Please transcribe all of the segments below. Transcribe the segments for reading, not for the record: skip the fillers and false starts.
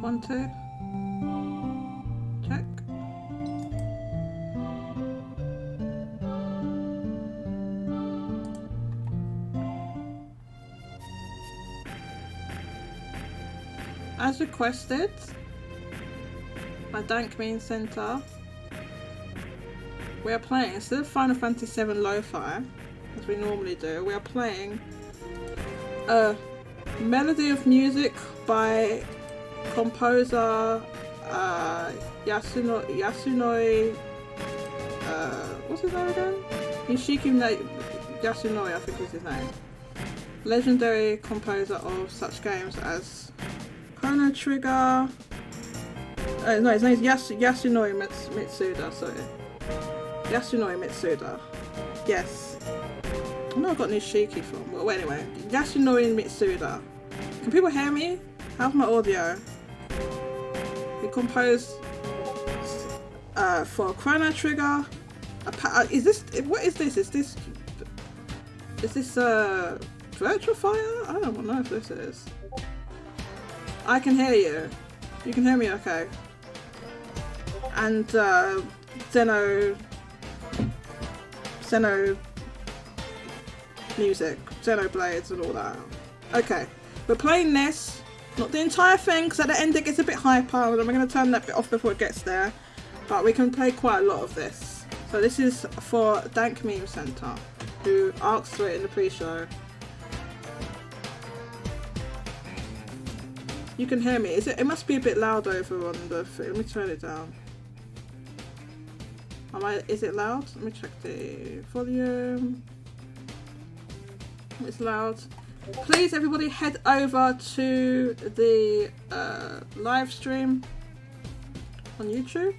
1, 2. Check. As requested by Pikmin Center, we are playing, instead of Final Fantasy VII Lo-Fi, as we normally do, we are playing a melody of music by composer Yasunori, what's his name again? Yasunori, I think is his name. Legendary composer of such games as Chrono Trigger. No, his name is Yasunori Mitsuda, sorry. Yasunori Mitsuda. Yes. I know I got Nishiki from, but well, anyway. Yasunori Mitsuda. Can people hear me? How's my audio? He composed for Chrono Trigger. Is this, what is this? Is this Virtual Fire? I don't know if this is. I can hear you. You can hear me okay. And Xeno music, Xenoblades and all that. Okay, we're playing this, not the entire thing, because at the end it gets a bit hyper, and we're going to turn that bit off before it gets there. But we can play quite a lot of this. So this is for Pikmin Center, who asked for it in the pre-show. You can hear me. Is it? It must be a bit loud over on the. Let me turn it down. Is it loud? Let me check the volume. It's loud. Please, everybody, head over to the live stream on YouTube.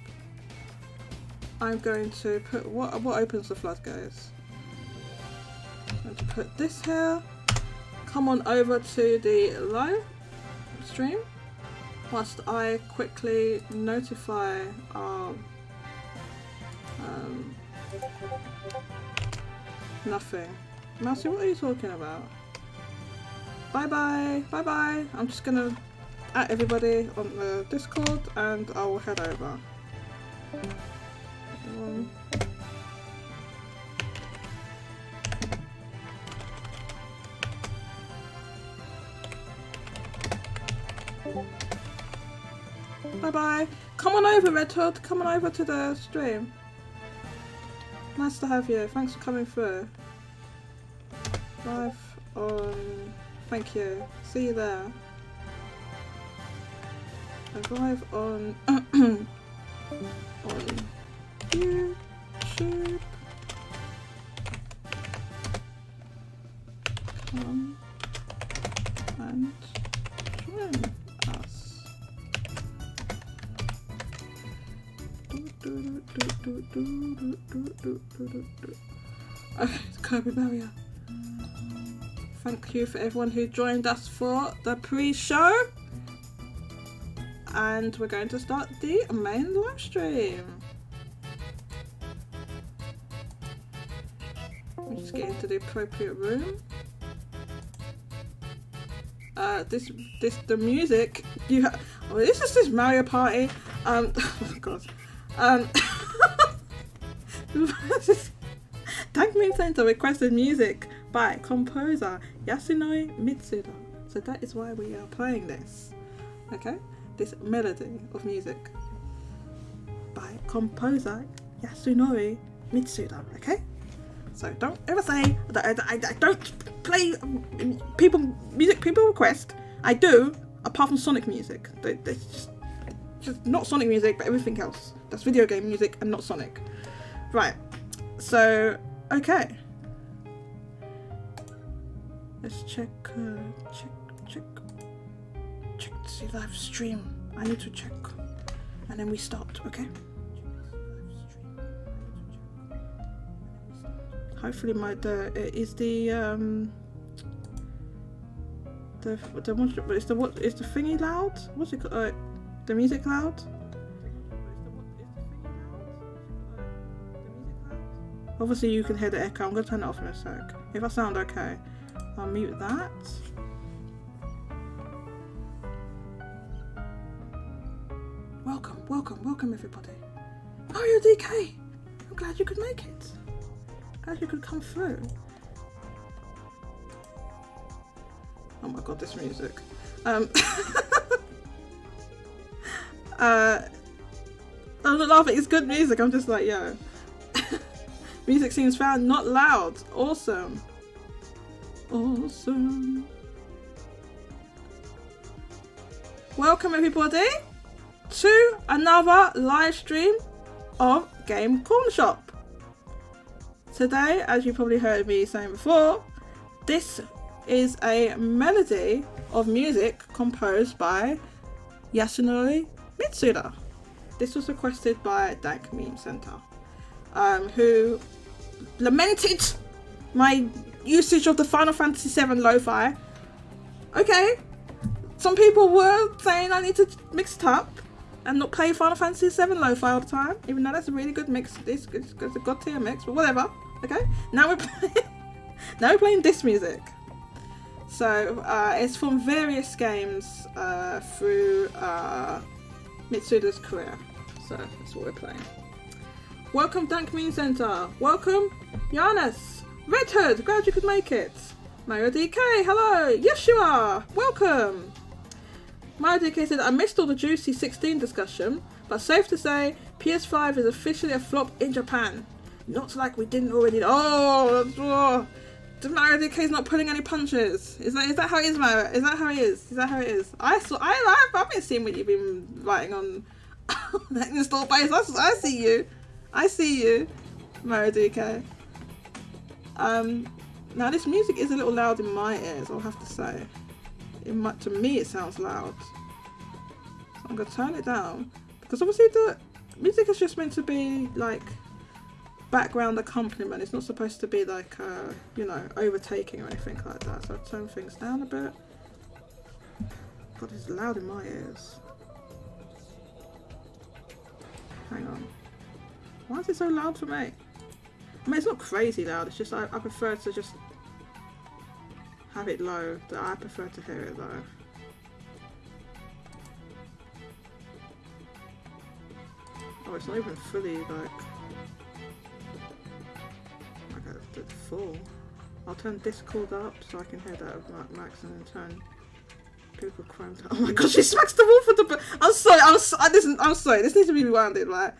I'm going to put what opens the floodgates. I'm going to put this here. Come on over to the live stream whilst I quickly notify our nothing. Mousy, what are you talking about? Bye bye, bye bye. I'm just gonna add everybody on the Discord and I will head over. Bye bye. Come on over, Red Hood. Come on over to the stream. Nice to have you. Thanks for coming through. Live on. Thank you. See you there. Live on on YouTube. Come and join us. Okay, Kirby Barrier. Thank you for everyone who joined us for the pre-show. And we're going to start the main live stream. Let me just get into the appropriate room. The music you have. Oh, this is this Mario Party. Oh god. Pikmin Center requested music by composer Yasunori Mitsuda. So that is why we are playing this. Okay? This melody of music by composer Yasunori Mitsuda. Okay? So don't ever say that I don't play music people request. I do, apart from Sonic music. There's just not Sonic music, but everything else. That's video game music and not Sonic. Right. So, okay. Let's check the live stream. I need to check. And then we start, okay? Hopefully is the thingy loud? What's it called? The music loud? Obviously you can hear the echo. I'm gonna turn it off in a sec. If I sound okay, I'll mute that. welcome everybody. Mario DK, I'm glad you could make it. Glad you could come through. Oh my god, this music. I'm not laughing, it's good music, I'm just like, yo. Music seems found, not loud. Awesome. Awesome. Welcome everybody to another live stream of Game Corner Shop. Today, as you probably heard me saying before, this is a melody of music composed by Yasunori Mitsuda. This was requested by Dank Meme Center, who lamented my usage of the Final Fantasy VII lo-fi. Okay, some people were saying I need to mix it up and not play Final Fantasy VII lo-fi all the time, even though that's a really good mix. It's a god tier mix, but whatever. Okay, now we're playing this music. So it's from various games through Mitsuda's career. So that's what we're playing. Welcome Dank Meme Center. Welcome Giannis. Red Hood, glad you could make it. Mario DK, hello. Yes you are. Welcome. Mario DK said, I missed all the juicy 16 discussion, but safe to say PS5 is officially a flop in Japan. Not like we didn't already. Oh, Mario DK's not pulling any punches. Is that how it is, Mario? Is that how it is? Is that how it is? I've been seeing what you've been writing on that install base. I see you, Mario DK. Now this music is a little loud in my ears, I'll have to say. To me it sounds loud. So I'm gonna turn it down because obviously the music is just meant to be like background accompaniment. It's not supposed to be like overtaking or anything like that. So I'll turn things down a bit. God, it's loud in my ears. Hang on. Why is it so loud for me? I mean, it's not crazy loud, it's just I prefer to just have it low. I prefer to hear it low. Oh, it's not even fully like... Okay, it's full. I'll turn Discord up so I can hear that at max and then turn Google Chrome down. Oh my god, she smacks the wolf with the book! I'm sorry, this needs to be rewinded, right?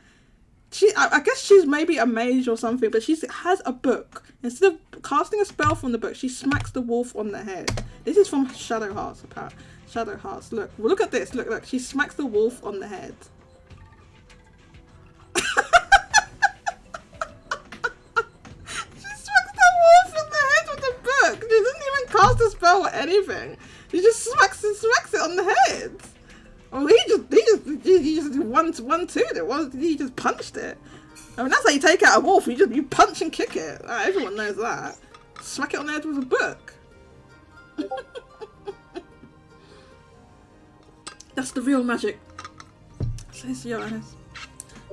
I guess she's maybe a mage or something, but she has a book. Instead of casting a spell from the book, she smacks the wolf on the head. This is from Shadow Hearts, apparently. Shadow Hearts, look at this, look, she smacks the wolf on the head. She smacks the wolf on the head with the book. She doesn't even cast a spell or anything. She just smacks it on the head. Oh, he just one-two'd it. He just punched it. I mean, that's how you take out a wolf. You punch and kick it. Everyone knows that. Smack it on the head with a book. That's the real magic. Says Johannes.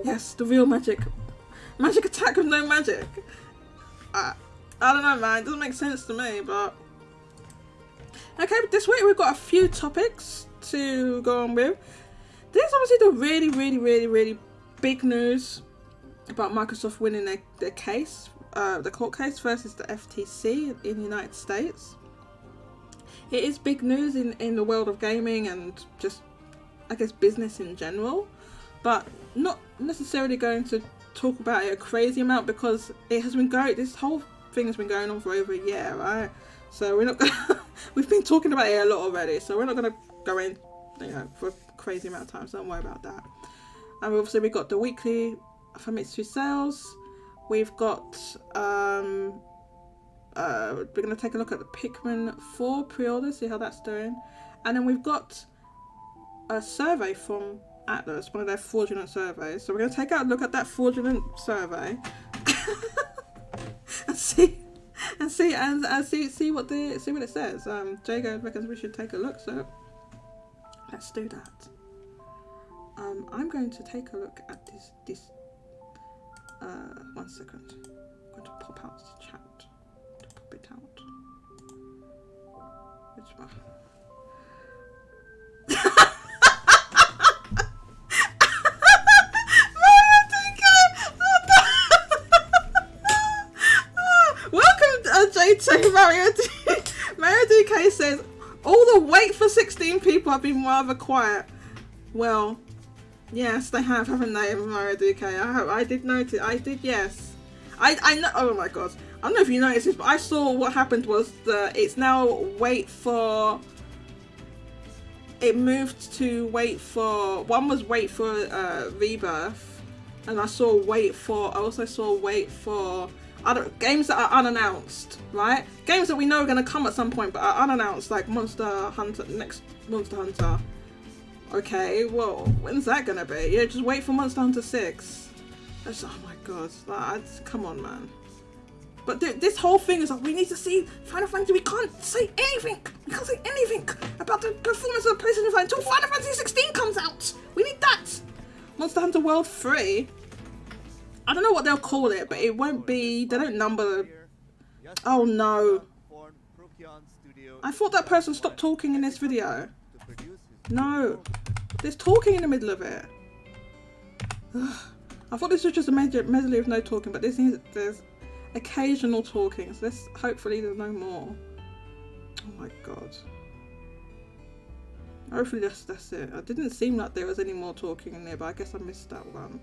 Yes, the real magic. Magic attack with no magic. I don't know, man. It doesn't make sense to me, but... Okay, but this week we've got a few topics to go on with. There's obviously the really big news about Microsoft winning their case, the court case versus the FTC in the United States. It is big news in the world of gaming and just, I guess, business in general, but not necessarily going to talk about it a crazy amount because this whole thing has been going on for over a year, right? So we're not gonna, we've been talking about it a lot already, so we're not gonna go in, for a crazy amount of time, so don't worry about that. And obviously we've got the weekly Famitsu sales. We've got, we're gonna take a look at the Pikmin 4 pre-order, see how that's doing. And then we've got a survey from Atlus, one of their fraudulent surveys. So we're gonna take a look at that fraudulent survey and see what it says. Jago reckons we should take a look, so let's do that. I'm going to take a look at this. 1 second. I'm going to pop out the chat. Pop it out. Which one? says, all the wait for 16 people have been rather quiet. Well, yes, they have, haven't they, Mario DK? I did notice. I did, yes. I know. Oh my god. I don't know if you noticed this, but I saw what happened was it's now wait for. It moved to wait for. One was wait for Rebirth, and I also saw wait for other games that are unannounced, right? Games that we know are going to come at some point, but are unannounced, like Monster Hunter, next Monster Hunter. Okay, well, when's that going to be? Yeah, just wait for Monster Hunter 6. That's, oh my god, come on, man. But this whole thing is like, we need to see Final Fantasy. We can't say anything. We can't say anything about the performance of the PlayStation 5 until Final Fantasy 16 comes out. We need that. Monster Hunter World 3. I don't know what they'll call it, but it won't be. They don't number. Oh no. I thought that person stopped talking in this video. No. There's talking in the middle of it. I thought this was just a medley of no talking, but there's occasional talking. So hopefully there's no more. Oh my god. Hopefully that's it. It didn't seem like there was any more talking in there, but I guess I missed that one.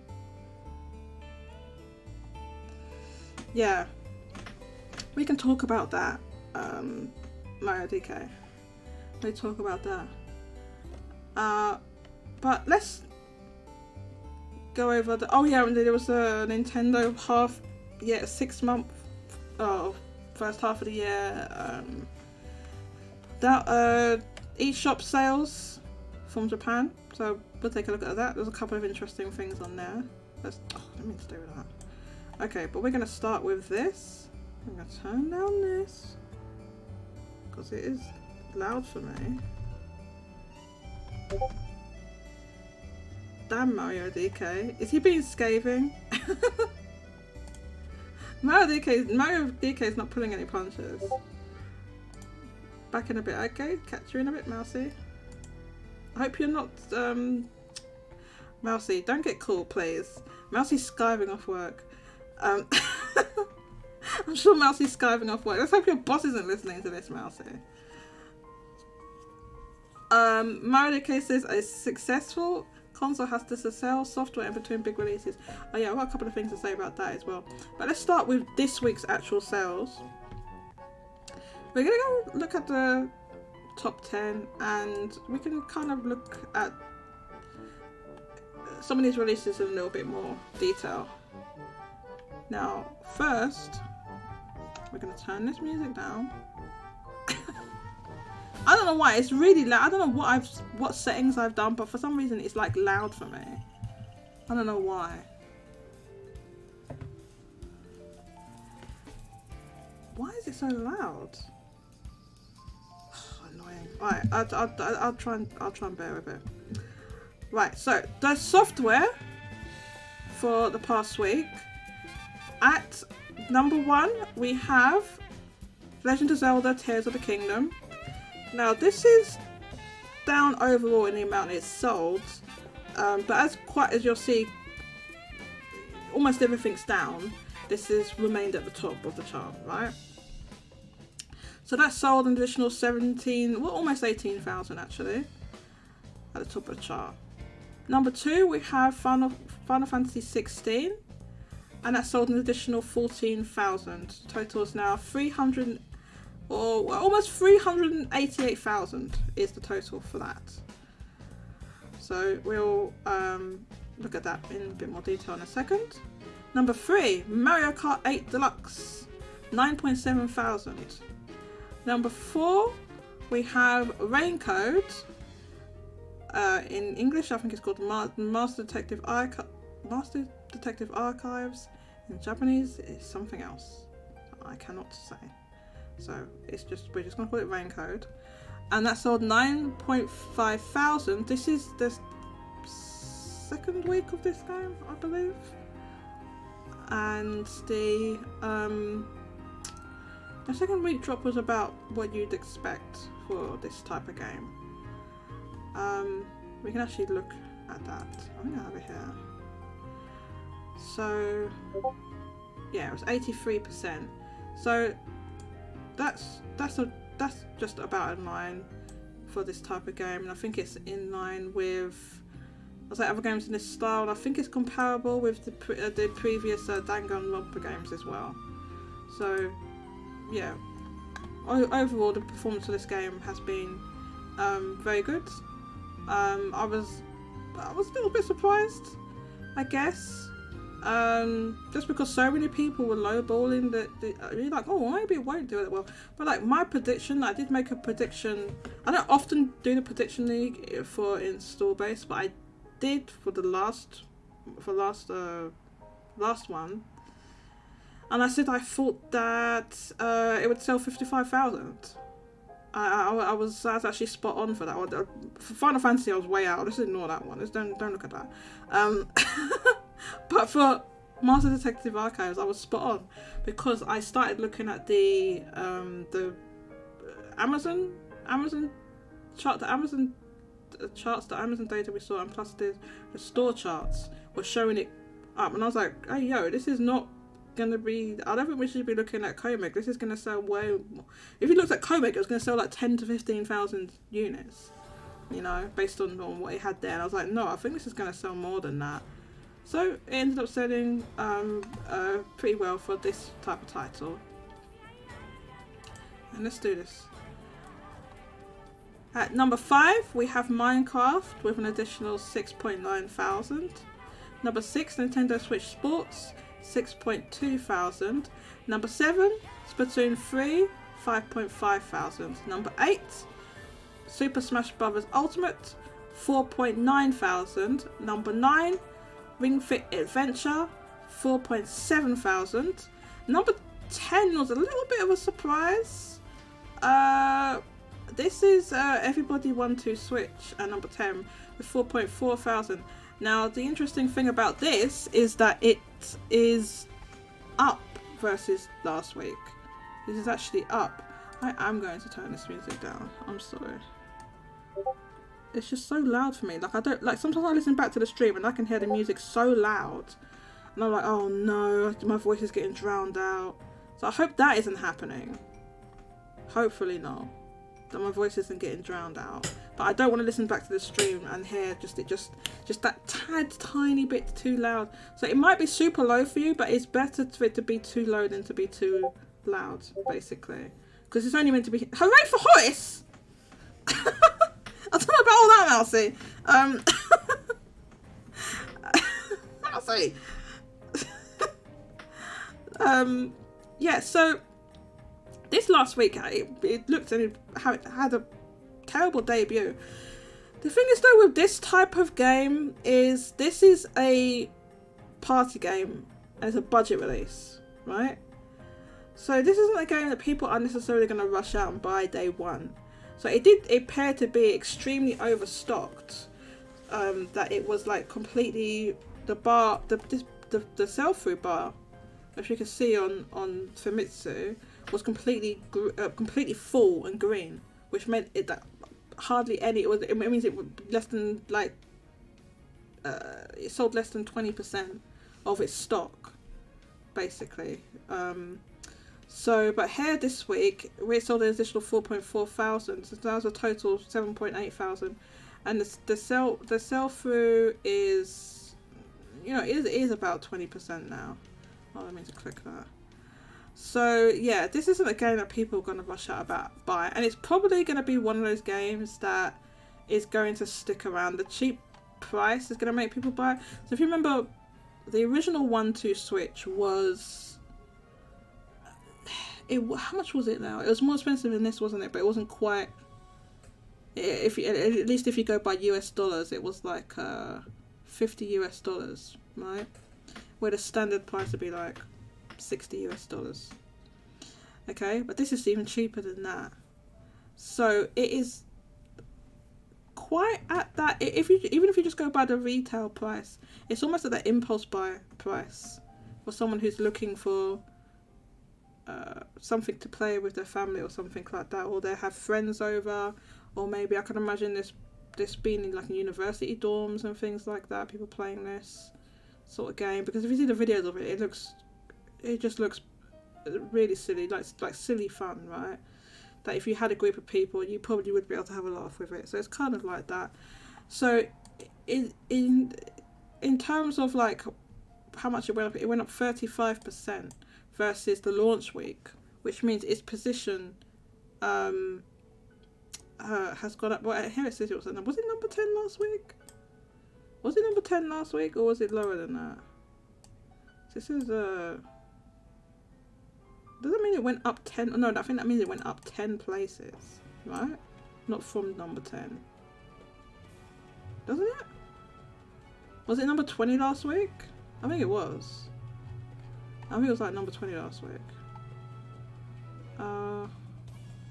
Yeah, we can talk about that, Mario DK. We talk about that. But let's go over the. Oh yeah, and there was a Nintendo 6 month, first half of the year. That eShop sales from Japan. So we'll take a look at that. There's a couple of interesting things on there. Let me stay with that. Okay, but we're going to start with this. I'm going to turn down this because it is loud for me. Damn Mario DK. Is he being scathing? Mario DK is not pulling any punches. Back in a bit. Okay, catch you in a bit, Mousy. I hope you're not... Mousy, don't get caught, please. Mousy's skiving off work. I'm sure Mousy's skiving off work. Let's hope your boss isn't listening to this, Mousy. Mario DK says a successful console has to sell software in between big releases. Oh yeah, I've got a couple of things to say about that as well. But let's start with this week's actual sales. We're gonna go look at the top 10 and we can kind of look at some of these releases in a little bit more detail. Now, first, we're going to turn this music down. I don't know why, it's really loud. I don't know what settings I've done, but for some reason it's like loud for me. I don't know why. Why is it so loud? Annoying. Alright, I'll try and bear with it. Right, so the software for the past week. At number 1, we have Legend of Zelda Tears of the Kingdom. Now, this is down overall in the amount it's sold, but as you'll see, almost everything's down. This has remained at the top of the chart, right? So that sold an additional 17, well, almost 18,000 actually, at the top of the chart. Number 2, we have Final Fantasy 16. And that sold an additional 14,000. Total is now 300, or almost 388,000 is the total for that. So we'll look at that in a bit more detail in a second. Number 3, Mario Kart 8 Deluxe, 9.7 thousand. Number 4, we have Raincode. In English, I think it's called Master Detective Archives. In Japanese, it's something else. I cannot say. So we're just gonna call it Raincode, and that sold 9.5 thousand. This is the second week of this game, I believe, and the second week drop was about what you'd expect for this type of game. We can actually look at that. I think I have it here. So yeah, it was 83%. So that's a that's just about in line for this type of game, and I think it's in line with, I was like, other games in this style, and I think it's comparable with the previous Danganronpa games as well. So yeah, overall the performance of this game has been very good. I was a little bit surprised, I guess, just because so many people were lowballing that you're like, oh, maybe it won't do it well. But like my prediction, I did make a prediction. I don't often do the prediction league for install base, but I did for the last one, and I said I thought that it would sell 55,000. I was actually spot on for that one. For Final Fantasy, I was way out. Let's ignore that one. Don't look at that. But for Master Detective Archives, I was spot on because I started looking at the Amazon chart, the Amazon charts, the Amazon data we saw, and plus the store charts were showing it up, and I was like, hey yo, this is not gonna be, I don't think we should be looking at Comic. This is gonna sell way more. If you looked at Comic, it was gonna sell like 10 to 15,000 units, you know, based on what it had there, and I was like, no, I think this is gonna sell more than that. So it ended up selling pretty well for this type of title. And let's do this. At number 5, we have Minecraft with an additional 6.9 thousand. Number 6, Nintendo Switch Sports, 6.2 thousand. Number 7, Splatoon 3, 5.5 thousand. Number 8, Super Smash Bros. Ultimate, 4.9 thousand. Number 9, Ring Fit Adventure, 4.7 thousand. Number 10 was a little bit of a surprise. This is Everybody 1-2 Switch at number 10 with 4.4 thousand. Now the interesting thing about this is that it is up versus last week. This is actually up. I am going to turn this music down. I'm sorry. It's just so loud for me. Like I don't like, sometimes I listen back to the stream and I can hear the music so loud and I'm like, oh no, my voice is getting drowned out. So I hope that isn't happening. Hopefully not. That my voice isn't getting drowned out. But I don't want to listen back to the stream and hear just that tiny bit too loud. So it might be super low for you, but it's better for it to be too low than to be too loud, basically. Because it's only meant to be. Hooray for Horace! I don't know about all that, Mousy. Mousy. Yeah, so this last week, it looked and it had a terrible debut. The thing is, though, with this type of game is this is a party game and it's a budget release, right? So this isn't a game that people are necessarily going to rush out and buy day one. So it appeared to be extremely overstocked. That it was like completely, the sell-through bar, which you can see on Famitsu, was completely full and green, which meant it that hardly any. It means it was less than like it sold less than 20% of its stock, basically. So, but here this week, we sold an additional 4.4 thousand, so that was a total of 7.8 thousand, and the sell through is, you know, it is about 20% now. Oh, I mean to click that. So yeah, this isn't a game that people are going to rush out about buy, and it's probably going to be one of those games that is going to stick around. The cheap price is going to make people buy. So if you remember, the original 1-2 Switch was. How much was it now? It was more expensive than this, wasn't it? But it wasn't quite. At least if you go by US dollars, it was like $50 US, right? Where the standard price would be like $60 US. Okay, but this is even cheaper than that. So it is quite at that. Even if you just go by the retail price, it's almost at that impulse buy price for someone who's looking for. Something to play with their family or something like that, or they have friends over, or maybe I can imagine this being in like university dorms and things like that, people playing this sort of game, because if you see the videos of it, it just looks really silly, like silly fun, right? that if you had a group of people, you probably would be able to have a laugh with it. So it's kind of like that. So in terms of like how much it went up 35% versus the launch week, which means its position has gone up. Well, here it says was it number 10 last week? Was it number 10 last week, or was it lower than that? This is does that mean it went up 10? No, I think that means it went up 10 places, right? Not from number 10. Doesn't it? Was it number 20 last week? I think it was. I think it was like number 20 last week. I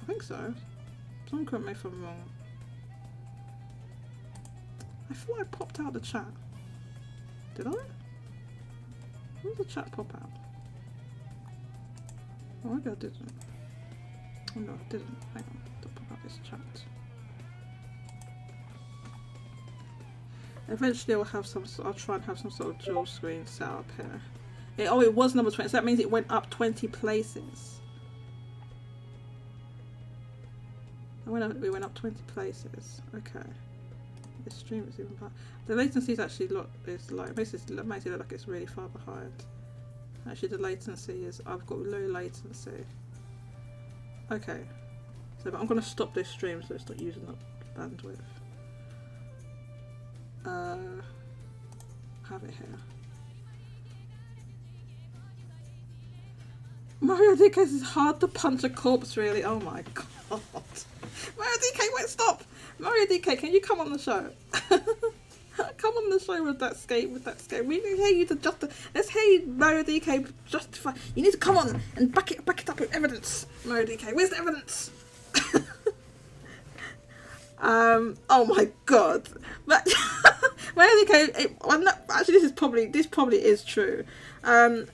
think so. Someone correct me if I'm wrong. I feel like I popped out the chat. Did I? When did the chat pop out? Oh, maybe I didn't. Oh no, I didn't. Hang on, to pop out this chat. Eventually I'll have I'll try and have some sort of dual screen set up here. Oh, it was number 20, so that means it went up 20 places. We went up 20 places. Okay. This stream is even better. The latency is actually makes it look like it's really far behind. Actually, the latency is, I've got low latency. Okay. So, but I'm going to stop this stream so it's not using up bandwidth. Have it here. Mario DK is hard to punch a corpse, really. Oh my god. Mario DK, wait, stop! Mario DK, can you come on the show? Come on the show with that skate, We need to hear you let's hear you, Mario DK, justify. You need to come on and back it up with evidence, Mario DK. Where's the evidence? Oh my god. But Mario DK, actually this probably is true. This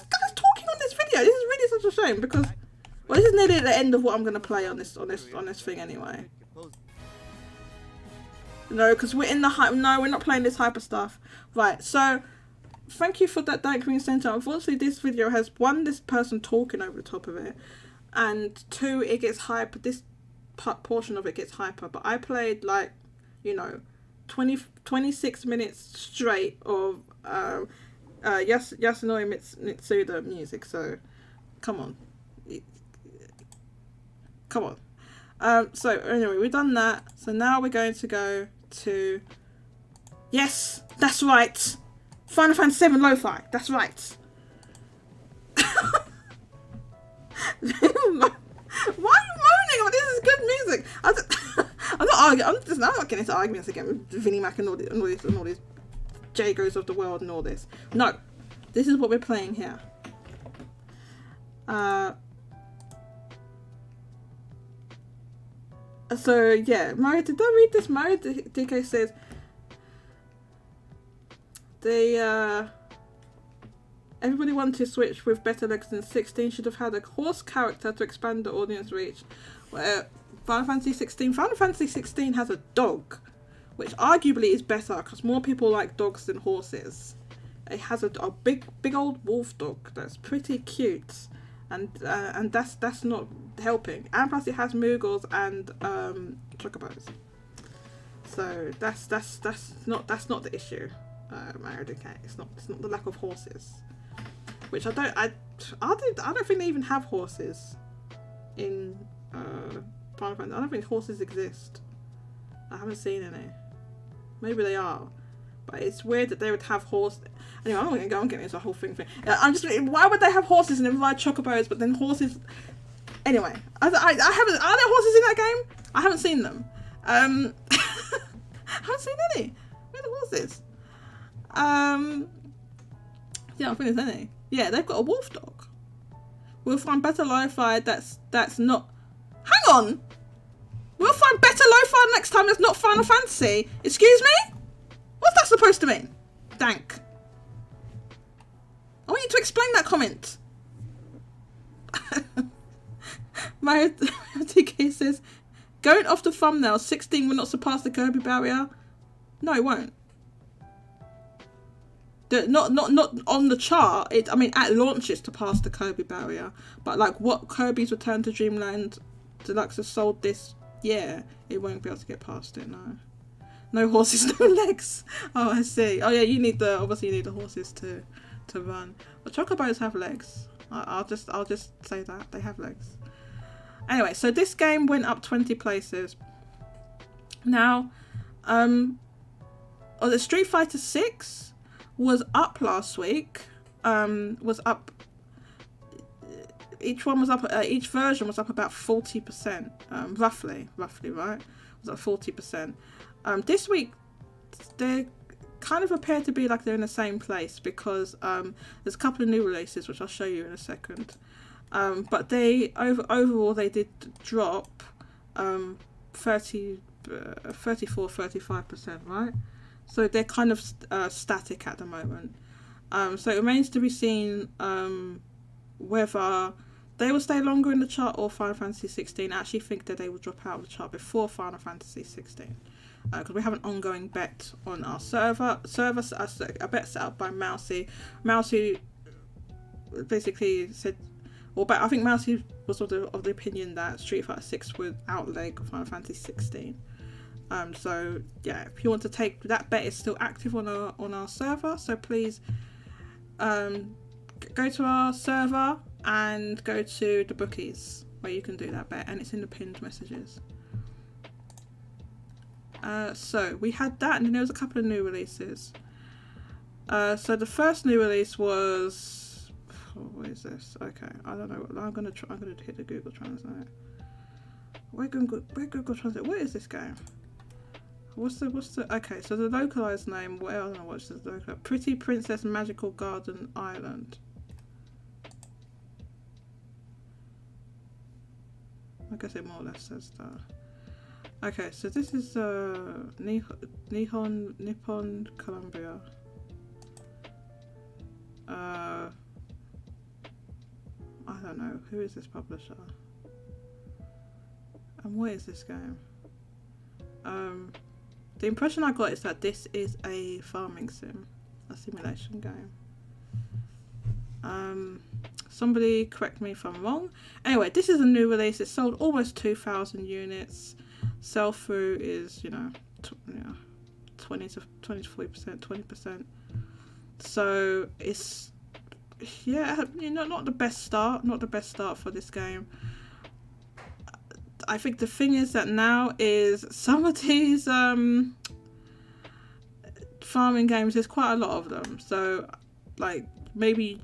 guy's talking on this video. This is really such a shame because, well, this is nearly the end of what I'm going to play on this thing anyway. No, because we're in the hype. No, we're not playing this hyper stuff. Right. So, thank you for that Community Center. Unfortunately, this video has this person talking over the top of it, and 2, it gets hyper. This portion of it gets hyper. But I played 26 minutes straight of Yasunori Mitsuda music, so come on. So anyway, we've done that, so now we're going to go to, yes, that's right, Final Fantasy VII Lo-Fi, that's right. Why are you moaning? This is good music. I'm not arguing. I'm not getting into arguments again with Vinnie Mac and all these Jagos of the world and all this. No, this is what we're playing here. So yeah, Mario, did I read this? Mario DK says everybody wanted to switch with better legs than 16 should have had a horse character to expand the audience reach. Where Final Fantasy 16 has a dog, which arguably is better because more people like dogs than horses. It has a big old wolf dog that's pretty cute, and that's not helping. And plus it has Moogles and chocobos. So that's not the issue. Mario DK. It's not the lack of horses, which I don't think they even have horses in Final Fantasy. I don't think horses exist. I haven't seen any. Maybe they are, but it's weird that they would have horse. Anyway, I'm not going to go on getting into the whole thing. Why would they have horses and then ride chocobos, but then horses? Anyway, I haven't. Are there horses in that game? I haven't seen them. I haven't seen any. Where are the horses? Yeah, I don't think there's any. Yeah, they've got a wolf dog. We'll find better lo-fi that's not. Hang on. We'll find better lo-fi next time that's not Final Fantasy. Excuse me? What's that supposed to mean? Dank. I want you to explain that comment. Mario TK says, going off the thumbnail, 16 will not surpass the Kirby barrier. No, it won't. Not on the chart. I mean, at launch it's to pass the Kirby barrier, but like what Kirby's Return to Dreamland Deluxe has sold this year, it won't be able to get past it. No horses, no legs. Oh, I see. Oh yeah, obviously you need the horses to run. But chocobos have legs. I'll just say that they have legs. Anyway, so this game went up 20 places. Now, the Street Fighter 6 was up last week. Was up. Each one was up. Each version was up about 40%. Roughly, right? Was up 40%. This week, they kind of appear to be like they're in the same place because there's a couple of new releases which I'll show you in a second. But they overall they did drop 34-35%, right? So they're kind of static at the moment. So it remains to be seen whether they will stay longer in the chart or Final Fantasy 16. I actually think that they will drop out of the chart before Final Fantasy 16. Because we have an ongoing bet on our server, a bet set up by Mousy. Mousy basically said, but I think Mousy was of the opinion that Street Fighter 6 would outleg Final Fantasy 16. So yeah, if you want to take that bet, is still active on our server. So please go to our server and go to the bookies where you can do that bet, and it's in the pinned messages. So we had that, and then there was a couple of new releases. So the first new release was, what is this? Okay, I don't know. I'm gonna hit the Google Translate. Where Google Translate? What is this game? What's the? Okay, so the localized name. Well, I don't know what's the localized. Pretty Princess Magical Garden Island. I guess it more or less says that. Okay, so this is Nippon Columbia. I don't know, who is this publisher? And what is this game? The impression I got is that this is a farming sim, a simulation game. Somebody correct me if I'm wrong. Anyway, this is a new release. It sold almost 2,000 units. Sell through is 20 to 40%, 20%. So it's not the best start. Not the best start for this game. I think the thing is that now is some of these farming games, there's quite a lot of them. So like maybe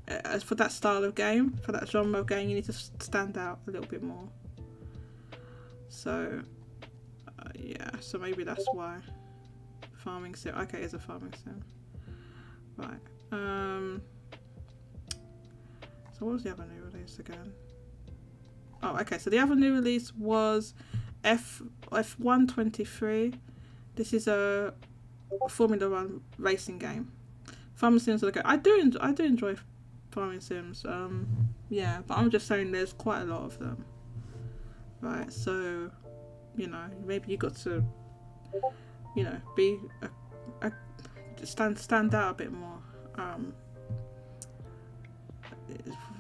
as for that style of game, for that genre of game, you need to stand out a little bit more. So yeah, so maybe that's why. Farming sim. Okay, it's a farming sim. Right. So what was the other new release again? Oh, okay. So the other new release was F123. This is a Formula 1 racing game. Farming sims are okay. I do enjoy farming sims. Yeah, but I'm just saying there's quite a lot of them. Right. So, maybe you got to, be stand out a bit more.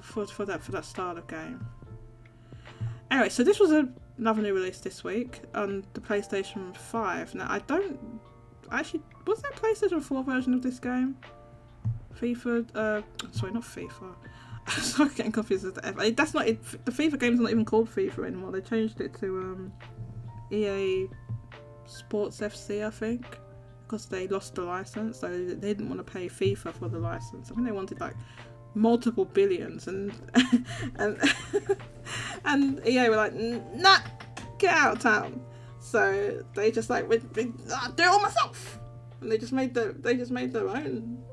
For that style of game. Anyway, so this was another new release this week on the PlayStation 5. Now, I don't actually, was there a PlayStation 4 version of this game? FIFA, sorry, not FIFA. I'm sorry, getting confused with the F. That's not it. The FIFA game's not even called FIFA anymore. They changed it to EA Sports FC, I think, because they lost the license, so they didn't want to pay FIFA for the license. I think they wanted like multiple billions, and and EA were like, nah, get out of town. So they just like, I'll do it all myself, and they just made their own.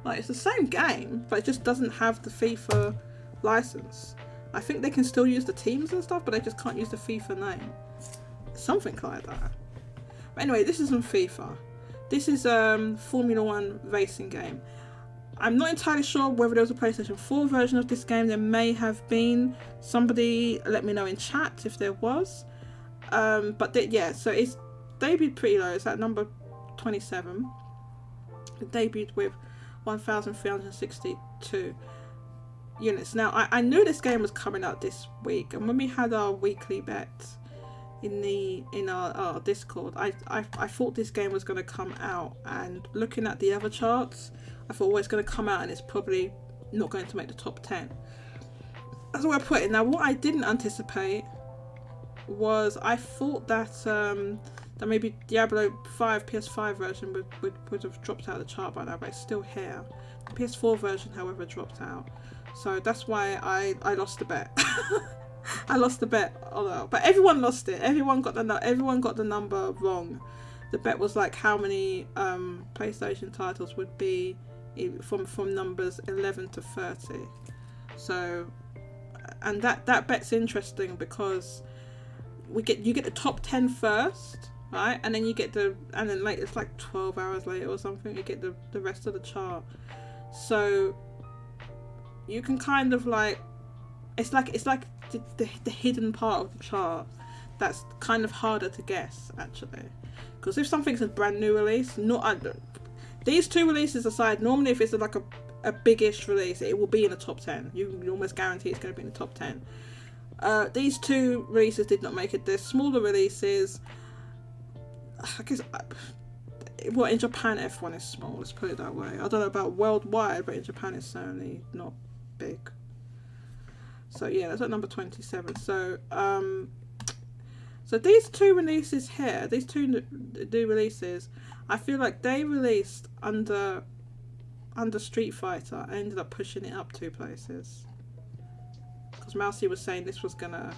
Like, it's the same game, but it just doesn't have the FIFA license. I think they can still use the teams and stuff, but they just can't use the FIFA name. Something like that. But anyway, this isn't FIFA. This is Formula 1 racing game. I'm not entirely sure whether there was a PlayStation 4 version of this game. There may have been. Somebody let me know in chat if there was. But so it's debuted pretty low. It's at number 27. It debuted with 1,362 units. Now, I knew this game was coming out this week, and when we had our weekly bets in our Discord, I thought this game was going to come out, and looking at the other charts, I thought, well, it's going to come out and it's probably not going to make the top 10. That's what I put it. Now, what I didn't anticipate was I thought that that maybe Diablo 5 PS5 version would have dropped out of the chart by now, but it's still here. The PS4 version, however, dropped out. So that's why I lost the bet. I lost the bet, but everyone lost it. Everyone got the number wrong. The bet was like how many PlayStation titles would be from numbers 11 to 30. So, and that bet's interesting because you get the top 10 first, right? And then like it's like 12 hours later or something, you get the rest of the chart. So you can kind of like, it's like the hidden part of the chart that's kind of harder to guess, actually, because if something's a brand new release, these two releases aside, normally if it's like a biggish release, it will be in the top 10. You can almost guarantee it's going to be in the top 10. These two releases did not make it. They're smaller releases. I guess, well, in Japan F1 is small, let's put it that way. I don't know about worldwide, but in Japan it's certainly not big. So yeah, that's at number 27. So so these two releases here, these two new releases, I feel like they released under Street Fighter and ended up pushing it up 2 places. Because Mousy was saying this was gonna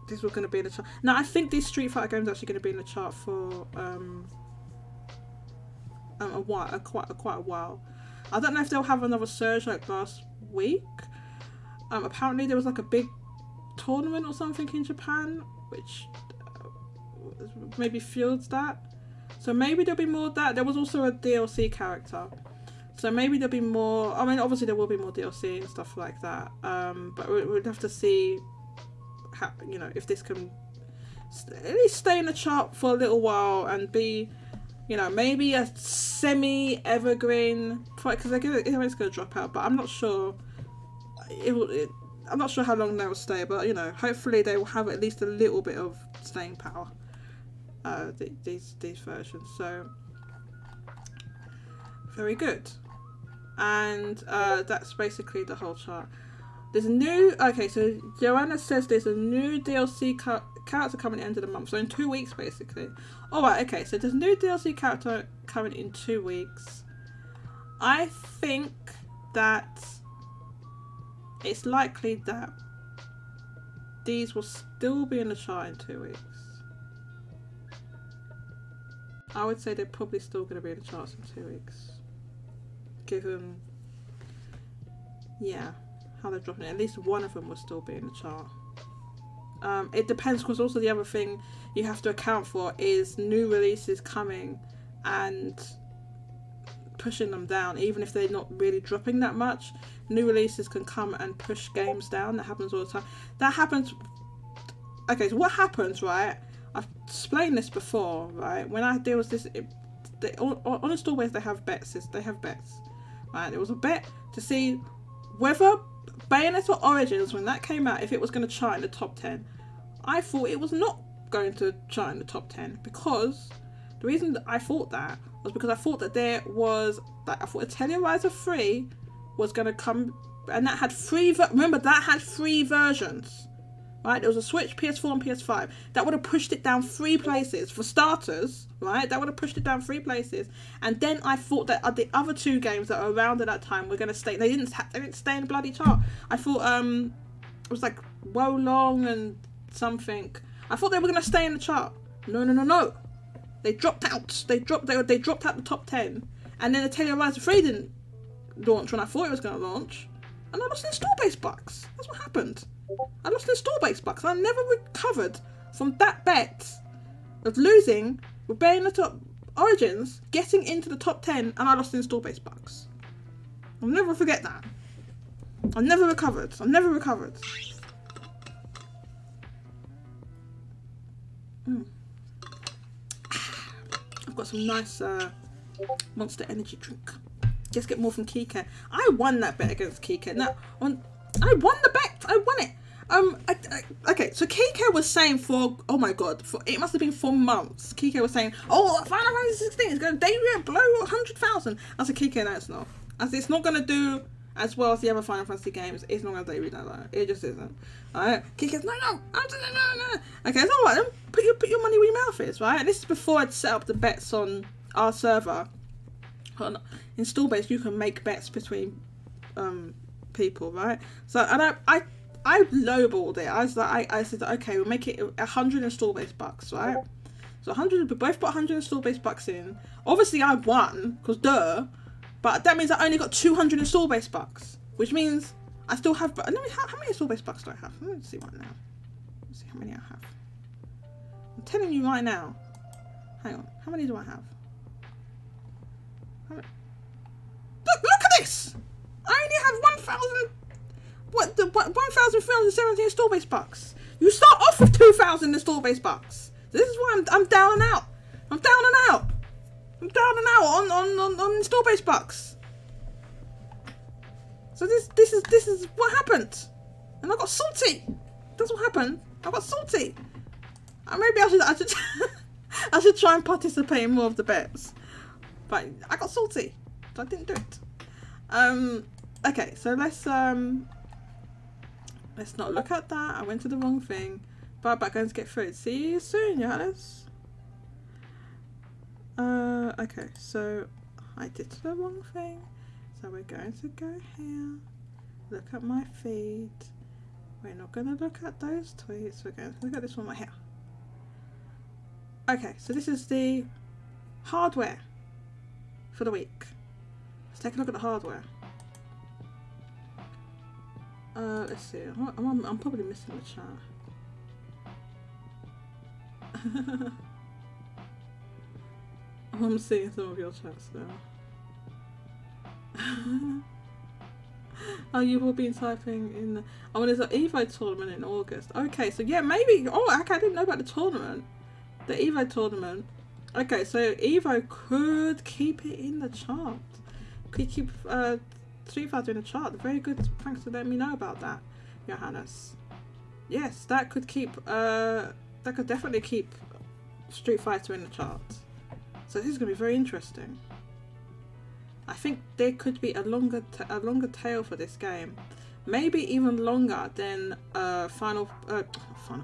this was gonna be in the chart. Now I think these Street Fighter games are actually gonna be in the chart for quite a while. I don't know if they'll have another surge like last week. Apparently there was like a big tournament or something in Japan, which maybe fuels that. So maybe there'll be more of that. There was also a DLC character, so maybe there'll be more. I mean, obviously there will be more DLC and stuff like that. But we'd have to see how, if this can at least stay in the chart for a little while and be, maybe a semi-evergreen product, because it's going to drop out. But I'm not sure. I'm not sure how long they will stay, but hopefully they will have at least a little bit of staying power. These versions, so very good. And that's basically the whole chart. There's a new, so Joanna says there's a new DLC character coming at the end of the month, so in 2 weeks basically. Alright, okay, so there's a new DLC character coming in 2 weeks. I think that it's likely that these will still be in the chart in 2 weeks. I would say they're probably still going to be in the charts in 2 weeks, given how they're dropping it. At least one of them will still be in the chart. It depends, because also the other thing you have to account for is new releases coming and pushing them down. Even if they're not really dropping that much, new releases can come and push games down. That happens all the time. That happens. Okay, so what happens, right? I've explained this before, right? When I deal with this, on Install Ways they have bets. Right? There was a bet to see whether Bayonetta Origins, when that came out, if it was going to chart in the top 10. I thought it was not going to chart in the top 10, because the reason that I thought that was because I thought that I thought a Tellurizer 3 was going to come, and that had remember that had 3 versions. Right, there was a Switch, PS4 and PS5. That would have pushed it down 3 places for starters, right? That would have pushed it down 3 places. And then I thought that the other 2 games that were around at that time were going to stay. They didn't stay in the bloody chart. I thought it was like Wo Long and something. I thought they were going to stay in the chart. No. They dropped out. They dropped out the top 10. And then the Tellurizer 3 didn't launch when I thought it was going to launch. And I lost install-based bucks. That's what happened. I lost install-based bucks. I never recovered from that bet of losing with Bayonetta Origins, getting into the top 10, and I lost install-based bucks. I'll never forget that. I never recovered. I've got some nice Monster Energy Drink. Just get more from Kike. I won that bet against Kike. Now, I won the bet. I won it. Okay, so Kike was saying for, oh my god, it must have been 4 months. Kike was saying, oh, Final Fantasy 16 is going to debut below 100,000. I said, Kike, no, it's not. As it's not going to do as well as the other Final Fantasy games. It's not going to debut that low. It just isn't. Alright, Kike's, no. Okay, it's alright then. Put your money where your mouth is, right? And this is before I'd set up the bets on our server. On install base, you can make bets between people, right? So, and I lowballed it. I was like, I said, okay, we'll make it 100 install base bucks, right? So 100, we both put 100 install base bucks in. Obviously, I won because duh. But that means I only got 200 install base bucks, which means I still have. How many install base bucks do I have? Let me see right now. Let's see how many I have. I'm telling you right now. Hang on. How many do I have? Look at this! I only have 1,000. 1,370 install base bucks. You start off with 2,000 install base bucks. This is why I'm down and out. I'm down and out on install base bucks. So this is what happened, and I got salty. That's what happened. I got salty. Maybe I should I should try and participate in more of the bets, but I got salty, so I didn't do it. Okay, so let's not look at that. I went to the wrong thing. But going to get food. See you soon, Johannes. Okay, so I did the wrong thing. So we're going to go here. Look at my feed. We're not going to look at those tweets. We're going to look at this one right here. Okay, so this is the hardware for the week. Let's take a look at the hardware. Let's see. I'm probably missing the chat. I'm seeing some of your chats now. Oh, you've all been typing in the... Oh, there's an Evo tournament in August. Okay, so yeah, maybe... Oh, okay, I didn't know about the tournament. The Evo tournament. Okay, so Evo could keep it in the chart. Could keep Street Fighter in the chart. Very good. Thanks for letting me know about that, Johannes. Yes, that could keep... that could definitely keep Street Fighter in the chart. So this is going to be very interesting. I think there could be a longer tail for this game, maybe even longer than Final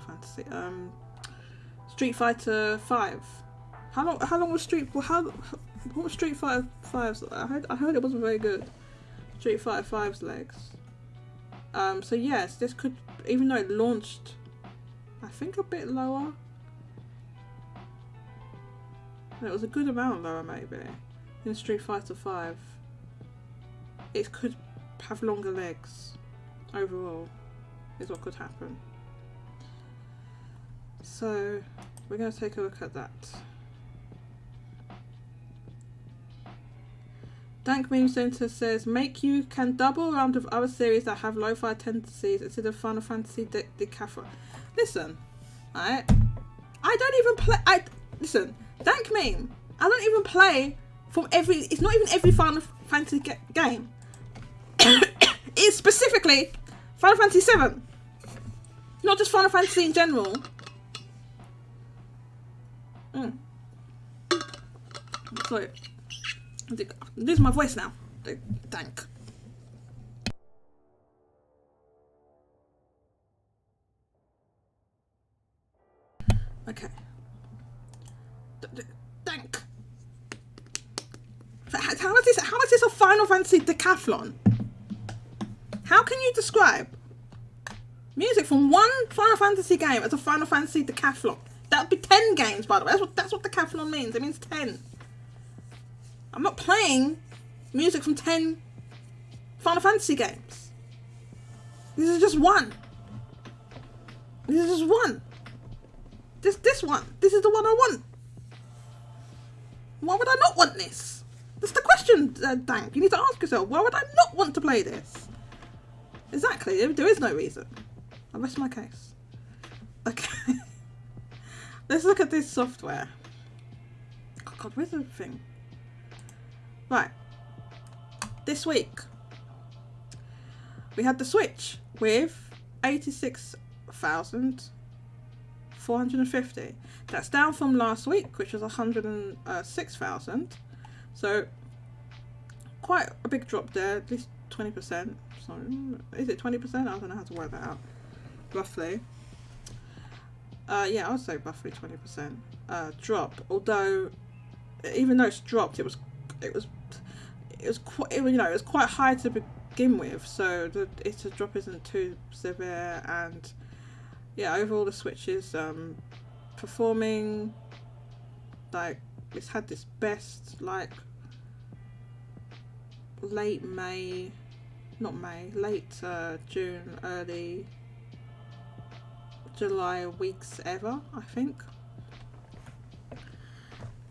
Fantasy, Street Fighter 5. How long was Street Fighter 5's? I heard it wasn't very good. Street Fighter 5's legs. So yes, this could, even though it launched, I think a bit lower. It was a good amount lower, maybe. In Street Fighter 5, it could have longer legs overall, is what could happen. So we're going to take a look at that. Dank Meme Center says, make you can double around with other series that have lo-fi tendencies instead of Final Fantasy Decathlon. Listen, I don't even play. Listen, Dank Meme, I don't even play from every. It's not even every Final Fantasy game. It's specifically Final Fantasy 7, not just Final Fantasy in general. Sorry, I'm losing my voice now. Dank. Okay. Dank. How is this a Final Fantasy decathlon? How can you describe music from one Final Fantasy game as a Final Fantasy decathlon? That would be 10 games, by the way. That's what decathlon means. It means 10. I'm not playing music from 10 Final Fantasy games. This is just one. This is just one. This one. This is the one I want. Why would I not want this? That's the question, Dank. You need to ask yourself, why would I not want to play this? Exactly. There is no reason. I'll rest my case. Okay. Let's look at this software. Oh God, where's the thing? Right. This week, we had the Switch with 86,450. That's down from last week, which was 106,000. So quite a big drop there, at least 20%. So is it 20%? I don't know how to work that out. Roughly. Yeah, I'd say roughly 20% drop. Although, even though it's dropped, it was quite high to begin with. So the drop isn't too severe, and yeah, overall the Switch is performing like it's had this best like late June, early July weeks ever, I think.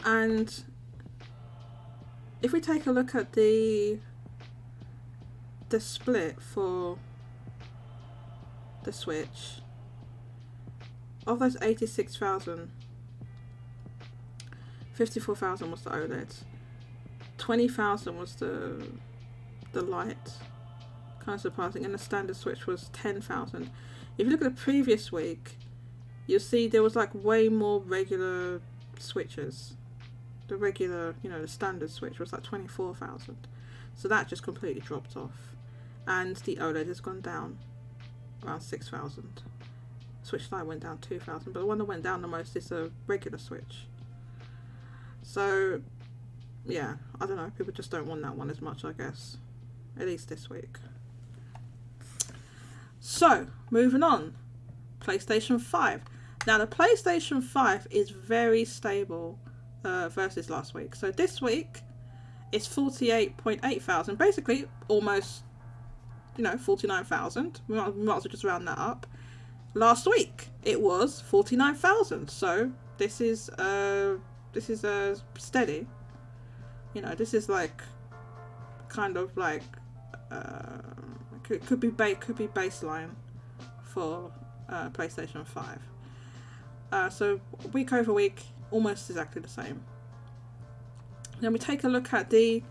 And if we take a look at the split for the Switch, of those 86,000, 54,000 was the OLED, 20,000 was the light, kind of surprising, and the standard Switch was 10,000. If you look at the previous week, you'll see there was like way more regular Switches. The regular, the standard Switch was like 24,000. So that just completely dropped off. And the OLED has gone down around 6,000. Switch Lite went down 2,000, but the one that went down the most is a regular Switch. So, yeah, I don't know, people just don't want that one as much, I guess. At least this week. So, moving on. PlayStation 5. Now, the PlayStation 5 is very stable versus last week. So, this week, it's 48.8 thousand. Basically, almost, 49,000. We might as well just round that up. Last week, it was 49,000. So, this is steady. This is like, kind of like, could be baseline for PlayStation 5. So week over week, almost exactly the same. Then we take a look at the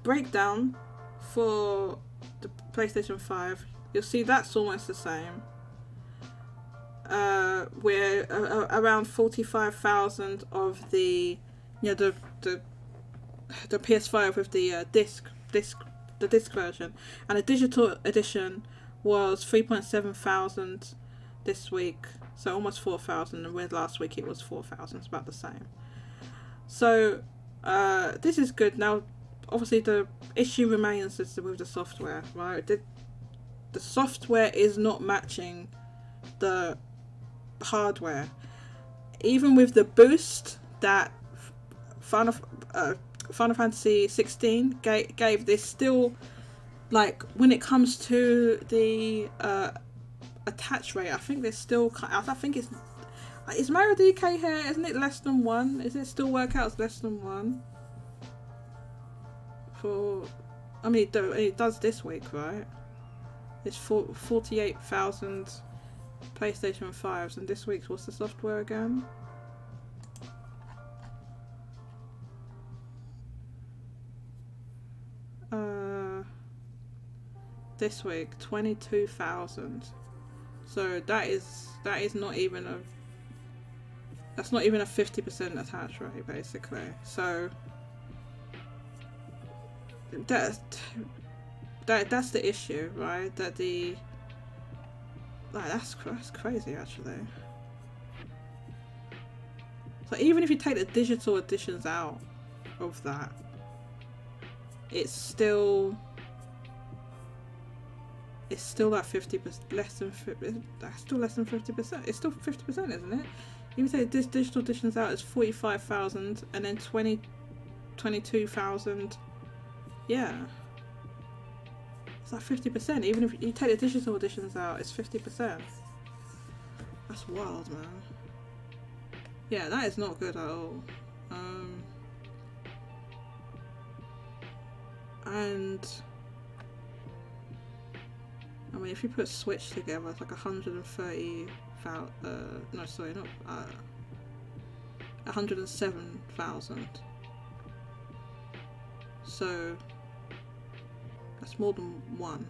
breakdown for the PlayStation 5. You'll see that's almost the same. We're around 45,000 of the PS5 with the disc version, and the digital edition was 3.7 thousand this week, so almost 4,000, and with last week it was 4,000. It's about the same. So this is good. Now obviously the issue remains with the software, right? The software is not matching the hardware, even with the boost that Final Fantasy 16 gave. This still, like, when it comes to the attach rate, I think there's still, I think it's Mario DK here, isn't it less than 1? Is it still work out as less than 1? It does this week, right? It's 48,000 PlayStation 5s, and this week's, what's the software again? This week 22,000. So that is not even a 50% attach rate, basically. So that's the issue, right? That's crazy, actually. So even if you take the digital editions out of that, it's still like 50%, less than 50%. That's still less than 50%. It's still 50%, isn't it? You can say this digital editions out is 45,000, and then 22,000. Yeah, it's like 50%. Even if you take the digital editions out, it's 50%. That's wild, man. Yeah, that is not good at all. And I mean, if you put Switch together, it's like 107,000. So that's more than one.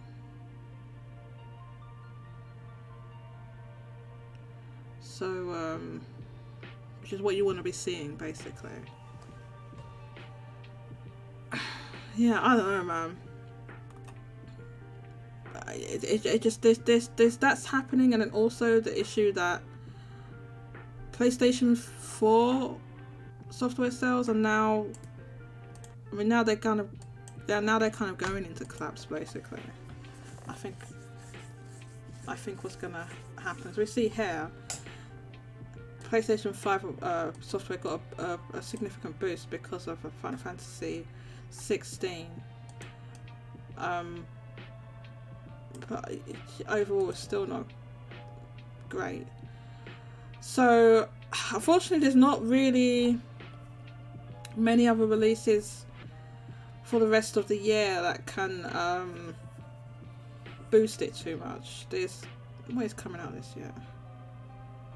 So which is what you want to be seeing basically. Yeah, I don't know, man. It just there's that's happening, and then also the issue that PlayStation 4 software sales are now, I mean, now they're kind of going into collapse basically. I think what's gonna happen is we see here PlayStation 5 software got a significant boost because of Final Fantasy 16. But overall it's still not great. So unfortunately there's not really many other releases for the rest of the year that can boost it too much. What is coming out this year?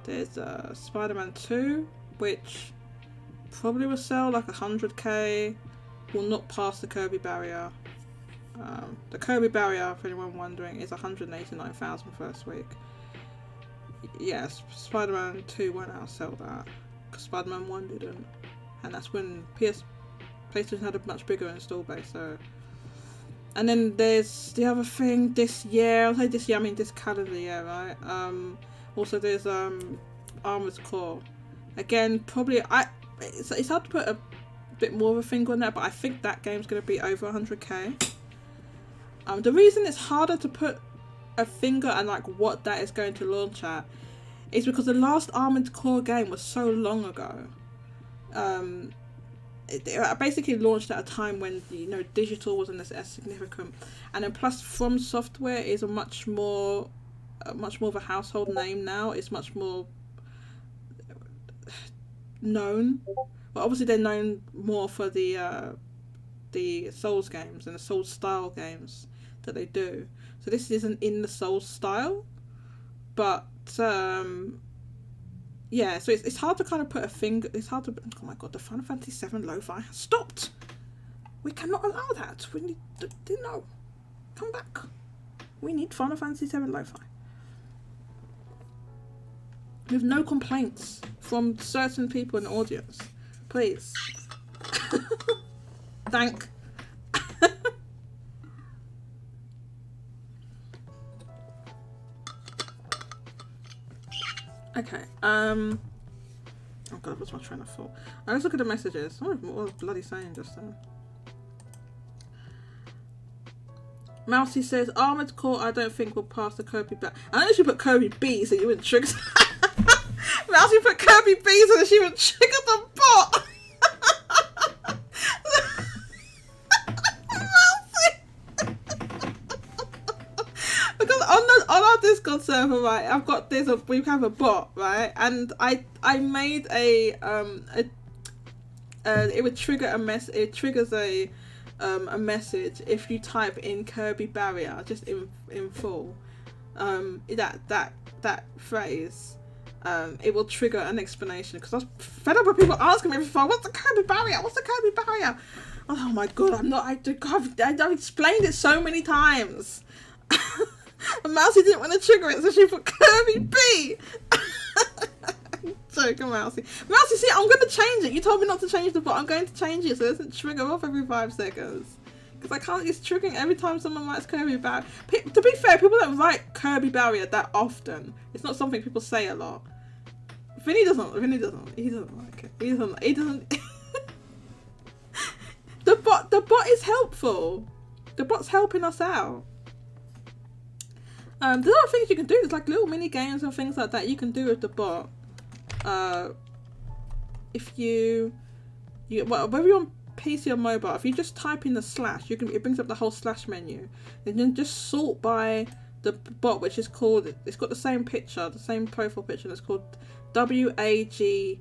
There's Spider-Man 2, which probably will sell like 100k, will not pass the Kirby barrier. The Kirby barrier, for anyone wondering, is 189,000 first week. Yes, Spider-Man 2 won't outsell that, because Spider-Man 1 didn't. And that's when PlayStation had a much bigger install base. So, and then there's the other thing this year, I mean this calendar year, right? Also there's Armored Core. Again, probably it's hard to put a bit more of a finger on that, but I think that game's going to be over 100k. The reason it's harder to put a finger on like what that is going to launch at is because the last Armored Core game was so long ago. It basically launched at a time when, you know, digital wasn't as significant, and then plus From Software is a much more of a household name now. It's much more known. But obviously they're known more for the Souls games and the Souls style games that they do. So this isn't in the Souls style, but yeah. So it's hard to kind of put a finger. It's hard to. Oh my god, the Final Fantasy 7 lo-fi has stopped. We cannot allow that. We need to no. Come back. We need Final Fantasy 7 lo-fi. With no complaints from certain people in the audience. Please. Thank. Okay. Oh god, what's my train of thought? Let's look at the messages. What was bloody saying just then? Mousy says Armored Core I don't think will pass the Kirby back. I know she put Kirby B so you wouldn't trigger. Mousy put Kirby B so that she would trigger the bot. Because on our Discord server, right, I've got this. We have a bot, right, and I made it would trigger a mess. It triggers a message if you type in Kirby barrier just in full. That phrase. It will trigger an explanation, because I was fed up with people asking me before, what's the Kirby barrier? What's the Kirby barrier? Oh my god, I've explained it so many times. And Mousy didn't want to trigger it, so she put Kirby B. Joking, Mousy. Mousy, see, I'm going to change it. You told me not to change the bot. I'm going to change it so it doesn't trigger off every 5 seconds. Because I can't, it's triggering every time someone writes Kirby barrier. To be fair, people don't write Kirby barrier that often. It's not something people say a lot. Vinny doesn't like it. He doesn't. The bot is helpful. The bot's helping us out. There's other things you can do. There's like little mini games and things like that you can do with the bot. If whether you're on PC or mobile, if you just type in the slash, it brings up the whole slash menu. And then just sort by the bot, which is called, it's got the same picture, the same profile picture, and it's called WAGPDB.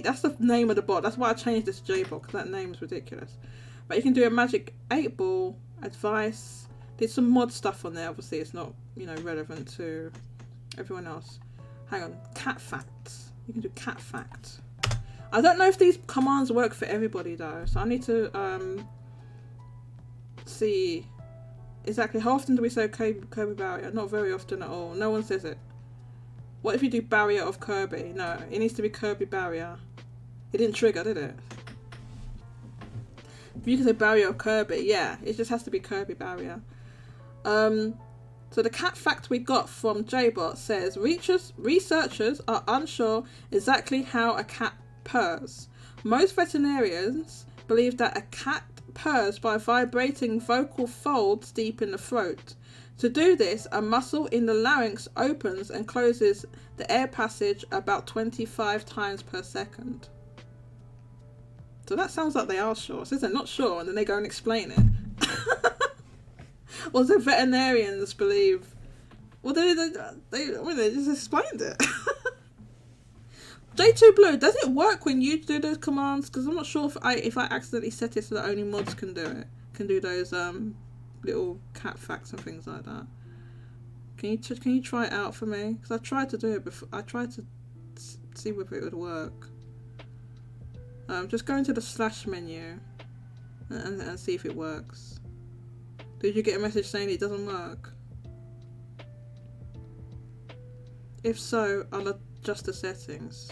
That's the name of the bot. That's why I changed this to JBot, because that name is ridiculous. But you can do a magic 8-ball, advice. There's some mod stuff on there. Obviously, it's not, you know, relevant to everyone else. Hang on, cat facts. You can do cat fact. I don't know if these commands work for everybody though, so I need to see exactly how often do we say Kirby barrier. Not very often at all. No one says it. What if you do barrier of Kirby? No, it needs to be Kirby barrier. It didn't trigger, did it? If you can say barrier of Kirby, yeah, it just has to be Kirby barrier. So the cat fact we got from JBot says researchers are unsure exactly how a cat purrs. Most veterinarians believe that a cat purrs by vibrating vocal folds deep in the throat. To do this, a muscle in the larynx opens and closes the air passage about 25 times per second. So that sounds like they are sure. It says they're not sure and then they go and explain it. Well, the veterinarians believe... Well, they just explained it. J2 Blue, does it work when you do those commands? Because I'm not sure if I accidentally set it so that only mods can do it. Can do those little cat facts and things like that. Can you try it out for me? Because I tried to do it before. I tried to see whether it would work. Just go into the slash menu and see if it works. Did you get a message saying it doesn't work? If so, I'll adjust the settings.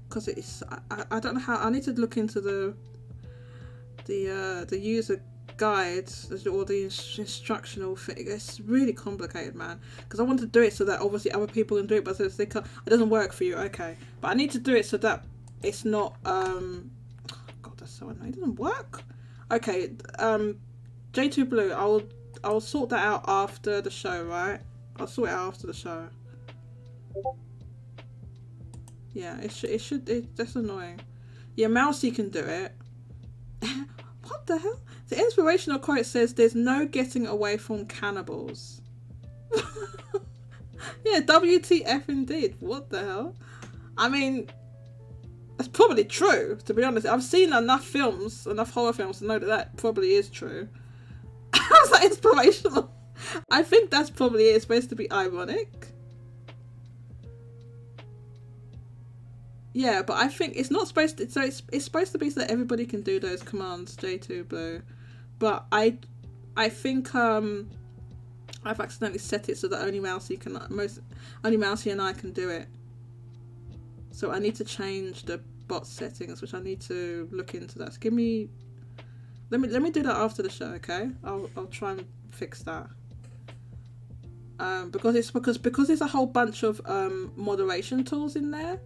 Because it's I don't know how. I need to look into the user guides or the instructional thing. It's really complicated, man. Because I want to do it so that obviously other people can do it, but so they can't, it doesn't work for you. Okay, but I need to do it so that it's not. God, that's so annoying. It doesn't work. Okay, J2 Blue, I'll sort that out after the show, right? I'll sort it out after the show. Yeah, that's annoying. Yeah, Mousy can do it. What the hell? The inspirational quote says, "There's no getting away from cannibals." Yeah, WTF indeed. What the hell? I mean, that's probably true, to be honest. I've seen enough horror films to know that probably is true. How's that inspirational? I think that's probably it. It's supposed to be ironic. Yeah, but I think it's not supposed to. So it's supposed to be so that everybody can do those commands. J2 Blue, but I think I've accidentally set it so that only Mousy and I can do it. So I need to change the bot settings, which I need to look into that. So let me do that after the show, okay? I'll try and fix that. Because there's a whole bunch of moderation tools in there.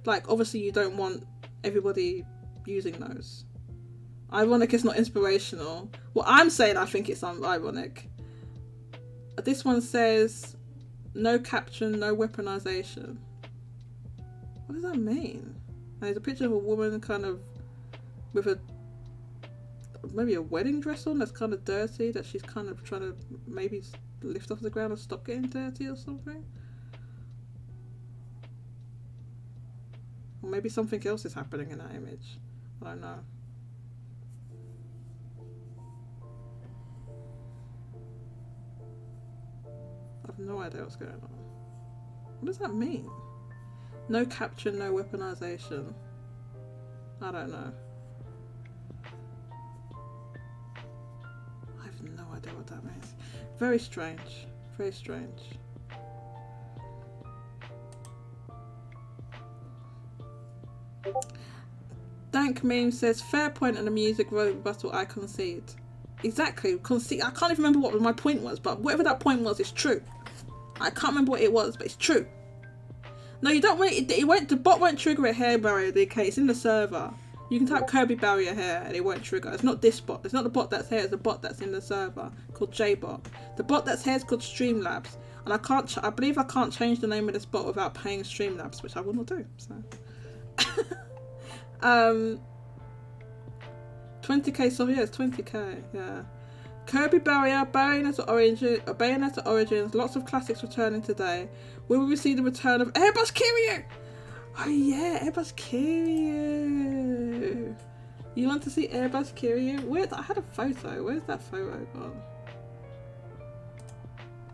Like, obviously you don't want everybody using those. Ironic is not inspirational. Well, I'm saying I think it's ironic. This one says no caption, no weaponization. What does that mean? And there's a picture of a woman kind of with maybe a wedding dress on that's kind of dirty, that she's kind of trying to maybe lift off the ground and stop getting dirty or something. Or maybe something else is happening in that image. I don't know. I have no idea what's going on. What does that mean? No caption, no weaponization. I don't know. I have no idea what that means. Very strange. Very strange. Dank Meme says, fair point on the music rebuttal, I concede. Exactly. Concede. I can't even remember what my point was, but whatever that point was, it's true. I can't remember what it was, but it's true. No, you don't want it. The bot won't trigger a hair barrier DK. It's in the server. You can type Kirby barrier hair and it won't trigger. It's not this bot. It's not the bot that's here. It's the bot that's in the server called JBot. The bot that's here is called Streamlabs, and I believe I can't change the name of this bot without paying Streamlabs, which I will not do. So, 20k. So yeah, it's 20k. Yeah. Kirby barrier, Bayonetta Origins, lots of classics returning today. Will we see the return of Airbus Kiryu? Oh yeah, Airbus Kiryu. You want to see Airbus Kiryu? I had a photo. Where's that photo gone?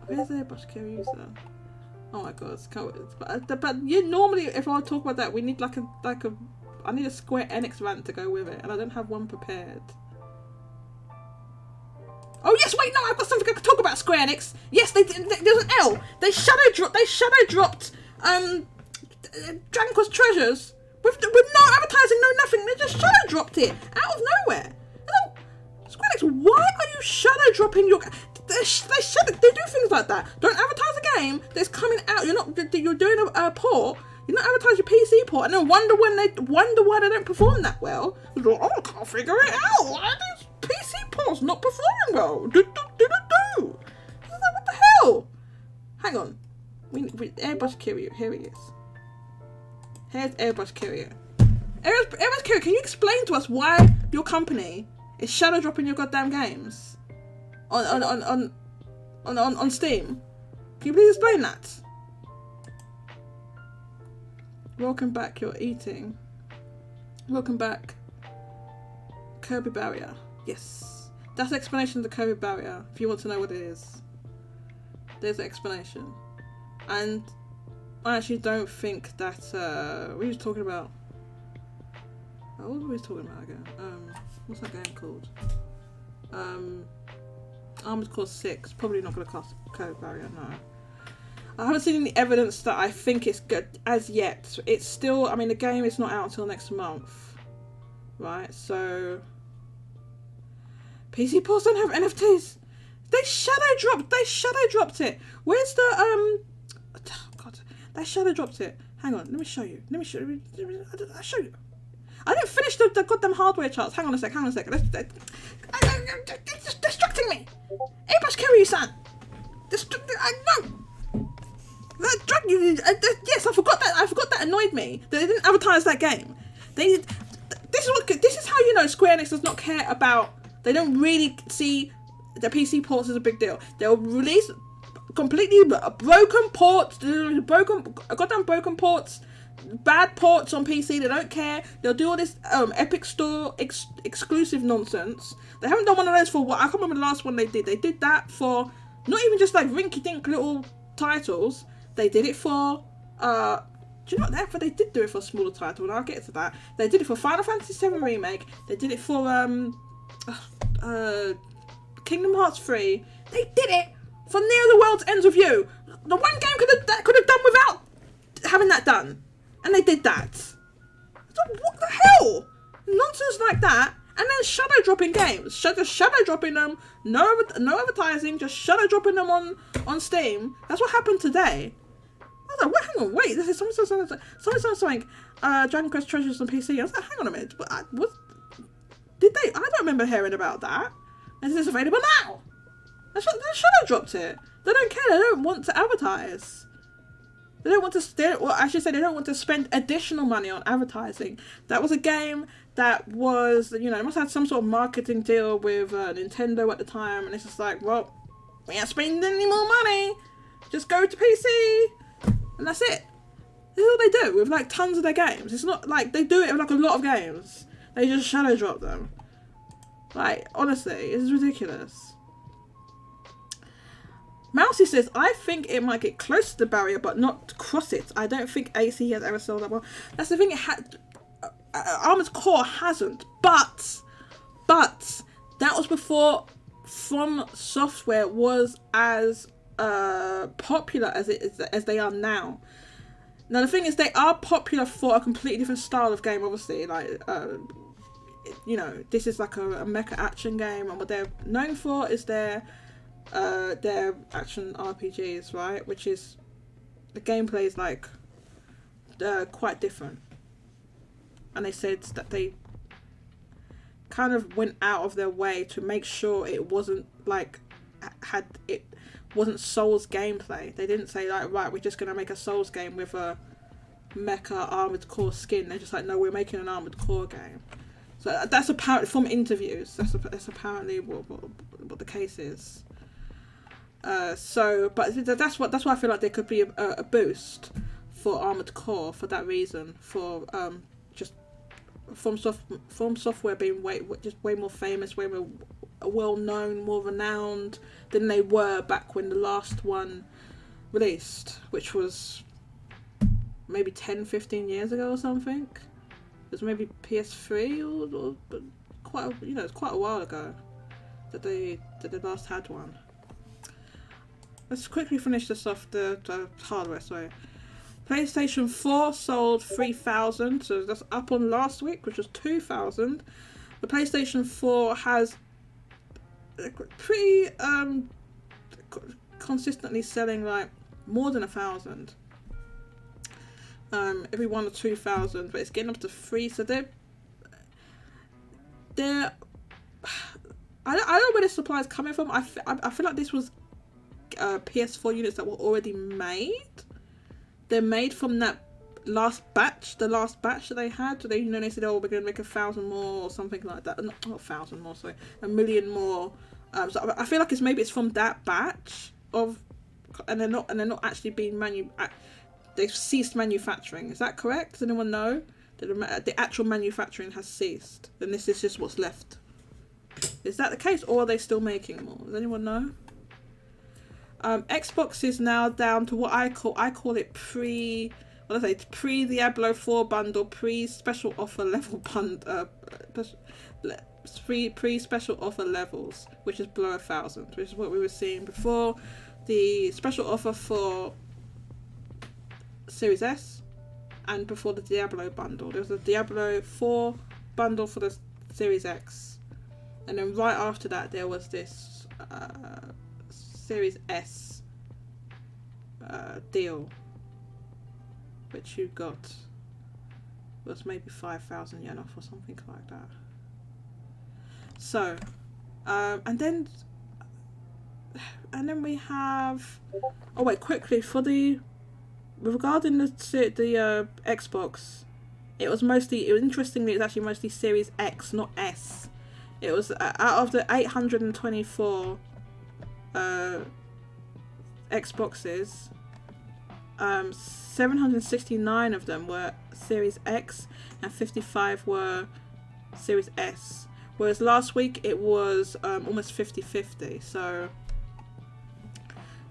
Where's Airbus Kiryu, sir? Oh my god, but you normally, if I talk about that, we need I need a Square Enix rant to go with it, and I don't have one prepared. Oh yes, wait, no, I've got something I could talk about. Square Enix. Yes, there's an L. They shadow dropped Dragon Quest Treasures with no advertising, no nothing. They just shadow dropped it out of nowhere. Square Enix, why are you shadow dropping your? They do things like that. Don't advertise a game that's coming out. You're doing a port. You're not advertising your PC port, and then wonder why they don't perform that well. Oh, I can't figure it out. Why are these PC ports not performing well? What the hell? Hang on. We Airbus Kiryu. Here he is. Here's Airbus Kiryu. Airbus Kiryu, can you explain to us why your company is shadow dropping your goddamn games on Steam? Can you please explain that? Welcome back, you're eating. Welcome back. Kirby barrier. Yes. That's the explanation of the Kirby barrier, if you want to know what it is. There's the explanation. And I actually don't think that what were we talking about? What were we talking about again? What's that game called? Armored Core 6. Probably not gonna class Kirby barrier, no. I haven't seen any evidence that I think it's good as yet. It's still, I mean, the game is not out until next month, right? So PC ports don't have NFTs. They shadow dropped it. Where's the oh god, they shadow dropped it. Hang on, let me show you. I'll show you. I didn't finish the goddamn hardware charts. Hang on a sec. They're distracting me. Airbus Kiryu-san. No. Yes, I forgot that annoyed me. They didn't advertise that game. This is how you know Square Enix does not care about. They don't really see the PC ports as a big deal. They'll release completely broken ports, broken ports, bad ports on PC. They don't care. They'll do all this Epic Store exclusive nonsense. They haven't done one of those for what I can't remember the last one they did. They did that for not even just like rinky-dink little titles. They did it for do you know what they did do it for a smaller title, and I'll get to that. They did it for Final Fantasy VII Remake. They did it for Kingdom Hearts 3. They did it for Near the World's Ends with You. The one game could have done without having that done, and they did that. So what the hell? Nonsense like that, and then shadow dropping games, shadow dropping them. No advertising, just shadow dropping them on Steam. That's what happened today. I was like, hang on, wait. This is something. Dragon Quest Treasures on PC. I was like, hang on a minute. What did they? I don't remember hearing about that. And it's available now. They shadow dropped it. They don't care. They don't want to advertise. They don't want to. They don't want to spend additional money on advertising. That was a game that was, they must have had some sort of marketing deal with Nintendo at the time, and it's just like, well, we ain't spending any more money. Just go to PC, and that's it. This is all they do with like tons of their games. It's not like they do it with like a lot of games. They just shadow drop them. Like, honestly, it's ridiculous. Mousy says, I think it might get close to the barrier, but not cross it. I don't think AC has ever sold that well. That's the thing. It had Armored Core hasn't, but that was before From Software was as popular as they are now. Now the thing is, they are popular for a completely different style of game. Obviously, like this is like a mecha action game, and what they're known for is their action RPGs, right? Which is the gameplay is like quite different. And they said that they kind of went out of their way to make sure it wasn't like wasn't Souls gameplay. They didn't say like, right, we're just gonna make a Souls game with a mecha Armored Core skin. They're just like, no, we're making an Armored Core game. So that's apparently from interviews. That's apparently what the case is. But that's why I feel like there could be a boost for Armored Core for that reason. For just From Software being way more famous, way more well known, more renowned than they were back when the last one released, which was maybe 10-15 years ago or something. It was maybe PS3 or it's quite a while ago that they last had one. Let's quickly finish this off, the hardware, sorry. PlayStation 4 sold 3,000, so that's up on last week, which was 2,000. The PlayStation 4 has pretty consistently selling like more than 1,000. Every 1 or 2,000, but it's getting up to 3. So they're I don't know where this supply is coming from. I feel like this was PS4 units that were already made. They're made from that last batch, the last batch that they had. So they said, oh, we're going to make 1,000 more or something like that. Not 1,000 more, sorry, 1,000,000 more. So I feel like it's from that batch of, and they're not actually being they've ceased manufacturing. Is that correct? Does anyone know? The actual manufacturing has ceased, and this is just what's left. Is that the case, or are they still making more? Does anyone know? Xbox is now down to what I call it pre Diablo 4 bundle, pre special offer level bundle, pre special offer levels, which is below 1,000, which is what we were seeing before. The special offer for Series S and before the Diablo bundle. There was a Diablo 4 bundle for the Series X, and then right after that there was this Series S deal, which you got was maybe 5,000 yen off or something like that. So and then we have, oh wait, quickly, regarding the Xbox, it was interestingly, it's actually mostly Series X, not S. It was out of the 824 Xboxes, 769 of them were Series X and 55 were Series S, whereas last week it was almost 50-50. So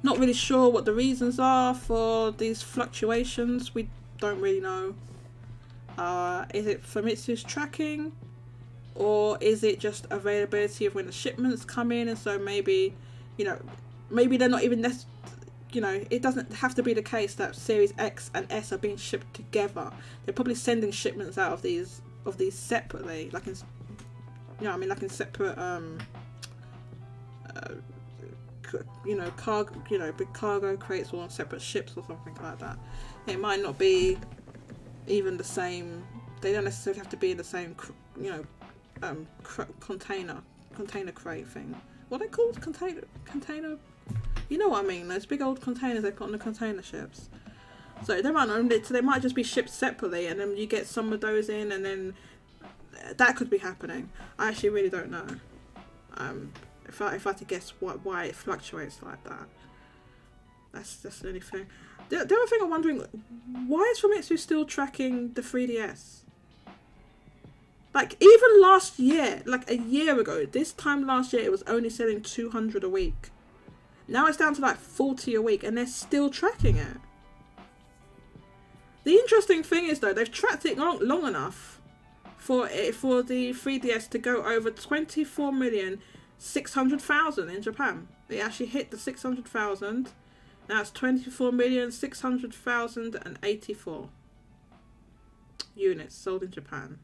not really sure what the reasons are for these fluctuations. We don't really know. Is it Famitsu's tracking, or is it just availability of when the shipments come in? And so maybe they're not even it doesn't have to be the case that Series X and S are being shipped together. They're probably sending shipments out of these separately, like in separate big cargo crates or on separate ships or something like that. It might not be even the same. They don't necessarily have to be in the same container crate thing. What are they called? Container. You know what I mean? Those big old containers they put on the container ships. So they might just be shipped separately, and then you get some of those in, and then that could be happening. I actually really don't know. If I had to guess why it fluctuates like that. That's the only thing. The other thing I'm wondering, why is Famitsu still tracking the 3DS? Like, even last year, like a year ago, this time last year, it was only selling 200 a week. Now it's down to like 40 a week, and they're still tracking it. The interesting thing is, though, they've tracked it long enough for the 3DS to go over 24,600,000 in Japan. They actually hit the 600,000. Now it's 24,600,084 units sold in Japan.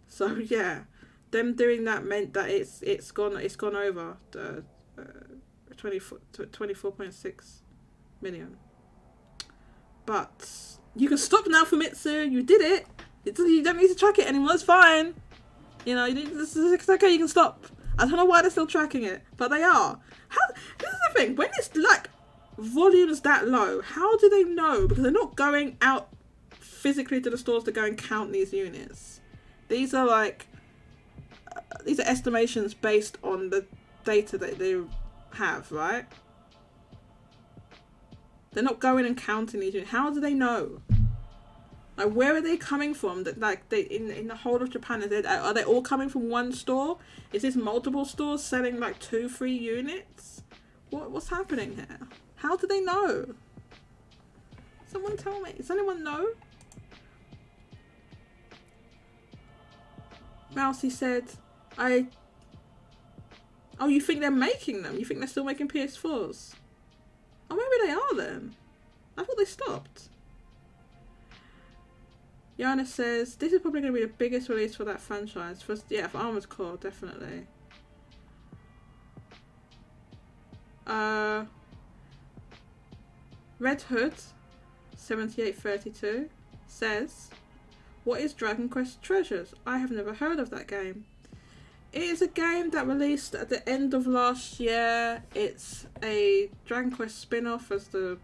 So yeah, them doing that meant that it's gone over the 24.6 million. But you can stop now, Famitsu. You did it. You don't need to track it anymore. It's fine. It's okay. You can stop. I don't know why they're still tracking it, but they are. This is the thing. When it's like volumes that low, how do they know? Because they're not going out physically to the stores to go and count these units. These are estimations based on the data that they have, right? They're not going and counting these units. How do they know? Like, where are they coming from? That in the whole of Japan, are they all coming from one store? Is this multiple stores selling like 2-3 units? What's happening here? How do they know? Someone tell me. Does anyone know? Mousy said, oh, you think they're making them? You think they're still making PS4s? Oh, maybe they are then. I thought they stopped. Yana says, this is probably going to be the biggest release for that franchise. Yeah, for Armored Core, definitely. Red Hood 7832 says, what is Dragon Quest Treasures? I have never heard of that game. It is a game that released at the end of last year. It's a Dragon Quest spin-off, as the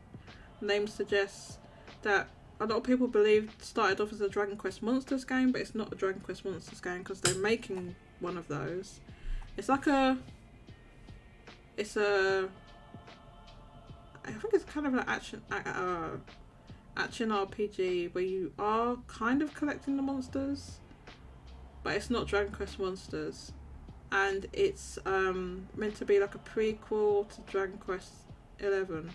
name suggests, that a lot of people believe started off as a Dragon Quest Monsters game, but it's not a Dragon Quest Monsters game because they're making one of those. It's like I think it's kind of an action RPG where you are kind of collecting the monsters, but it's not Dragon Quest Monsters, and it's meant to be like a prequel to Dragon Quest 11.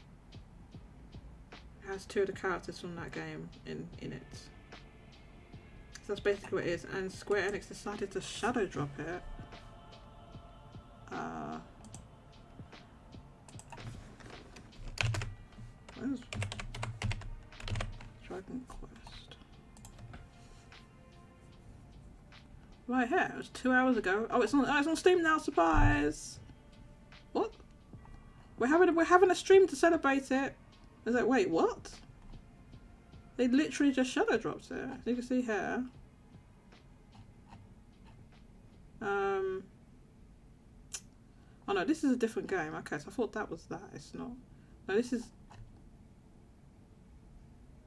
It has 2 of the characters from that game in it. So that's basically what it is, and Square Enix decided to shadow drop it. Where's Dragon Quest? Right here. It was 2 hours ago. Oh, it's on Steam now. Surprise! What? We're having a stream to celebrate it. I was like, wait, what? They literally just shadow dropped it. You can see here. Oh no, this is a different game. Okay, so I thought that was that. It's not. No, this is.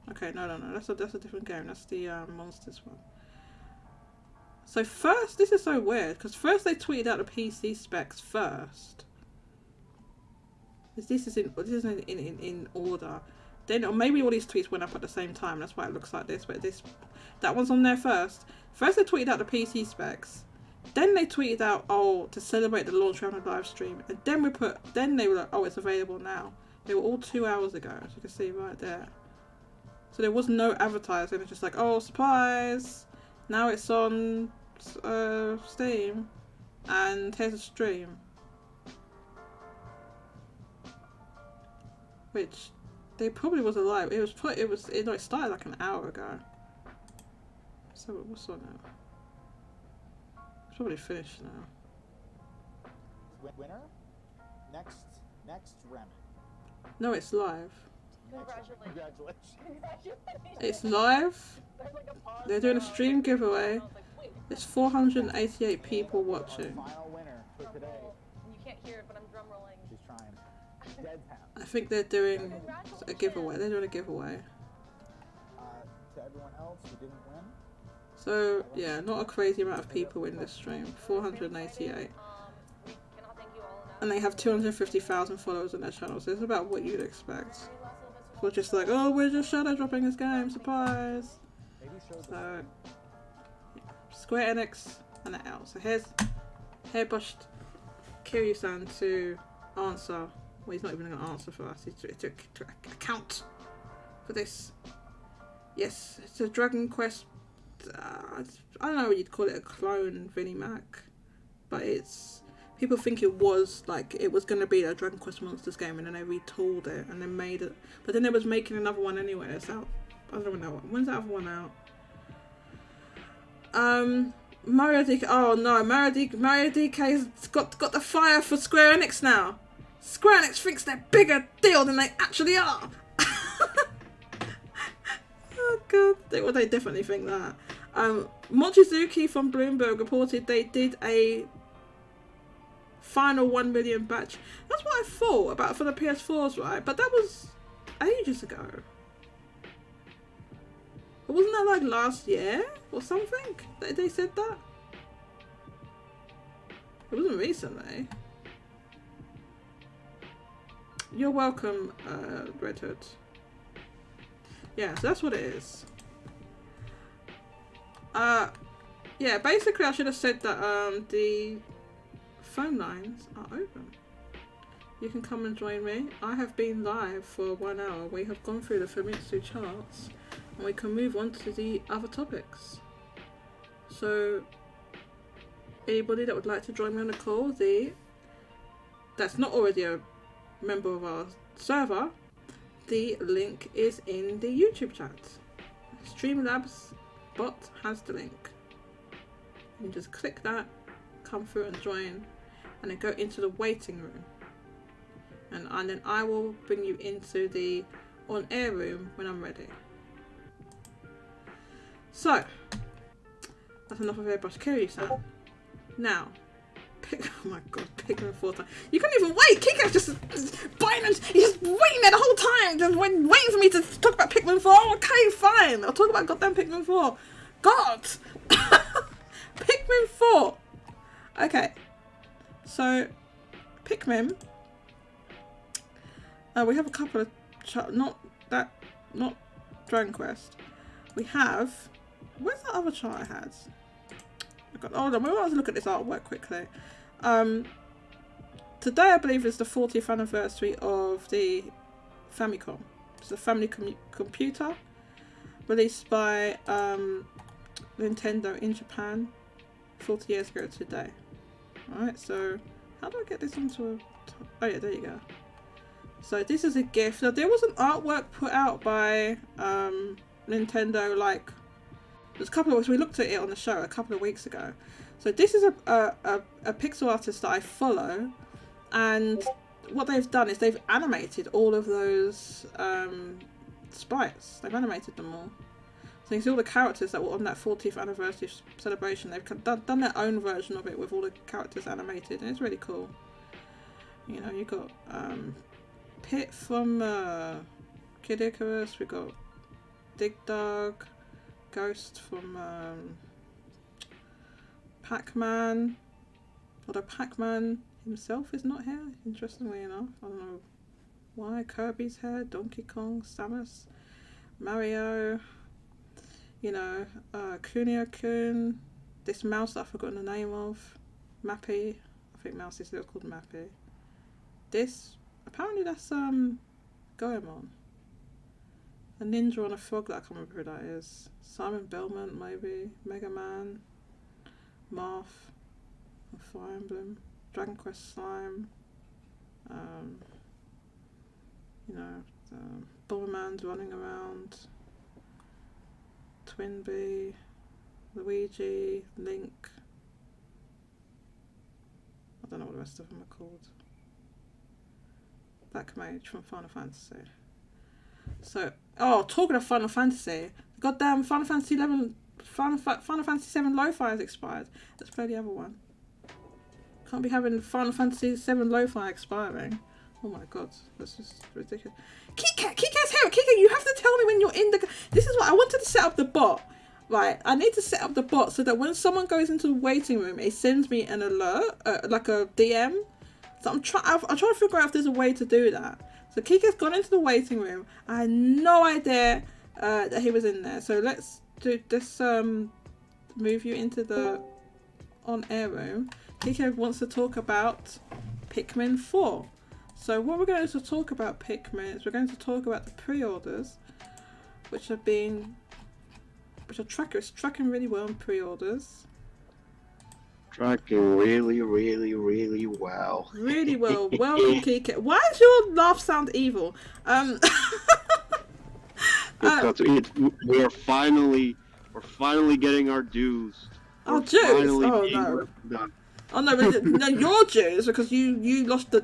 Okay, no, that's a different game. That's the Monsters one. So first, this is so weird because first they tweeted out the PC specs first. This is in order. Then, or maybe all these tweets went up at the same time. That's why it looks like this. But that one's on there first. First they tweeted out the PC specs. Then they tweeted out, oh, to celebrate the launch round of live stream. And then they were like, oh, it's available now. They were all 2 hours ago, as you can see right there. So there was no advertising. It's just like, oh, surprise! Now it's on Steam, and here's a stream. Which they probably was alive. It started like an hour ago. So what's on now? It's probably finished now. Winner? Next Remy. No, it's live. Congratulations. It's live. They're doing a stream giveaway. There's 488 people watching. Final winner for today. You can't hear it, but I'm drum rolling. She's trying. Dead tap. I think they're doing a giveaway. They're doing a giveaway. To everyone else who didn't win. So yeah, not a crazy amount of people in this stream. 488. And they have 250,000 followers on their channel, so it's about what you'd expect. We're just like, oh, we're just shadow dropping this game, surprise! So, Square Enix and the L. So here's Hairbushed Kiryu-san to answer. Well, he's not even going to answer for us. He's to account for this. Yes, it's a Dragon Quest. I don't know what you'd call it, a clone Vinimac, but it's. People think it was going to be a Dragon Quest Monsters game, and then they retooled it and then made it. But then they was making another one anyway. It's out. I don't know when's that other one out. Mario DK. Oh no, Mario DK's got the fire for Square Enix now. Square Enix thinks they're a bigger deal than they actually are. Oh god, they definitely think that. Mochizuki from Bloomberg reported they did a final 1 million batch. That's what I thought about for the PS4s, right? But that was ages ago. But wasn't that like last year or something? They said that? It wasn't recently. You're welcome, Red Hood. Yeah, so that's what it is. Yeah, basically I should have said that the phone lines are open. you can come and join me. I have been live for 1 hour. We have gone through the Famitsu charts, and we can move on to the other topics. So, anybody that would like to join me on the call, that's not already a member of our server, the link is in the YouTube chat. Streamlabs bot has the link. You just click that, come through and join, and then go into the waiting room. And then I will bring you into the on-air room when I'm ready. So, that's enough of Airbrush Kiryu-san. Now, oh my god, Pikmin 4 times. You couldn't even wait! Kika's just biting and he's just waiting there the whole time, just waiting for me to talk about Pikmin 4. Okay, fine, I'll talk about goddamn Pikmin 4. God! Pikmin 4! Okay, so, Pikmin. We have a couple of not Dragon Quest. We have, where's that other chart I had? Hold on, we want to look at this artwork quickly. Today I believe is the 40th anniversary of the Famicom. It's a family computer released by Nintendo in Japan 40 years ago today. Alright, so how do I get this onto a... Oh yeah, there you go. So this is a gift. Now there was an artwork put out by Nintendo, like there's a couple of weeks. We looked at it on the show a couple of weeks ago. So this is a pixel artist that I follow, and what they've done is they've animated all of those sprites. They've animated them all. So you can see all the characters that were on that 40th anniversary celebration. They've done their own version of it with all the characters animated, and it's really cool. You know, you got Pit from Kid Icarus, we got Dig Dug, Ghost from Pac-Man, although Pac-Man himself is not here, interestingly enough. I don't know why. Kirby's here, Donkey Kong, Samus, Mario, you know, Kunio-kun, this mouse that I've forgotten the name of, Mappy, I think mouse is still called Mappy. This, apparently that's Goemon. A ninja on a frog that I can't remember who that is. Simon Belmont maybe, Mega Man, Marth, Fire Emblem, Dragon Quest Slime, you know, Bomberman's running around, Twinbee, Luigi, Link. I don't know what the rest of them are called. Black Mage from Final Fantasy. So, oh, talking of Final Fantasy, goddamn Final Fantasy 11, Final Fantasy 7 Lo-Fi has expired. Let's play the other one. Can't be having Final Fantasy 7 Lo-Fi expiring. Oh my god, that's just ridiculous. Kika's here! Kika, you have to tell me when you're in the... This is what I wanted to set up the bot. Right, I need to set up the bot so that when someone goes into the waiting room, it sends me an alert, like a DM. So I'm trying to figure out if there's a way to do that. So Kika's gone into the waiting room. I had no idea that he was in there. So let's do this. Move you into the on-air room. Kika wants to talk about Pikmin 4. So what we're going to talk about Pikmin is we're going to talk about the pre-orders, which are tracking really well in pre-orders. Tracking really, really, really well. Really well. Welcome, Kika. Why does your laugh sound evil? Because we're finally getting our dues. Oh, dues? Oh no. Done. Oh no, no, your dues because you lost the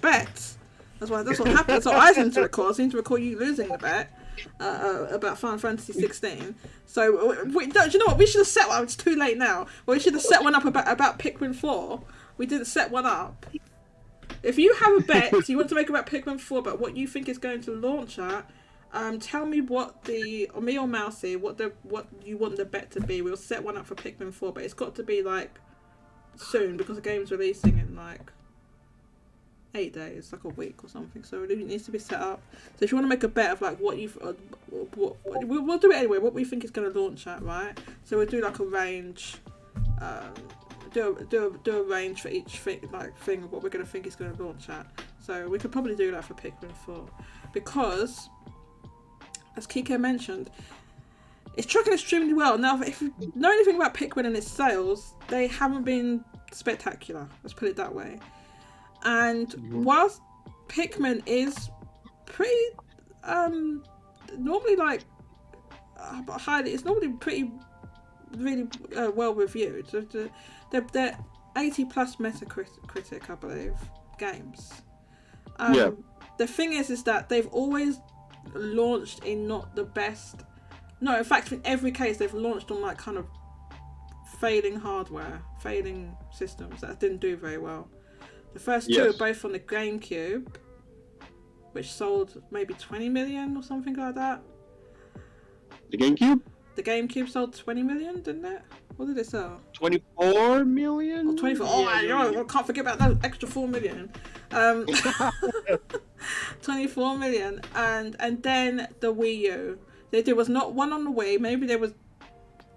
bet. That's what happened. That's what I seem to recall. I seem to recall you losing the bet about Final Fantasy 16. So do you know what? We should have set one. It's too late now. We should have set one up about Pikmin 4. We didn't set one up. If you have a bet you want to make about Pikmin 4, about what you think is going to launch at, tell me what me or Mousy, what you want the bet to be. We'll set one up for Pikmin 4, but it's got to be like soon because the game's releasing in like 8 days, like a week or something. So it needs to be set up. So if you want to make a bet of like what you've, we'll do it anyway. What we think is going to launch at, right? So we'll do like a range. do a range for each thing of what we're gonna think is gonna launch at. So we could probably do that for Pikmin 4, because as Kike mentioned, it's tracking extremely well. Now, if you know anything about Pikmin and its sales, they haven't been spectacular. Let's put it that way. And whilst Pikmin is pretty normally like highly, it's normally pretty really well reviewed. They're 80 plus Metacritic, I believe, games. The thing is that they've always launched in not the best. No, in fact, in every case, they've launched on like kind of failing hardware, failing systems that didn't do very well. The first two are both on the GameCube, which sold maybe 20 million or something like that. The GameCube? The GameCube sold 20 million, didn't it? What did it sell? 24 million? Oh, 24. I can't forget about that extra 4 million. 24 million. And then the Wii U. There was not one on the Wii. Maybe there was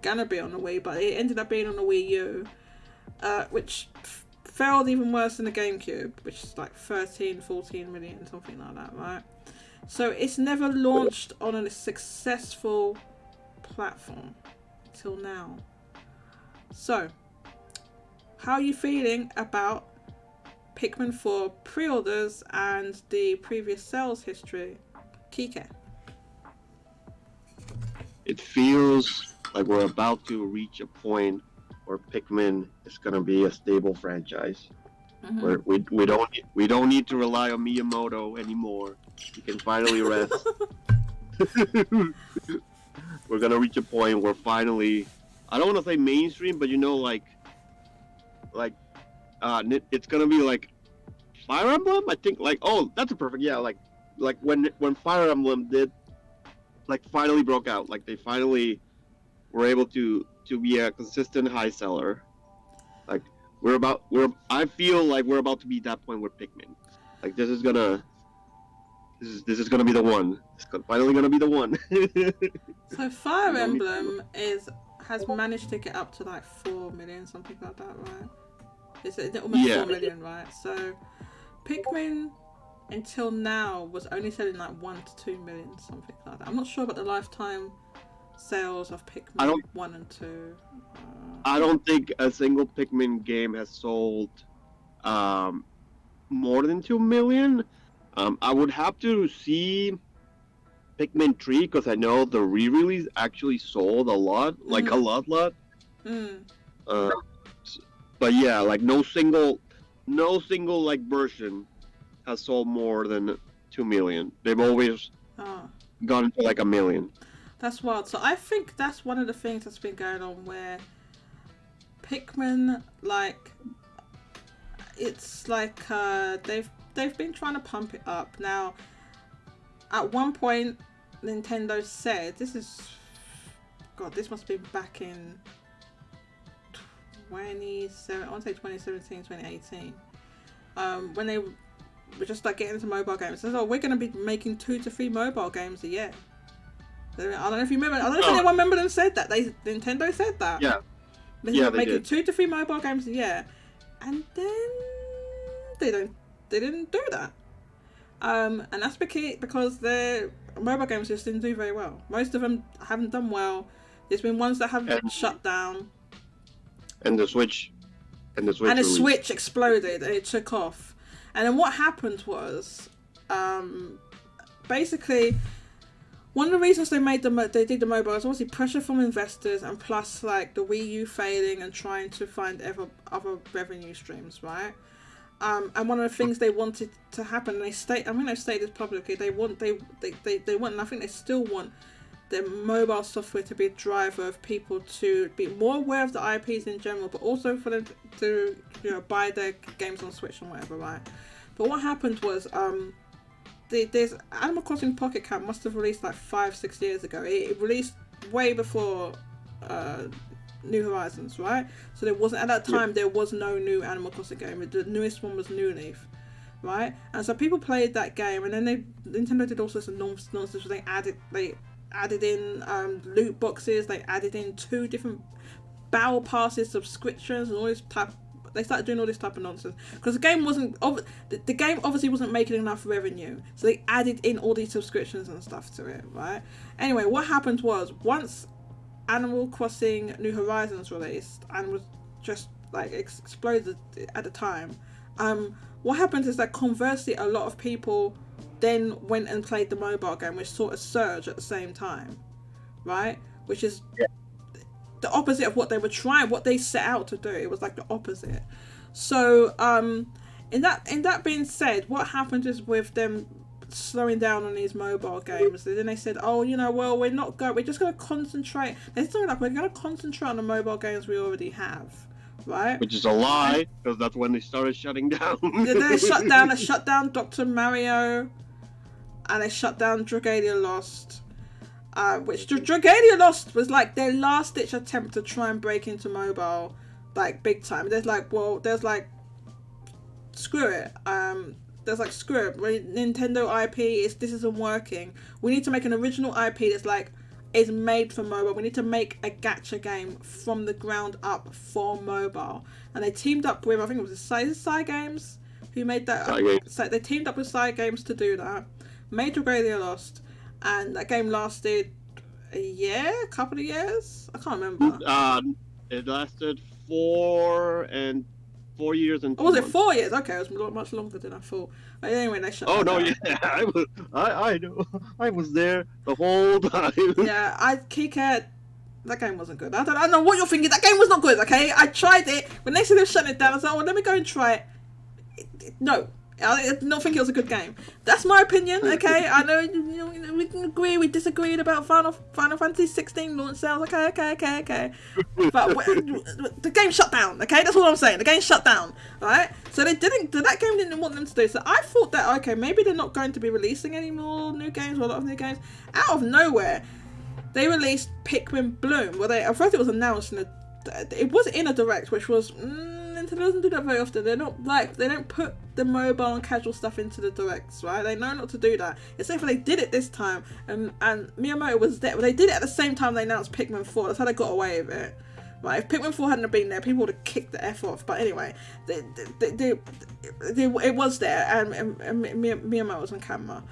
gonna be on the Wii, but it ended up being on the Wii U, which failed even worse than the GameCube, which is like 13, 14 million, something like that, right? So it's never launched on a successful platform till now. So, how are you feeling about Pikmin 4 pre-orders and the previous sales history? Kike? It feels like we're about to reach a point where Pikmin is gonna be a stable franchise. Where we don't need to rely on Miyamoto anymore. We can finally rest. We're gonna reach a point where finally, I don't want to say mainstream, but it's gonna be like Fire Emblem. I think that's a perfect like when Fire Emblem did finally broke out, like they finally were able to be a consistent high seller. Like I feel like we're about to be at that point with Pikmin. Like this is gonna be the one. It's finally gonna be the one. So Fire Emblem has managed to get up to like 4 million, something like that, right? It's almost 4 million, right? So Pikmin until now was only selling like 1 to 2 million, something like that. I'm not sure about the lifetime sales of Pikmin 1 and 2. I don't think a single Pikmin game has sold more than 2 million. I would have to see Pikmin 3 because I know the re-release actually sold a lot, like a lot. But yeah, like no single like version has sold more than 2 million. They've always gone to like 1 million. That's wild. So I think that's one of the things that's been going on where Pikmin, like, it's like they've been trying to pump it up. Now, at one point, Nintendo said, this must have been back in 2017, 2018, when they were just like getting into mobile games. They said, we're going to be making 2 to 3 mobile games a year. I don't know if you remember. I don't know if anyone remember them said that. Nintendo said that. Yeah. They're making 2 to 3 mobile games a year, and then they didn't do that. And that's because their mobile games just didn't do very well. Most of them haven't done well. There's been ones that have shut down. And the Switch Switch exploded and it took off. And then what happened was, basically, one of the reasons they did the mobile is obviously pressure from investors, and plus like the Wii U failing and trying to find other revenue streams, right? And one of the things they wanted to happen, and they've stated this publicly, they want, and I think they still want their mobile software to be a driver of people to be more aware of the IPs in general, but also for them to buy their games on Switch and whatever, right? But what happened was there's Animal Crossing Pocket Camp must have released like 5-6 years ago. It released way before New Horizons, right? So there wasn't, at that time, there was no new Animal Crossing game. The newest one was New Leaf, right? And so people played that game, and then Nintendo did all sorts of nonsense. They added in loot boxes. They added in 2 different battle passes, subscriptions, and all this type. They started doing all this type of nonsense because the game the game obviously wasn't making enough revenue, so they added in all these subscriptions and stuff to it, right? Anyway, what happened was once Animal Crossing New Horizons released and was just like exploded at the time, what happened is that conversely a lot of people then went and played the mobile game, which sort of surged at the same time, right? Which is the opposite of what they set out to do. It was like the opposite. So in that being said, what happened is with them slowing down on these mobile games, then they said, oh, well, we're just going to concentrate. They said, like, we're going to concentrate on the mobile games we already have, right? Which is a lie, because that's when they started shutting down. They shut down Dr. Mario, and they shut down Dragalia Lost. Which Dragalia Lost was like their last ditch attempt to try and break into mobile, like big time. Screw it. Screw it. Nintendo IP this isn't working. We need to make an original IP that's like is made for mobile. We need to make a gacha game from the ground up for mobile. And they teamed up with, I think it was Cygames who made that. So they teamed up with Cygames to do that. Made Dragalia Lost. And that game lasted a couple of years. I can't remember. It lasted 4 years and 2 was it months. 4 years? Okay, it was much longer than I thought. But anyway, they shut. Oh no, down. yeah, I know. I was there the whole time. Yeah, Kika. That game wasn't good. I don't know what you're thinking. That game was not good. Okay, I tried it. When they said they shut it down, I said, "Oh, let me go and try it." No. I don't think it was a good game. That's my opinion, okay? I know we can agree, we disagreed about Final Fantasy 16 launch sales, okay. But the game shut down, okay? That's all I'm saying. The game shut down, right? So that game didn't want them to do. So I thought that, okay, maybe they're not going to be releasing any more new games or a lot of new games. Out of nowhere, they released Pikmin Bloom. Well, at first it was announced it was in a direct, which was Nintendo doesn't do that very often. They don't put the mobile and casual stuff into the directs, right? They know not to do that. Except for they did it this time, and Miyamoto was there. But they did it at the same time they announced Pikmin 4. That's how they got away with it. Right? If Pikmin 4 hadn't been there, people would have kicked the F off. But anyway, it was there, and Miyamoto was on camera,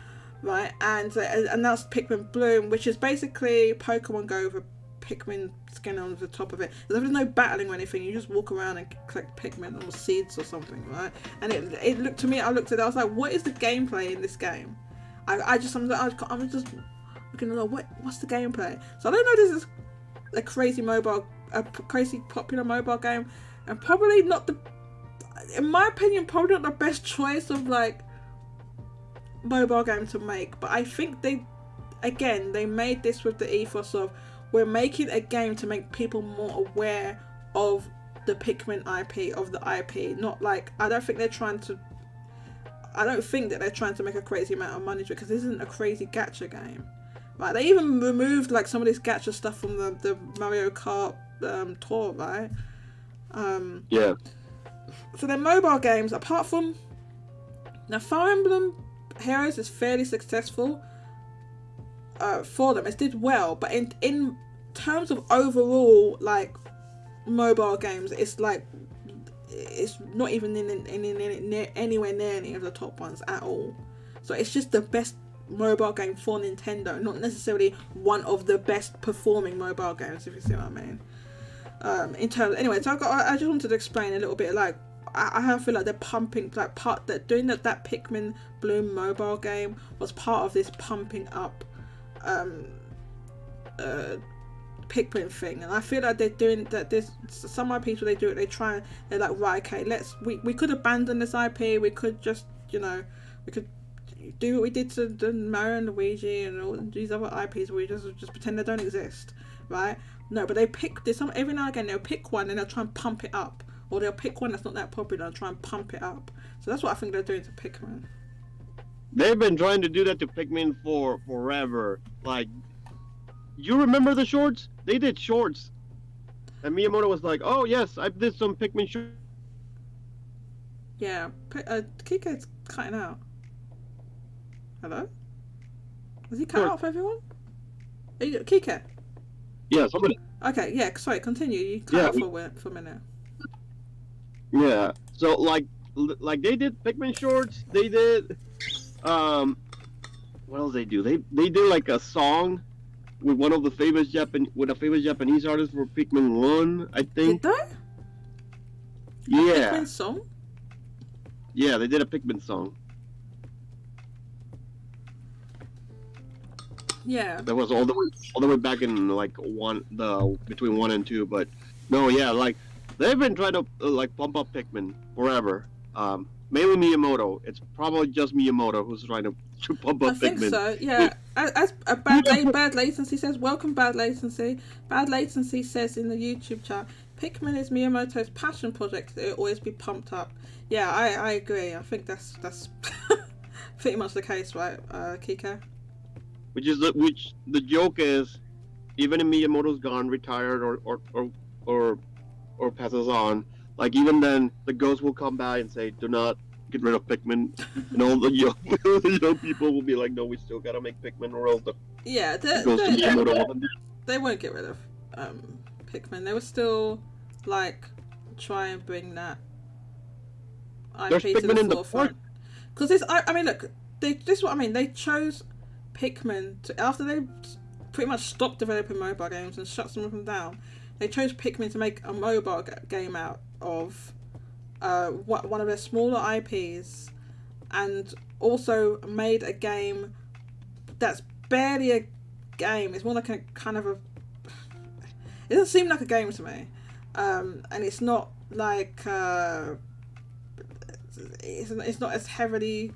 right? And announced Pikmin Bloom, which is basically Pokemon Go with Pikmin skin on the top of it. There's no battling or anything. You just walk around and collect Pikmin or seeds or something, right? And it looked to me. I looked at it. I was like, what is the gameplay in this game? I'm just looking at what's the gameplay. So I don't know. This is a crazy popular mobile game, and probably not in my opinion, probably not the best choice of like mobile game to make. But I think they made this with the ethos of, we're making a game to make people more aware of the Pikmin IP, of the IP. Not like, I don't think that they're trying to make a crazy amount of money because this isn't a crazy gacha game. Right? They even removed like some of this gacha stuff from the Mario Kart tour, right? Yeah. So their mobile games, apart from now, Fire Emblem Heroes is fairly successful. For them, it did well, but in terms of overall like mobile games, it's not even anywhere near any of the top ones at all. So it's just the best mobile game for Nintendo, not necessarily one of the best performing mobile games, if you see what I mean. In terms, anyway, so I just wanted to explain a little bit. Like I feel like they're pumping doing that Pikmin Bloom mobile game was part of this pumping up Pikmin thing, and I feel like they're doing that. There's some IPs where they're like, right, okay, we could abandon this IP, we could just we could do what we did to the Mario and Luigi and all these other IPs where we just pretend they don't exist, right? No, but every now and again they'll pick one and they'll try and pump it up, or they'll pick one that's not that popular and try and pump it up. So that's what I think they're doing to Pikmin. They've been trying to do that to Pikmin for forever. Like, you remember the shorts? They did shorts. And Miyamoto was like, oh yes, I did some Pikmin shorts. Yeah, Kika's cutting out. Hello? Is he cut out for everyone? Kika? Yeah, somebody. Okay, yeah. Sorry, continue. You cut Yeah, off for a minute. yeah. So like they did Pikmin shorts. They did what else they do? They did like a song with one of the famous with a famous Japanese artist for Pikmin 1, I Did think. they? Yeah. Pikmin song? Yeah, they did a Pikmin song. Yeah. That was all the way back in like between 1 and 2, but no, yeah, like they've been trying to like pump up Pikmin forever. Mainly Miyamoto. It's probably just Miyamoto who's trying to pump up I think Pikmin. so, yeah. As Bad Latency says, welcome Bad Latency. Bad Latency says in the YouTube chat, Pikmin is Miyamoto's passion project. It'll always be pumped up. Yeah, I agree. I think that's pretty much the case, right, Kika? Which the joke is, even if Miyamoto's gone, retired, or passes on, like even then the ghost will come by and say, "Do not get rid of Pikmin," and all the young people will be like, "No, we still gotta make Pikmin, or else the ghost of Miyamoto." They won't get rid of Pikmin. They will still like try and bring that IP to the forefront. Because this, I mean, look, this is what I mean. They chose Pikmin to, after they pretty much stopped developing mobile games and shut some of them down. They chose Pikmin to make a mobile game out of one of their smaller IPs, and also made a game that's barely a game. It's more like a kind of a. It doesn't seem like a game to me, and it's not like it's not as heavily.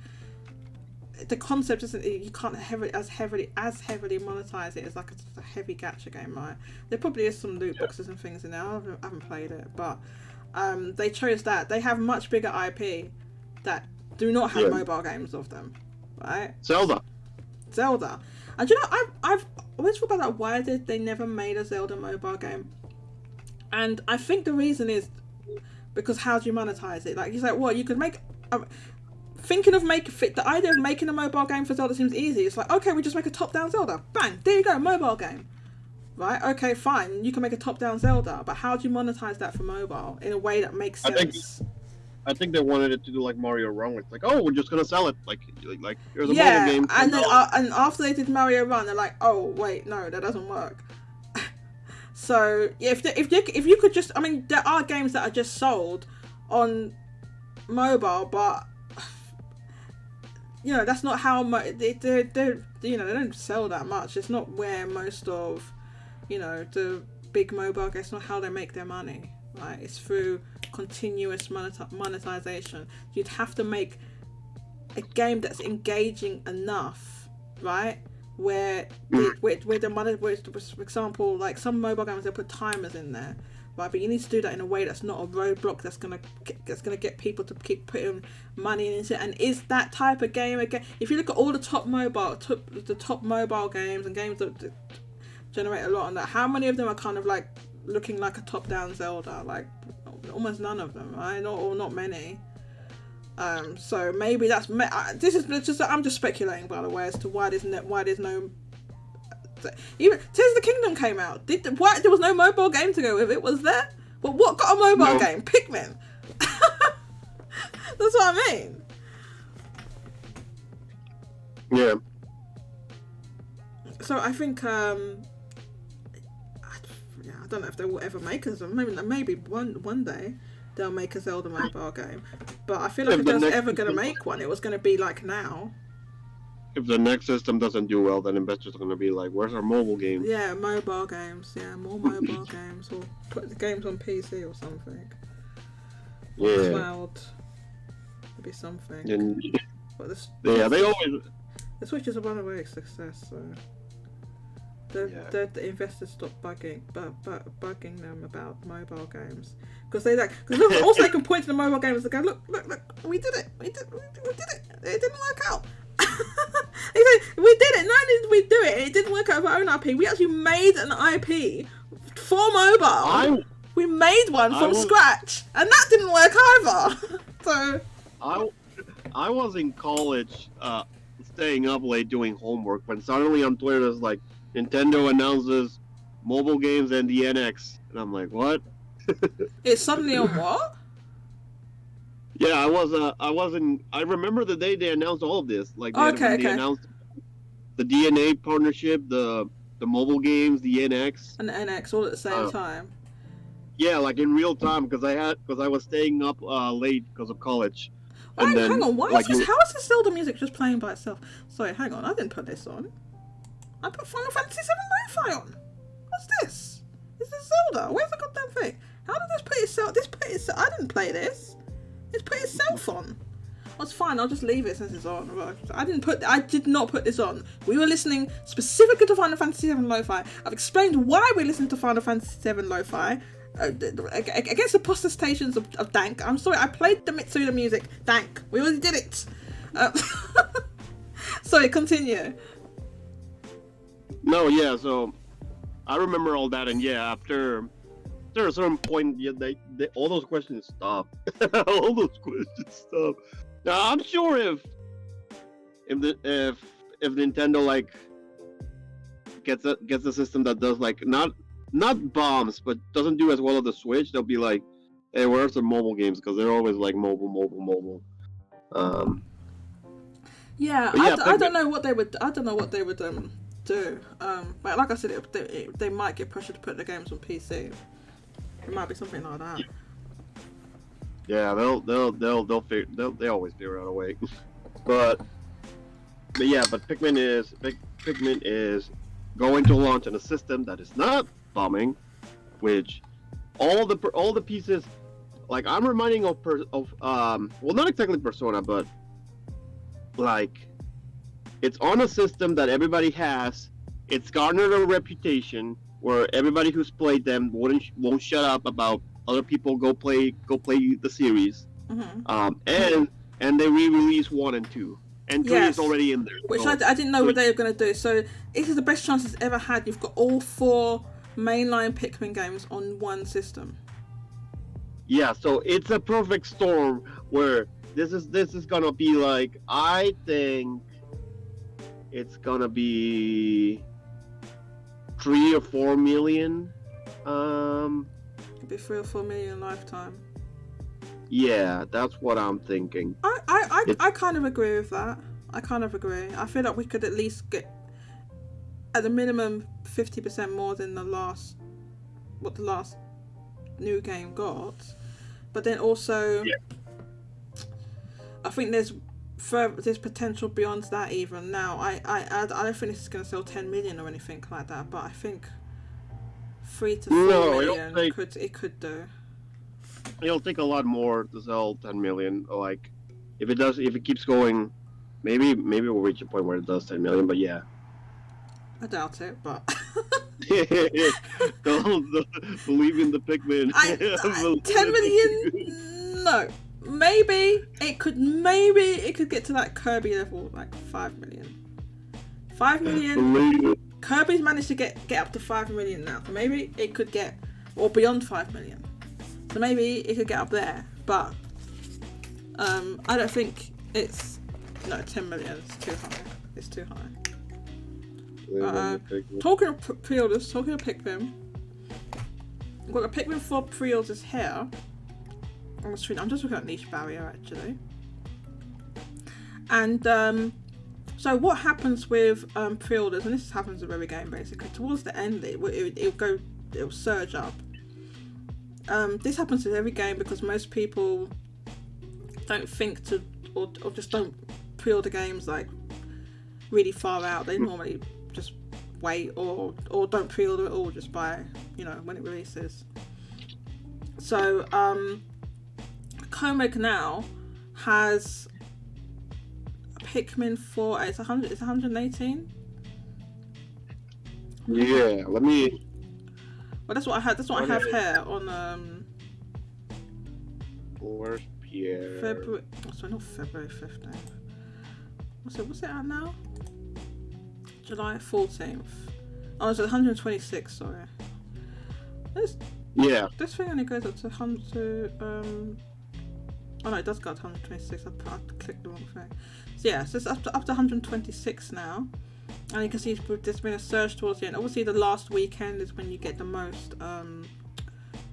The concept isn't, you can't heavily monetize it as like a heavy gacha game, right? There probably is some loot boxes and things in there. I haven't played it, but they chose that. They have much bigger IP that do not have mobile games of them, right? Zelda, and you know, I've always thought about that. Why did they never made a Zelda mobile game? And I think the reason is because how do you monetize it? Like, he's like, well, you could make. Thinking of the idea of making a mobile game for Zelda seems easy. It's like, okay, we just make a top-down Zelda. Bang, there you go, mobile game. Right? Okay, fine. You can make a top-down Zelda, but how do you monetize that for mobile in a way that makes sense? I think they wanted it to do like Mario Run. It's like, oh, we're just gonna sell it. Like here's a mobile game. And then and after they did Mario Run, they're like, oh wait, no, that doesn't work. So if you could just, I mean, there are games that are just sold on mobile, but you know, that's not how much they you know, they don't sell that much. It's not where most of, you know, the big mobile games, it's not how they make their money, right? It's through continuous monetization. You'd have to make a game that's engaging enough, right? Where the money, for example, like some mobile games, they put timers in there, right? But you need to do that in a way that's not a roadblock that's gonna get people to keep putting money into it. And is that type of game again? If you look at all the top mobile games and games that generate a lot on that, how many of them are kind of like looking like a top-down Zelda? Like almost none of them, right? Not many. So maybe that's I'm just speculating, by the way, as to why there's no. Even Tears of the Kingdom came out. Why there was no mobile game to go with it? Was there? But what got a mobile game? Pikmin. That's what I mean. Yeah. So I think I don't know if they will ever make us. Maybe one day they'll make a Zelda mobile game. But I feel like if they're ever going to make one, it was going to be like now. If the next system doesn't do well, then investors are going to be like, where's our mobile game? Yeah, mobile games. Yeah, more mobile games. Or put the games on PC or something. Yeah. Cloud. It'd be something. And, but they always... The Switch is a runaway success, so... The investors stopped bugging them about mobile games, because also they can point to the mobile games and go, look, we did it, it didn't work out. They say, we did it, not only did we do it didn't work out with our own IP, we actually made an IP for mobile. We made one from scratch, and that didn't work either. So I was in college, staying up late doing homework, when suddenly on Twitter there's like, Nintendo announces mobile games and the NX, and I'm like, what? It's suddenly on what? Yeah, I remember the day they announced all of this. Like Okay, when they okay. announced the DNA partnership, the mobile games, the NX. And the NX all at the same time. Yeah, like in real time because I was staying up late because of college. Wait, And then, hang on. Why like, is this? How is this Zelda music just playing by itself? Sorry, hang on. I didn't put this on. I put Final Fantasy VII Lo-Fi on. What's this? Is this Zelda? Where's the goddamn thing? How did this put itself? I didn't play this. It's put itself on. Well, it's fine. I'll just leave it since it's on. I did not put this on. We were listening specifically to Final Fantasy VII Lo-Fi. I've explained why we listened to Final Fantasy VII Lo-Fi. Against the protestations of Dank. I'm sorry, I played the Mitsuda music. Dank. We already did it. Sorry, continue. No, yeah, so I remember all that, and yeah, after a certain point, yeah, they all those questions stopped. All those questions stopped. Now I'm sure if Nintendo like gets a system that does like not bombs, but doesn't do as well as the Switch, they'll be like, hey, where's the mobile games? Because they're always like mobile. Yeah, I don't know what they would. I don't know what they would do. But like I said, they might get pressure to put the games on PC. It might be something like that. Yeah, they always figure out a way. but Pikmin is going to launch on a system that is not bombing, which all the pieces, like I'm reminding of well, not exactly Persona, but like it's on a system that everybody has. It's garnered a reputation where everybody who's played them won't shut up about other people go play the series. Mm-hmm. And they re-release 1 and 2. And 3 is already in there. Which I didn't know what they were going to do. So this is the best chance it's ever had. You've got all 4 mainline Pikmin games on one system. Yeah, so it's a perfect storm where this is gonna be like, I think it's gonna be 3 or 4 million. It'd be 3 or 4 million lifetime. Yeah, that's what I'm thinking. I kind of agree with that. I kind of agree. I feel like we could at least get, at the minimum, 50% more than the last new game got. But then also, I think there's potential beyond that even now. I don't think this is going to sell 10 million or anything like that, but I think 3 to 4 million it could do. It'll take a lot more to sell 10 million. Like, if it keeps going, maybe we'll reach a point where it does 10 million. But yeah, I doubt it. But don't believe in the Pikmin. 10 million? No. Maybe it could get to that Kirby level, like 5 million. 5 million. Kirby's managed to get up to 5 million now. So maybe it could get, or beyond 5 million. So maybe it could get up there, but I don't think it's 10 million. It's too high. It's too high. Talking of pre-orders, talking of Pikmin, I've got the Pikmin 4 pre-orders here on the screen. I'm just looking at Niche Barrier actually, and so what happens with pre-orders, and this happens with every game basically. Towards the end, it'll surge up. This happens with every game because most people don't think to, or just don't pre-order games like really far out. They normally just wait or don't pre-order at all, just buy, when it releases. So Comic now has Pikmin 4. It's 118. Yeah, let me. Well, that's what I had. That's what I have here on Where's Pierre? February. Oh, sorry, not February 15th. What's it at now? July 14th. Oh, it's 126. Sorry. This thing only goes up to 100. Oh no, it does go up to 126. I clicked the wrong thing. So yeah, so it's up to 126 now. And you can see there's been a surge towards the end. Obviously, the last weekend is when you get the most.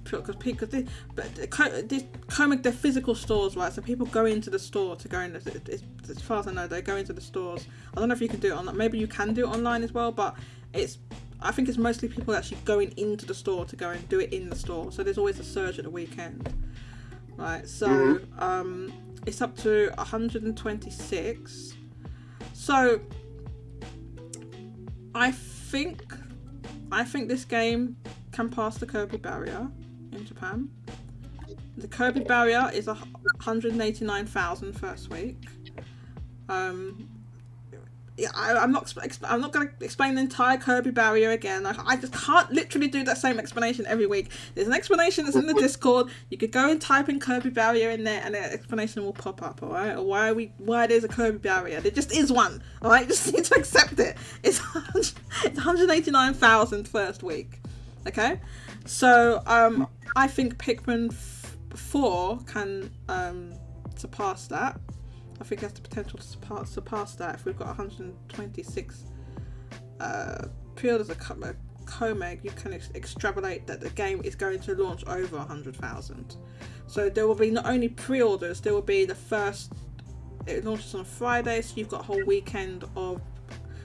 Because they're physical stores, right? So people go into the store to go in. As far as I know, they go into the stores. I don't know if you can do it online. Maybe you can do it online as well, but I think it's mostly people actually going into the store to go and do it in the store. So there's always a surge at the weekend, right? So it's up to 126. So I think this game can pass the Kirby barrier in Japan. The Kirby barrier is 189,000 first week. I'm not going to explain the entire Kirby barrier again. I just can't literally do that same explanation every week. There's an explanation that's in the Discord. You could go and type in Kirby barrier in there, and the explanation will pop up. All right, or why there's a Kirby barrier. There just is one. All right, you just need to accept it. It's 189,000 first week. Okay, so I think Pikmin 4 can surpass that. I think it has the potential to surpass that if we've got 126 pre-orders of Comeg. You can extrapolate that the game is going to launch over 100,000. So there will be not only pre-orders, there will be the first. It launches on Friday, so you've got a whole weekend of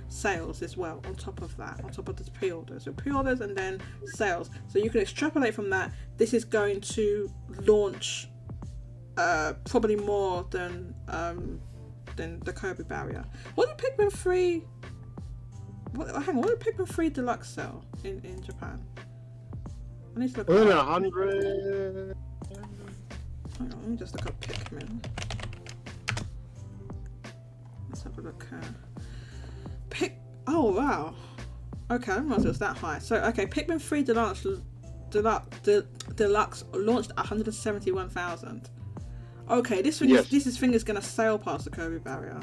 sales as well on top of that, on top of the pre-orders. So pre-orders and then sales. So you can extrapolate from that. This is going to launch probably more than the Kirby barrier. What did Pikmin 3? What did Pikmin 3 Deluxe sell in Japan? I need to look. 100. Hang on, let me just look up Pikmin. Let's have a look. Oh wow. Okay, I didn't realize it was that high. So okay, Pikmin 3 Deluxe launched at 171,000. Okay, this thing is going to sail past the Kirby barrier.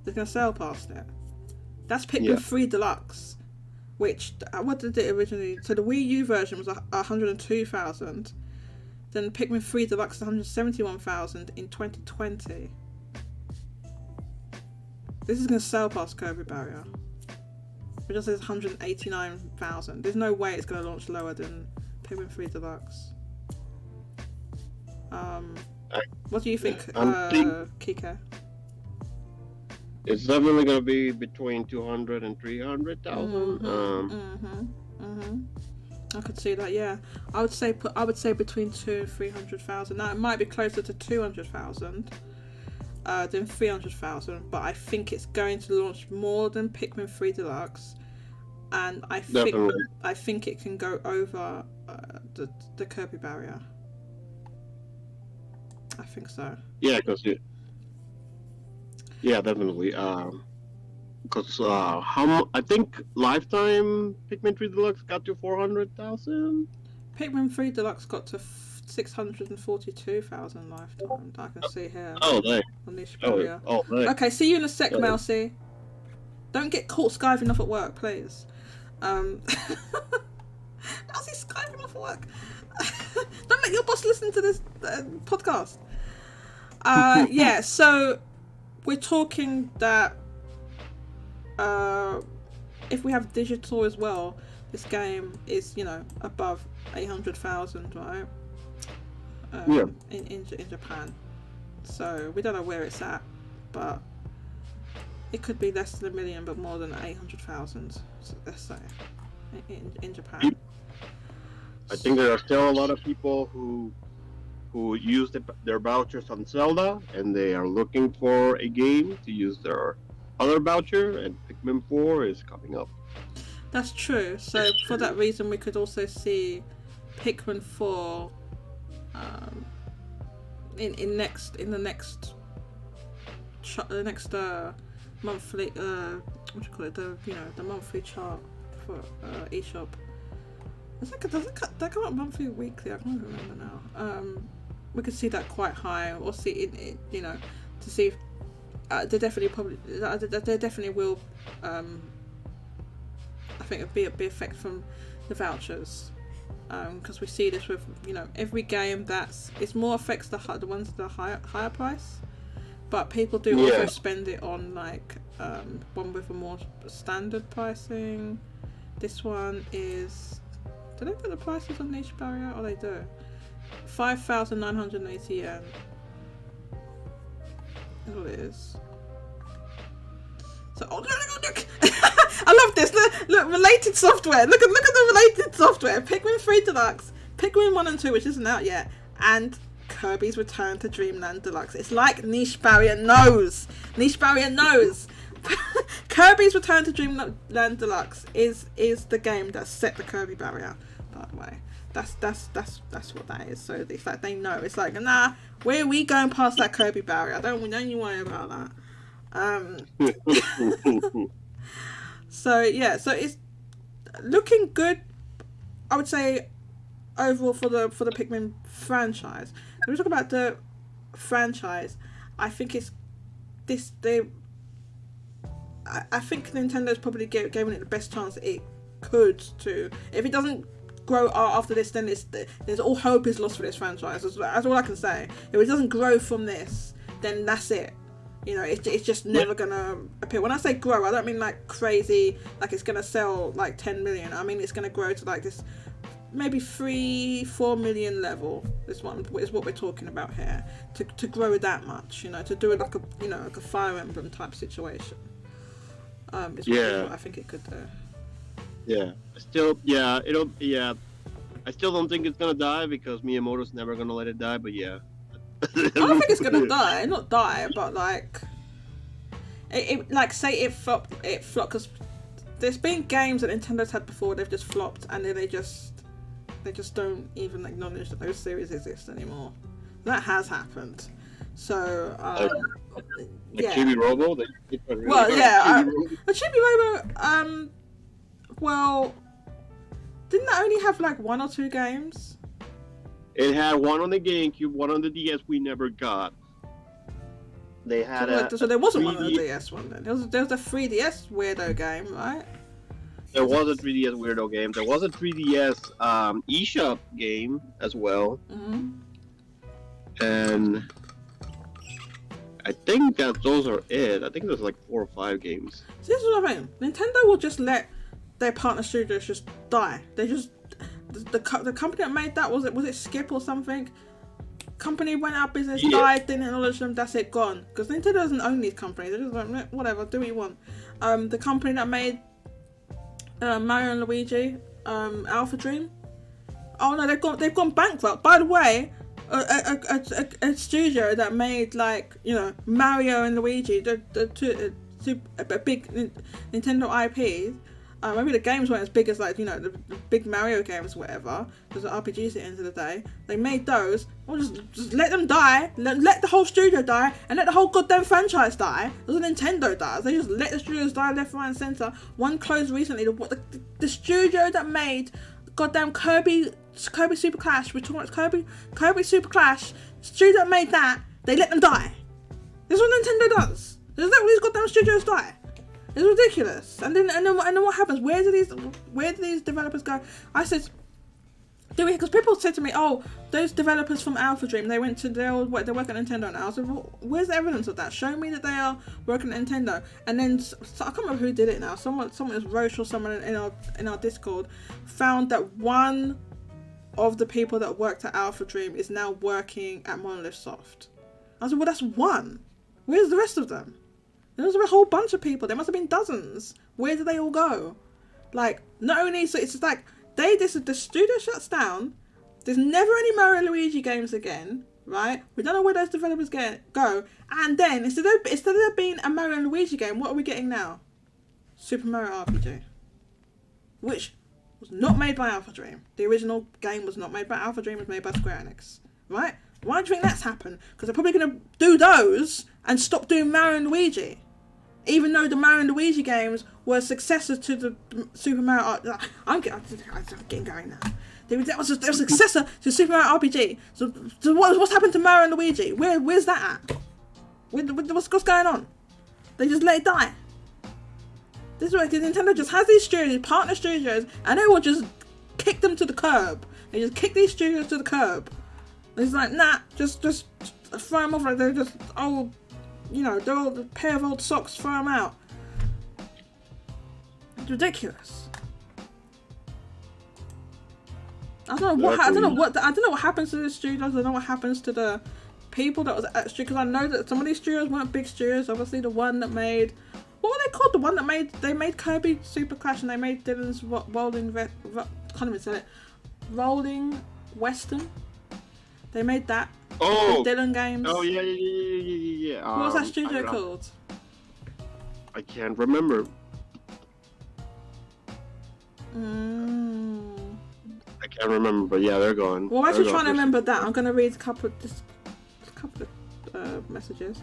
It's going to sail past it. That's Pikmin 3 Deluxe, which what did it originally? So the Wii U version was 102,000. Then Pikmin 3 Deluxe is 171,000 in 2020. This is going to sail past Kirby barrier. It just says 189,000. There's no way it's going to launch lower than Pikmin 3 Deluxe. What do you think, Kika? It's definitely going to be between 200 and 300,000. I could see that. Yeah, I would say between 200 and 300,000. Now it might be closer to 200,000 than 300,000, but I think it's going to launch more than Pikmin 3 Deluxe, and I think it can go over the Kirby barrier. I think so. Yeah, definitely. Because I think lifetime Pikmin 3 Deluxe got to 400,000. Pikmin 3 Deluxe got to 642,000 lifetime. I can see here. Oh, there. On this barrier. Oh, there. Okay, see you in a sec, Mousy. Don't get caught skiving off at work, please. Mousy skiving off at work. Don't make your boss listen to this podcast. Yeah, so we're talking that if we have digital as well, this game is, above 800,000, right? In Japan. So we don't know where it's at, but it could be less than 1 million, but more than 800,000. So let's say in Japan. I think there are still a lot of people who use their vouchers on Zelda, and they are looking for a game to use their other voucher, and Pikmin 4 is coming up. That's true. So for that reason, we could also see Pikmin 4 in the next monthly what do you call it, the monthly chart for eShop. Does that come up monthly or weekly? I can't remember now. We could see that quite high, or see it to see if there definitely will. I think it'll be a big effect from the vouchers, because we see this with every game it's more affects the ones that are higher price, but people do also Yeah. spend it on like one with a more standard pricing. This one is. Do they put the prices on Niche Barrier? Or they do? 5,980 yen. That's what it is. So, oh, look. I love this. Look, related software. Look at the related software. Pikmin 3 Deluxe, Pikmin 1 and 2, which isn't out yet, and Kirby's Return to Dreamland Deluxe. It's like Niche Barrier knows. Niche Barrier knows. Kirby's Return to Dreamland Deluxe is the game that set the Kirby barrier, by the way. That's what that is. So it's like they know. It's like, nah, we going past that Kirby barrier. Don't you worry about that. So yeah, so it's looking good, I would say, overall for the Pikmin franchise. When we talk about the franchise, I think it's this I think Nintendo's probably given it the best chance it could to. If it doesn't grow after this, then there's all hope is lost for this franchise. That's all I can say. If it doesn't grow from this, then that's it. You know, it's just never gonna appear. When I say grow, I don't mean like crazy, like it's gonna sell like 10 million. I mean it's gonna grow to like this maybe 3-4 million level. This one is what we're talking about here. To grow that much, you know, to do it like a Fire Emblem type situation. Is what I think it could do. Yeah. I still don't think it's gonna die because Miyamoto's never gonna let it die. But yeah. I don't think it's gonna die. Not die, but like it like say it flopped because there's been games that Nintendo's had before. They've just flopped and then they just don't even acknowledge that those series exist anymore. That has happened. So yeah. Chibi Robo. Well, yeah. But Chibi Robo, well, didn't that only have like 1 or 2 games? It had one on the GameCube, one on the DS we never got. They had so there wasn't one on the DS one then. There was a 3DS weirdo game, right? There was a 3DS weirdo game. There was a 3DS eShop game as well. Mm-hmm. And I think that those are it. I think there's like 4 or 5 games. See, this is what I mean. Nintendo will just let their partner studios just die. They just the company that made that was it Skip or something? Company went out of business, died, didn't acknowledge them. That's it, gone. Because Nintendo doesn't own these companies. They're just like whatever, do what you want. The company that made Mario and Luigi, Alpha Dream. Oh no, they've gone bankrupt. By the way, a studio that made like Mario and Luigi, the two big Nintendo IPs. Maybe the games weren't as big as the big Mario games, or whatever. There's RPGs at the end of the day. They made those. Well, just let them die. Let the whole studio die, and let the whole goddamn franchise die. That's what Nintendo does. They just let the studios die left, right, and center. One closed recently. The studio that made goddamn Kirby Super Clash. We're talking about Kirby Super Clash. The studio that made that, they let them die. This is what Nintendo does. They let all these goddamn studios die. It's ridiculous. And then what happens? Where do these developers go? I said, because people said to me, oh, those developers from Alpha Dream, they're working at Nintendo now. I said, well, where's the evidence of that? Show me that they are working at Nintendo. And then so I can't remember who did it now. Someone was Roche or someone in our Discord found that one of the people that worked at Alpha Dream is now working at Monolith Soft. I said, well, that's one. Where's the rest of them? There was a whole bunch of people. There must have been dozens. Where did they all go? Like, not only, so it's like, the studio shuts down. There's never any Mario Luigi games again, right? We don't know where those developers go. And then, instead of there being a Mario Luigi game, what are we getting now? Super Mario RPG. Which was not made by Alpha Dream. The original game was not made by Alpha Dream, it was made by Square Enix, right? Why do you think that's happened? Because they're probably going to do those and stop doing Mario and Luigi. Even though the Mario and Luigi games were successors to the Super Mario... I'm getting going now. There was a successor to Super Mario RPG. So what's happened to Mario and Luigi? Where's that at? What's going on? They just let it die. This is why Nintendo just has these studios, partner studios, and they will just kick them to the curb. They just kick these studios to the curb. It's like, nah, just throw them off like they're just they're all a pair of old socks, throw them out. It's ridiculous. I don't know what happens to the studios. I don't know what happens to the people that was at the studio, because I know that some of these studios weren't big studios. Obviously, the one that made, what were they called? The one that made Kirby Super Crash, and they made Dylan's can't even say it. Rolling Western. They made that. Oh, Dylan Games. Oh yeah. What was that studio called? I can't remember. I can't remember, but yeah, they're gone. Well, I'm actually trying to remember that. I'm going to read a couple of messages.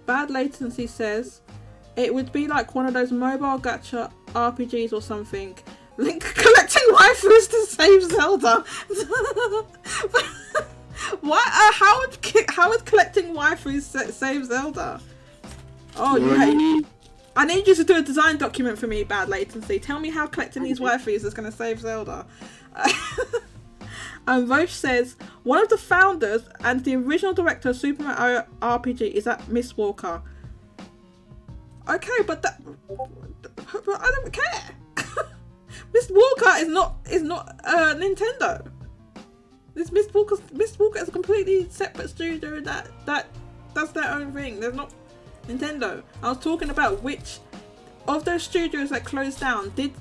Bad Latency says, it would be like one of those mobile gacha RPGs or something. Link collecting waifus to save Zelda. What? How would collecting waifus save Zelda? Oh, I need you to do a design document for me, Bad Latency. Tell me how collecting these waifus is going to save Zelda. And Roche says, one of the founders and the original director of Super Mario RPG is that Miss Walker. Okay, but I don't care. Miss Walker is not Nintendo. Miss Walker is a completely separate studio that does their own thing. There's not Nintendo. I was talking about which of those studios that closed down did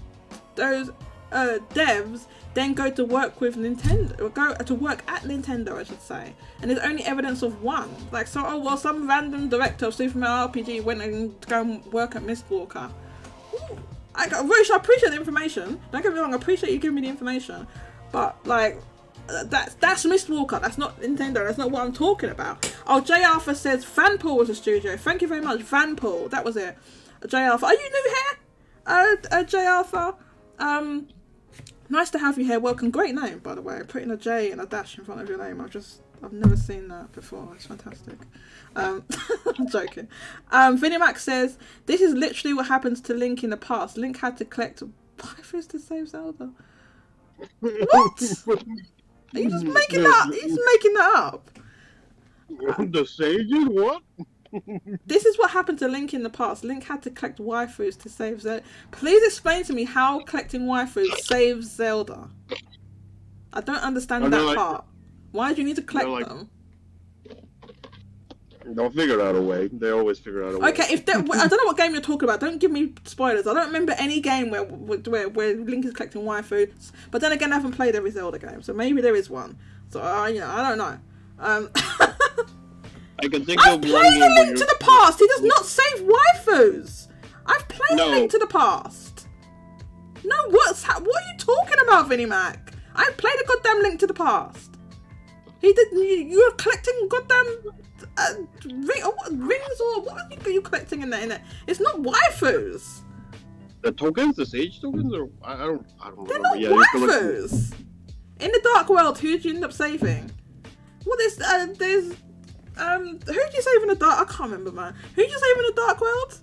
those devs then go to work with Nintendo, or go to work at Nintendo, I should say. And there's only evidence of one. Like, so, some random director of Super Mario RPG went and go and work at Miss Walker. Roche, I appreciate the information. Don't get me wrong, I appreciate you giving me the information. But, like, that's Miss Walker. That's not Nintendo. That's not what I'm talking about. Oh, J Alpha says Vanpool was a studio. Thank you very much, Vanpool. That was it. J Alpha. Are you new here? J Alpha. Nice to have you here. Welcome. Great name, by the way. Putting a J and a dash in front of your name. I've never seen that before. It's fantastic. I'm joking. Vinimax says, this is literally what happens to Link in the past. Link had to collect waifus to save Zelda. What? Are you just making that up? You're just making that up. The sages? What? This is what happened to Link in the past. Link had to collect waifus to save Zelda. Please explain to me how collecting waifus saves Zelda. I don't understand that part. Why do you need to collect them? They'll figure out a way. They always figure out a way. Okay, I don't know what game you're talking about. Don't give me spoilers. I don't remember any game where Link is collecting waifus. But then again, I haven't played every Zelda game, so maybe there is one. So I don't know. I can think I've of played one a game Link to the Past. He does not save waifus. I've played a Link to the Past. No, what are you talking about, Vinnie Mac? I've played a goddamn Link to the Past. He did. You're collecting goddamn rings, or what are you collecting in there? It's not waifus. The tokens, the sage tokens, or I don't They're remember. not waifus. In the Dark World, who did you end up saving? Well, there's who did you save in the Dark? I can't remember, man. Who did you save in the Dark World?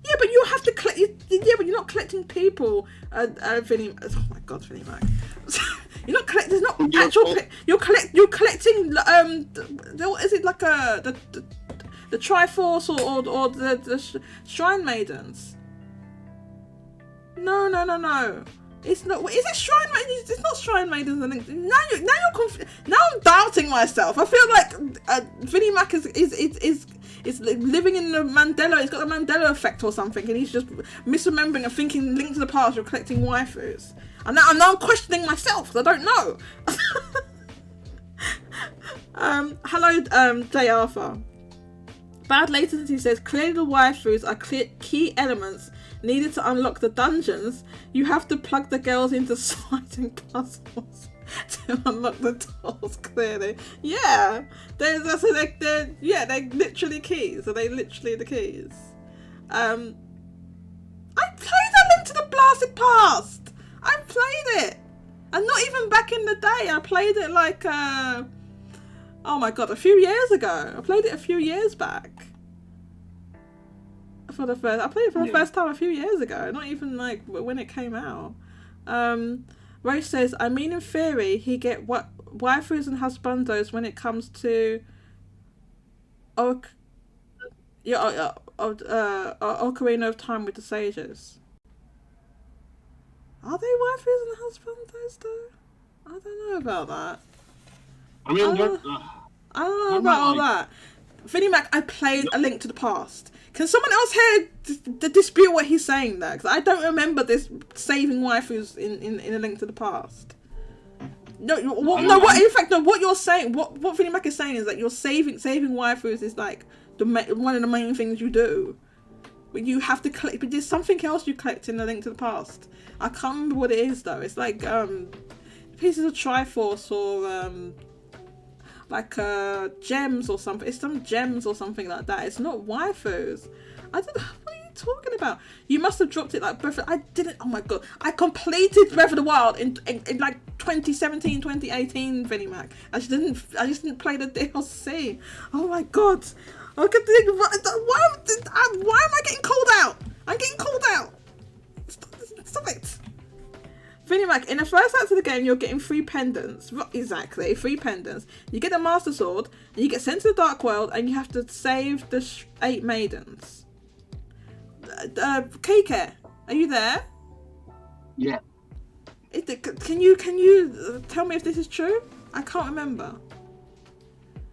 Yeah, but you have to collect. Yeah, but you're not collecting people. Vinny. Oh my God, Vinny Mac. You're not collecting. There's not actual. You're collecting. What is it, like the Triforce or the Shrine Maidens? No. It's not. Is it Shrine Maidens? It's not Shrine Maidens. Now I'm doubting myself. I feel like Vinnie Mac is living in the Mandela. He's got the Mandela effect or something, and he's just misremembering and thinking Link to the Past. You're collecting waifus. And now I'm questioning myself because I don't know. Hello, J Alpha. Bad Latency says, clearly the waifus are key elements needed to unlock the dungeons. You have to plug the girls into sliding puzzles to unlock the doors, clearly. Yeah, they're literally keys. So they literally the keys. I played A Link to the Blasted Past. I played it. And not even back in the day. I played it like, oh my God, a few years ago. I played it a few years back. I played it for the first time a few years ago. Not even like when it came out. Ray says, I mean, in theory, he get waifus and husbandos when it comes to... Yeah, Ocarina of Time with the sages. Are they waifus and husbands though? I don't know about that. I mean, I don't know about all that. Vinnie Mac, I played A Link to the Past. Can someone else here dispute what he's saying there? Because I don't remember this saving waifus in A Link to the Past. What you're saying, what Vinnie Mac is saying is that you're saving waifus is like one of the main things you do. But you have to collect, but there's something else you collect in A Link to the Past. I can't remember what it is though. It's like pieces of Triforce or like gems or something. It's some gems or something like that. It's not waifus. I don't know. What are you talking about? You must have dropped it like Breath of... I didn't... Oh my god. I completed Breath of the Wild in like 2017, 2018, Vinnie Mac. I just didn't play the DLC. Oh my god. I could think... Why am I getting called out? I'm getting called out. Stop it. Vinnie Mac, in the first act of the game, you're getting 3 pendants. Exactly, 3 pendants. You get the Master Sword, and you get sent to the Dark World, and you have to save the 8 maidens. Kike, are you there? Yeah. Can you tell me if this is true? I can't remember.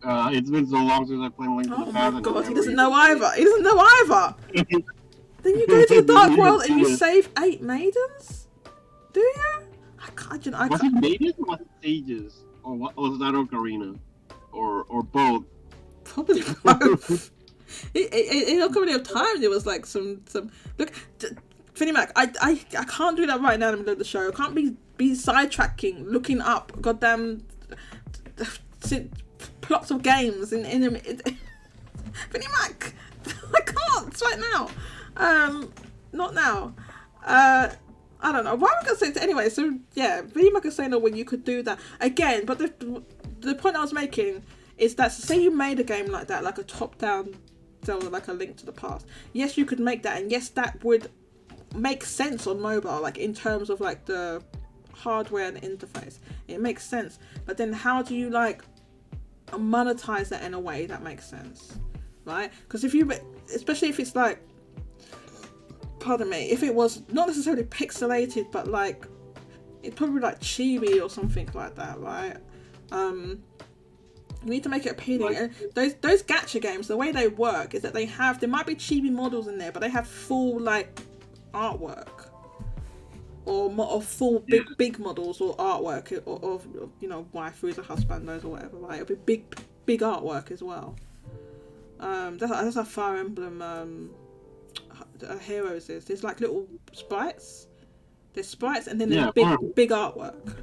It's been so long since I played Link to the Past. Oh my god, he doesn't know either. He doesn't know either. Then you go to the Dark World and you save 8 maidens? Do you? I can't. Was it maidens or was it sages? Or what was that Ocarina? Or both? Probably both. In Ocarina of Time, there was like some look. Vinnie Mac, I can't do that right now in the middle of the show. I can't be sidetracking, looking up goddamn plots of games in Vinnie Mac. I can't. It's right now. Not now. I don't know. Why am I going to say it? Anyway, so yeah, Vinnie Mac is saying that when you could do that again, but the point I was making is that say you made a game like that, like a top-down Zelda, like A Link to the Past. Yes, you could make that, and yes, that would make sense on mobile, like in terms of like the hardware and interface. It makes sense, but then how do you like monetize that in a way that makes sense, right? Because especially if it's like, pardon me, if it was not necessarily pixelated, but like it's probably like chibi or something like that, right? You need to make it appealing. Like, those gacha games, the way they work is that there might be chibi models in there, but they have full like artwork or full big models or artwork or you know, waifus or husbandos or whatever, right? It'll be big artwork as well. That's how Fire Emblem Heroes is. There's like little sprites. There's sprites and then there's big artwork.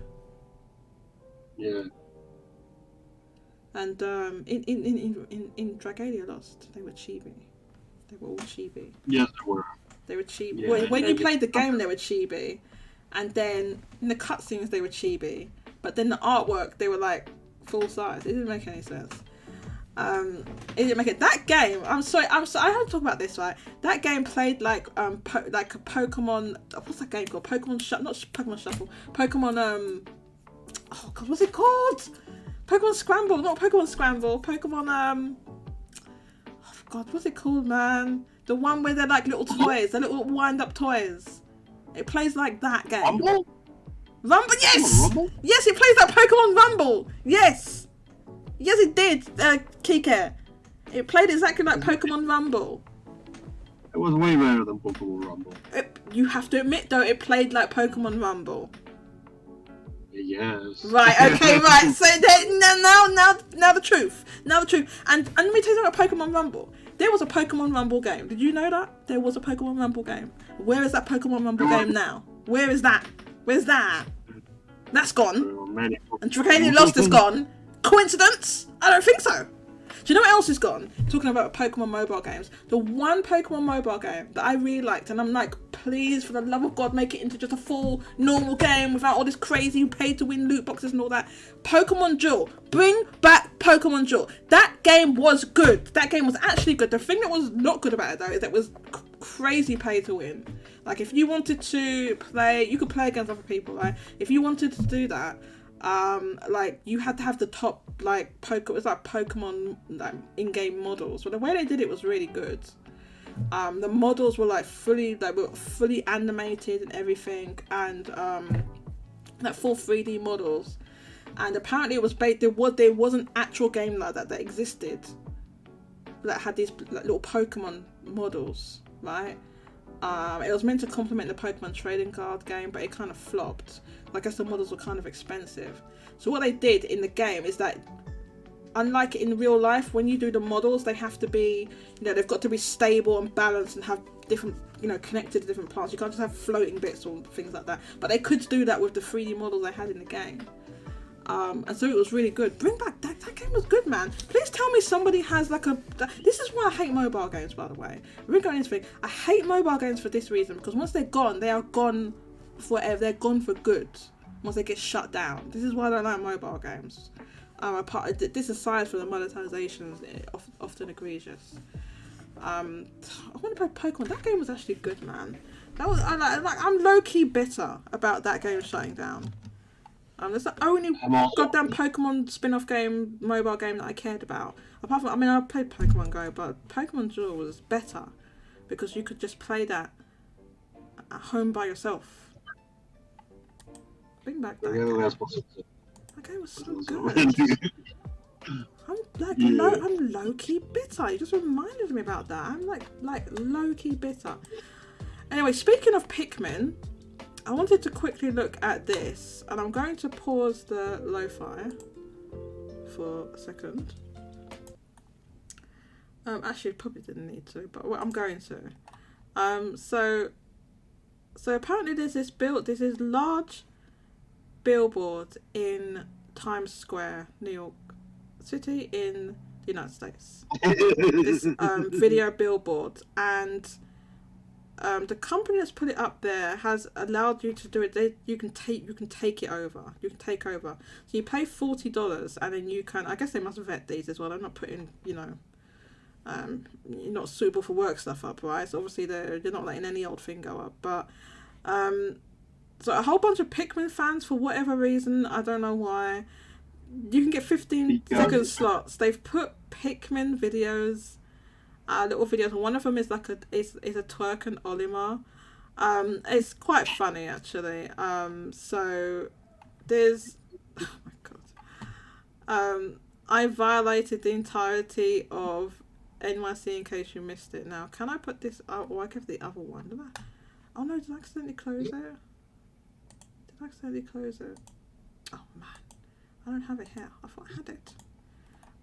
Yeah. And in Dragalia Lost, they were chibi. They were all chibi. Yes, they were. They were chibi. Yeah, when you played the game, they were chibi, and then in the cutscenes they were chibi. But then the artwork, they were like full size. It didn't make any sense. It didn't make it. That game. I'm sorry. I have to talk about this, right? That game played like like a Pokemon. What's that game called? Pokemon Shuffle. Pokemon. Oh god, what's it called? Pokemon Scramble. Not Pokemon Scramble. Pokemon oh god, what's it called, man? The one where they're like little toys. They're little wind-up toys. It plays like that game. Rumble? Yes. Rumble? Yes, it plays like Pokemon Rumble. Yes. Yes, it did, Kike. It played exactly like Pokemon Rumble. It was way better than Pokemon Rumble. You have to admit, though, it played like Pokemon Rumble. Yes. Right, okay, right. So now the truth. Now the truth. And let me tell you something about Pokemon Rumble. There was a Pokemon Rumble game. Did you know that? There was a Pokemon Rumble game. Where is that Pokemon Rumble game now? Where is that? Where's that? That's gone. And Dragalia Lost is gone. Coincidence? I don't think so. Do you know what else is gone? Talking about Pokemon mobile games. The one Pokemon mobile game that I really liked, and I'm like, please, for the love of God, make it into just a full normal game without all this crazy pay-to-win loot boxes and all that. Pokemon Duel. Bring back Pokemon Duel. That game was good. That game was actually good. The thing that was not good about it, though, is that it was crazy pay-to-win. Like, if you wanted to play, you could play against other people, right? If you wanted to do that, Like you had to have the top like it was like Pokemon like in-game models. But the way they did it was really good. The models were like fully animated and everything, and like full 3D models. And apparently it was there was an actual game like that existed that had these like, little Pokemon models, right? It was meant to complement the Pokemon trading card game, but it kind of flopped. I guess the models were kind of expensive. So what they did in the game is that, unlike in real life, when you do the models, they have to be, they've got to be stable and balanced and have different, connected to different parts. You can't just have floating bits or things like that. But they could do that with the 3D models they had in the game. And so it was really good. Bring back that game was good, man. Please tell me somebody has like this is why I hate mobile games, by the way. We're going into thing. I hate mobile games for this reason, because once they're gone, they are gone forever. They're gone for good once they get shut down. This is why I don't like mobile games. This aside from the monetizations, often egregious. I want to play Pokemon. That game was actually good, man. I'm low key bitter about that game shutting down. That's the only goddamn Pokemon spin-off game, mobile game that I cared about. Apart from, I played Pokemon Go, but Pokemon Duel was better because you could just play that at home by yourself. Bring back that game. That game was so good. I'm low-key bitter. You just reminded me about that. I'm like low-key bitter. Anyway, speaking of Pikmin, I wanted to quickly look at this, and I'm going to pause the lo-fi for a second. Actually, probably didn't need to, but I'm going to. So apparently there's this large billboard in Times Square, New York City, in the United States. This video billboard, and the company that's put it up there has allowed you to do it. You can take it over. You can take over. So you pay $40, and then you can. I guess they must vet these as well. I'm not putting, you're not suitable for work stuff up, right? So obviously they're not letting any old thing go up. But so a whole bunch of Pikmin fans, for whatever reason, I don't know why, you can get 15-second slots. They've put Pikmin videos. Little videos, and one of them is like a twerk and Olimar. It's quite funny actually. So there's, oh my god, I violated the entirety of NYC in case you missed it. Now can I put this out, or I give the other one? Did I? Oh no, did I accidentally close it? Oh man, I don't have it here. I thought I had it.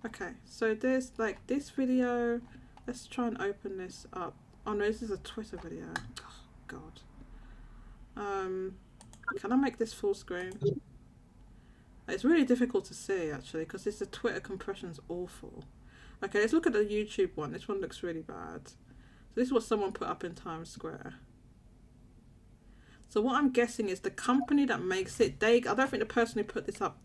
Okay, so there's like this video. Let's try and open this up. Oh no, this is a Twitter video. Oh god. Can I make this full screen? It's really difficult to see actually, because the Twitter compression's awful. Okay, let's look at the YouTube one. This one looks really bad. So this is what someone put up in Times Square. So what I'm guessing is the company that makes it, I don't think the person who put this up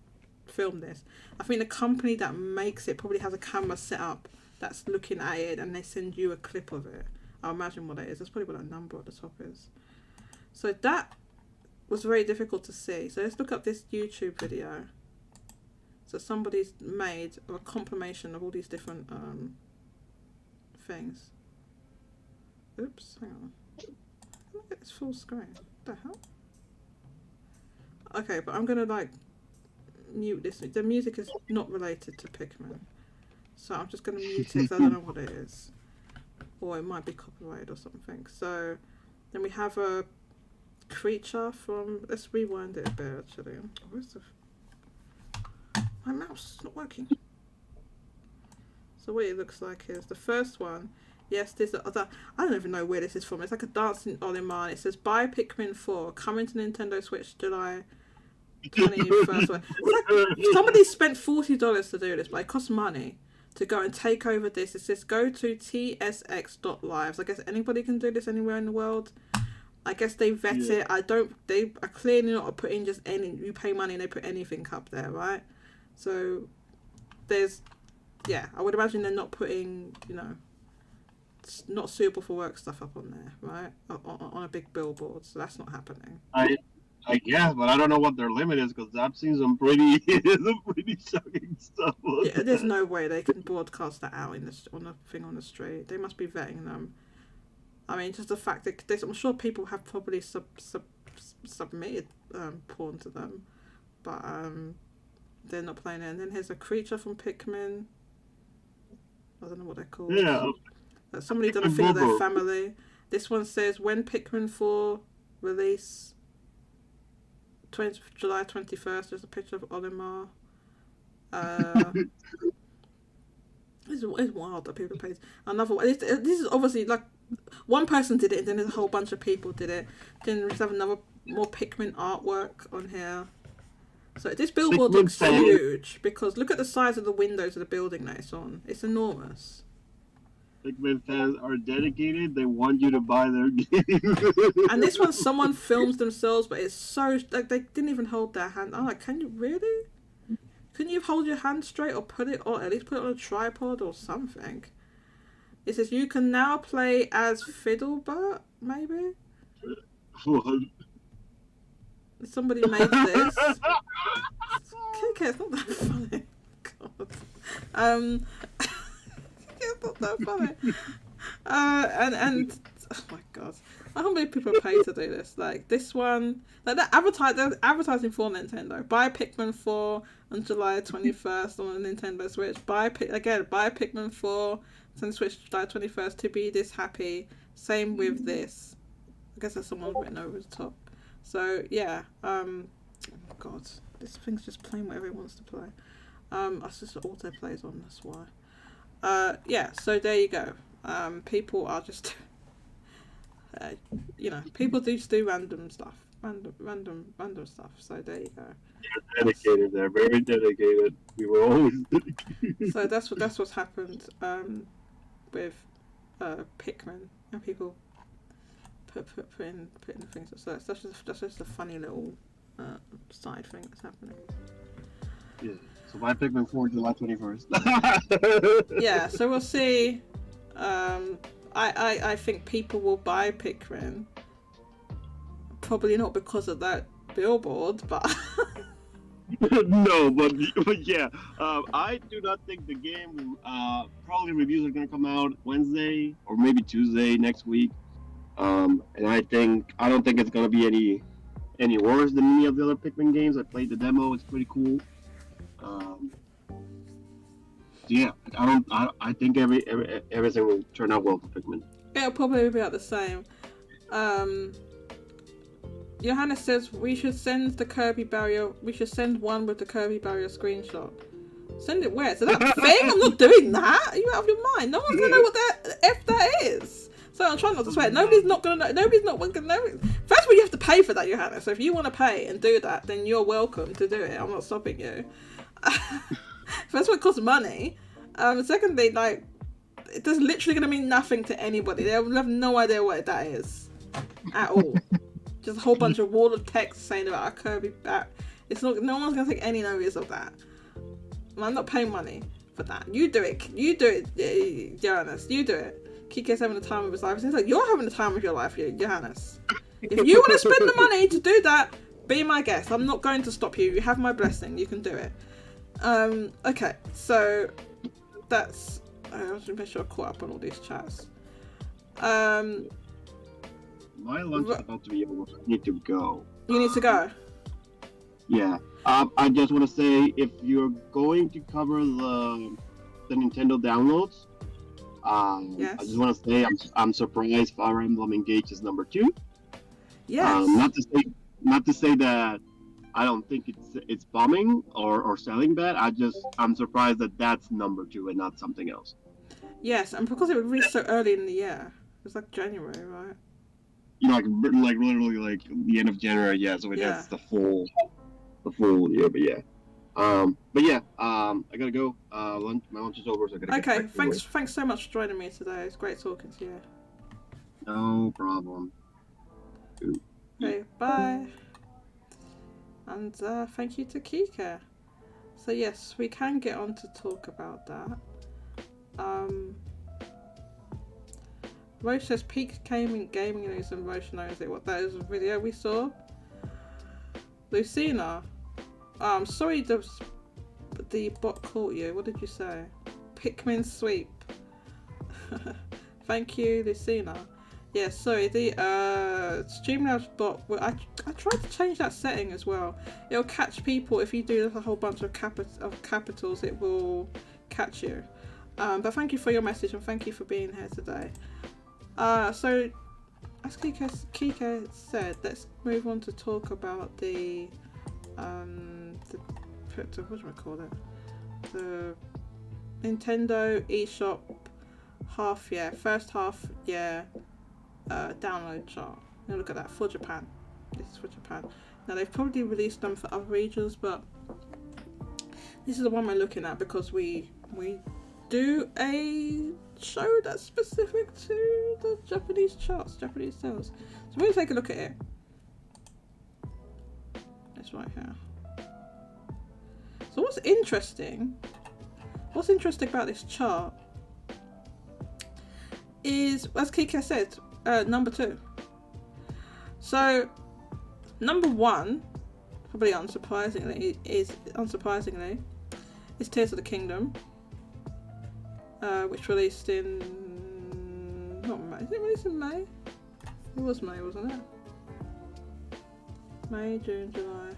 filmed this. I think the company that makes it probably has a camera set up that's looking at it, and they send you a clip of it. I'll imagine what it is. That's probably what that number at the top is. So that was very difficult to see. So let's look up this YouTube video. So somebody's made a compilation of all these different things. Oops, hang on. Look at this full screen. What the hell? Okay, but I'm gonna like mute this. The music is not related to Pikmin, so I'm just gonna mute it because I don't know what it is, or it might be copyrighted or something. So then we have a creature from. Let's rewind it a bit actually. Where's my mouse? It's not working. So what it looks like is the first one. Yes, this I don't even know where this is from. It's like a dancing Olimar. It says buy Pikmin 4, coming to Nintendo Switch July 21st. Like, somebody spent $40 to do this, but it costs money to go and take over this. It says go to tsx.live. So I guess anybody can do this anywhere in the world. I guess they vet it. They are clearly not putting just any, you pay money and they put anything up there, right? So there's, I would imagine they're not putting, not suitable for work stuff up on there, right? On a big billboard, so that's not happening. I guess, but I don't know what their limit is because I've seen some pretty shocking stuff. Yeah, there's no way they can broadcast that out on a thing on the street. They must be vetting them. I mean, just the fact that I'm sure people have probably submitted porn to them, but they're not playing it. And then here's a creature from Pikmin. I don't know what they're called. Yeah. Somebody done a thing with their family. This one says when Pikmin 4 release, July 21st. There's a picture of Olimar. It's wild that people play. Another one. This is obviously like one person did it, and then there's a whole bunch of people did it. Then we just have more Pikmin artwork on here. So this billboard looks huge because look at the size of the windows of the building that it's on. It's enormous. Pikmin fans are dedicated. They want you to buy their game. And this one, someone films themselves, but it's so like they didn't even hold their hand. I'm like, can you really? Couldn't you hold your hand straight or put it on, at least put it on a tripod or something? It says you can now play as Fiddlebert, maybe? What? Somebody made this. Okay, it's not that funny. God. It's not that funny. And oh my god, I can't believe people pay to do this. Like this one, like they're advertising for Nintendo. Buy Pikmin 4 on July 21st on the Nintendo Switch. Buy Pikmin 4 on Switch July 21st to be this happy. Same with this. I guess there's someone written over the top. So yeah, oh god, this thing's just playing whatever it wants to play. It's just auto plays on. That's why. Yeah. So there you go. People are just, people just do random stuff, random stuff. So there you go. They're dedicated. They're very dedicated. We were always dedicated. So that's what's happened with Pikmin, and people put in things. So that's just a funny little side thing that's happening. Yeah. So buy Pikmin 4 July 21st. Yeah. So we'll see. I think people will buy Pikmin. Probably not because of that billboard, but No, but yeah, I do not think the game. Probably reviews are gonna come out Wednesday or maybe Tuesday next week. And I don't think it's gonna be any worse than any of the other Pikmin games. I played the demo; it's pretty cool. Yeah, I think everything will turn out well for Pikmin. it'll probably be about the same. Johannes says we should send the Kirby barrier. We should send one with the Kirby barrier screenshot. Send it where? To that thing? I'm not doing that. Are you out of your mind? No one's gonna know what that is. So I'm trying not to swear. Nobody's not gonna know. First of all, you have to pay for that, Johannes. So if you want to pay and do that, then you're welcome to do it. I'm not stopping you. First of all, it costs money. Secondly, like, it's literally gonna mean nothing to anybody. They'll have no idea what that is at all. Just a whole bunch of wall of text saying about a Kirby back. It's not. No one's gonna take any notice of that. I'm not paying money for that. You do it. You do it, Johannes. You do it. Kike's having the time of his life. It's like you're having the time of your life, Johannes. If you want to spend the money to do that, be my guest. I'm not going to stop you. You have my blessing. You can do it. Okay, so that's. I have to make sure I caught up on all these chats. My lunch is about to be over. I need to go. You need to go. Yeah. I just want to say, if you're going to cover the Nintendo downloads, Yes. I just want to say I'm surprised Fire Emblem Engage is number 2. Yes. Not to say that I don't think it's bombing or selling bad. I'm surprised that that's number 2 and not something else. Yes, and because it was released so early in the year, it was like January, right? You know, like literally like the end of January. Yeah, so it has the full year. But yeah, I gotta go. My lunch is over, so I gotta. Okay, thanks so much for joining me today. It's great talking to you. No problem. Okay, bye. And thank you to Kika. So yes, we can get on to talk about that. Roche says peak gaming news and Roche knows it. What that is a video we saw. Lucina. Oh, I'm sorry the bot caught you. What did you say? Pikmin sweep. Thank you, Lucina. Yeah, sorry, the Streamlabs bot, well, I tried to change that setting as well. It'll catch people if you do a whole bunch of capitals, it will catch you. But thank you for your message and thank you for being here today. So, as Kike said, let's move on to talk about the what do I call it? The Nintendo eShop first half year download chart. Now look at that for Japan. This is for Japan. Now they've probably released them for other regions, but this is the one we're looking at because we do a show that's specific to the Japanese charts, Japanese sales. So we'll take a look at it. It's right here. So what's interesting about this chart is, as Kike said, number 2. So number 1, probably unsurprisingly, is Tears of the Kingdom, which released in not May. Is it released in May? It was May, wasn't it? May, June, July.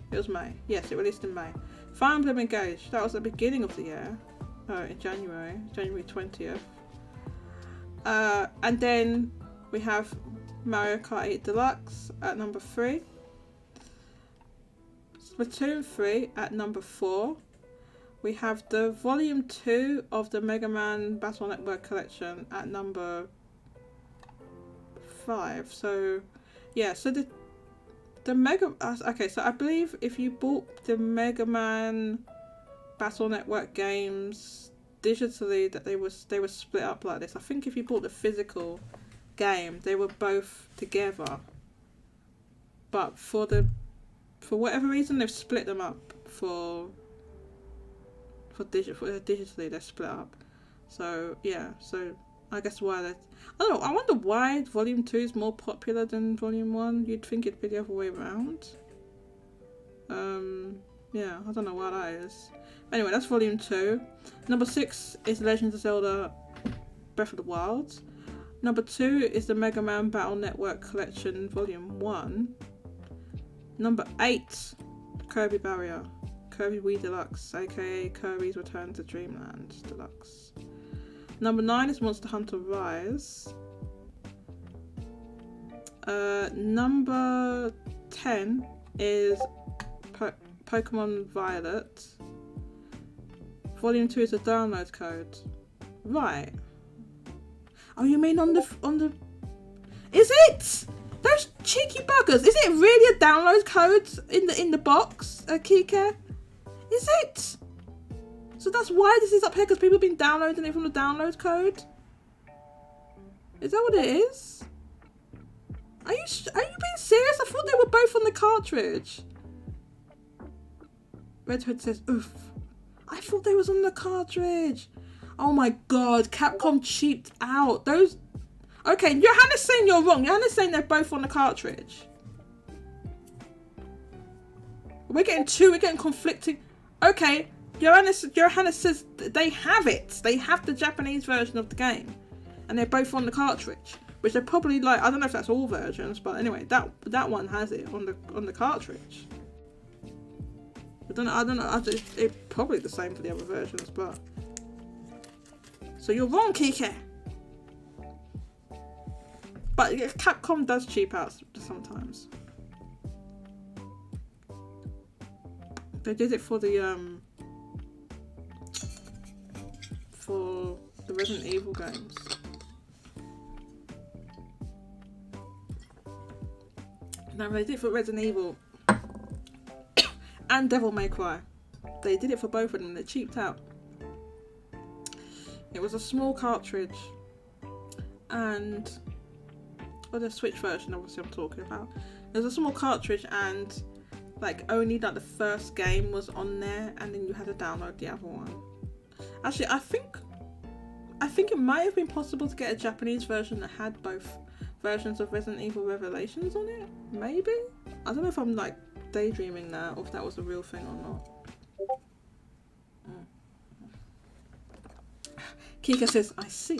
It was May. Yes, it released in May. Fire Emblem Engage. That was the beginning of the year. In January 20th. And then we have Mario Kart 8 Deluxe at number 3. Splatoon 3 at number 4. We have the Volume 2 of the Mega Man Battle Network Collection at number 5. So, yeah, so the Mega... okay, so I believe if you bought the Mega Man Battle Network games digitally, that they were split up like this. I think if you bought the physical game, they were both together. But for whatever reason, they've split them up for digitally, they're split up. So yeah, so I guess why that. I don't know. I wonder why Volume 2 is more popular than Volume 1. You'd think it'd be the other way around. Yeah, I don't know why that is. Anyway, that's Volume 2. Number 6 is Legend of Zelda Breath of the Wild. Number 2 is the Mega Man Battle Network Collection Volume 1. Number 8, Kirby Barrier. Kirby Wii Deluxe, aka Kirby's Return to Dreamland Deluxe. Number 9 is Monster Hunter Rise. Number 10 is Pokemon Violet. Volume 2 is a download code. Right. Oh, you mean on the... Is it? Those cheeky buggers. Is it really a download code in the box, Kike? Is it? So that's why this is up here, because people have been downloading it from the download code? Is that what it is? Are you being serious? I thought they were both on the cartridge. Red Hood says, oof. I thought they was on the cartridge. Oh my god, Capcom cheaped out. Those... Okay, Johanna's saying you're wrong. Johanna's saying they're both on the cartridge. We're getting conflicting... Okay, Johanna says they have it. They have the Japanese version of the game. And they're both on the cartridge. Which they're probably like... I don't know if that's all versions, but anyway, that one has it on the cartridge. I don't know. It's probably the same for the other versions, but... So you're wrong, Kike. But yeah, Capcom does cheap out sometimes. They did it for the Resident Evil games. No, they did it for Resident Evil and Devil May Cry. They did it for both of them. They cheaped out. It was a small cartridge, and the Switch version, obviously, I'm talking about. It was a small cartridge, and like only like the first game was on there, and then you had to download the other one. Actually, I think it might have been possible to get a Japanese version that had both versions of Resident Evil Revelations on it? Maybe? I don't know if I'm like daydreaming now or if that was a real thing or not. Kika says, I see.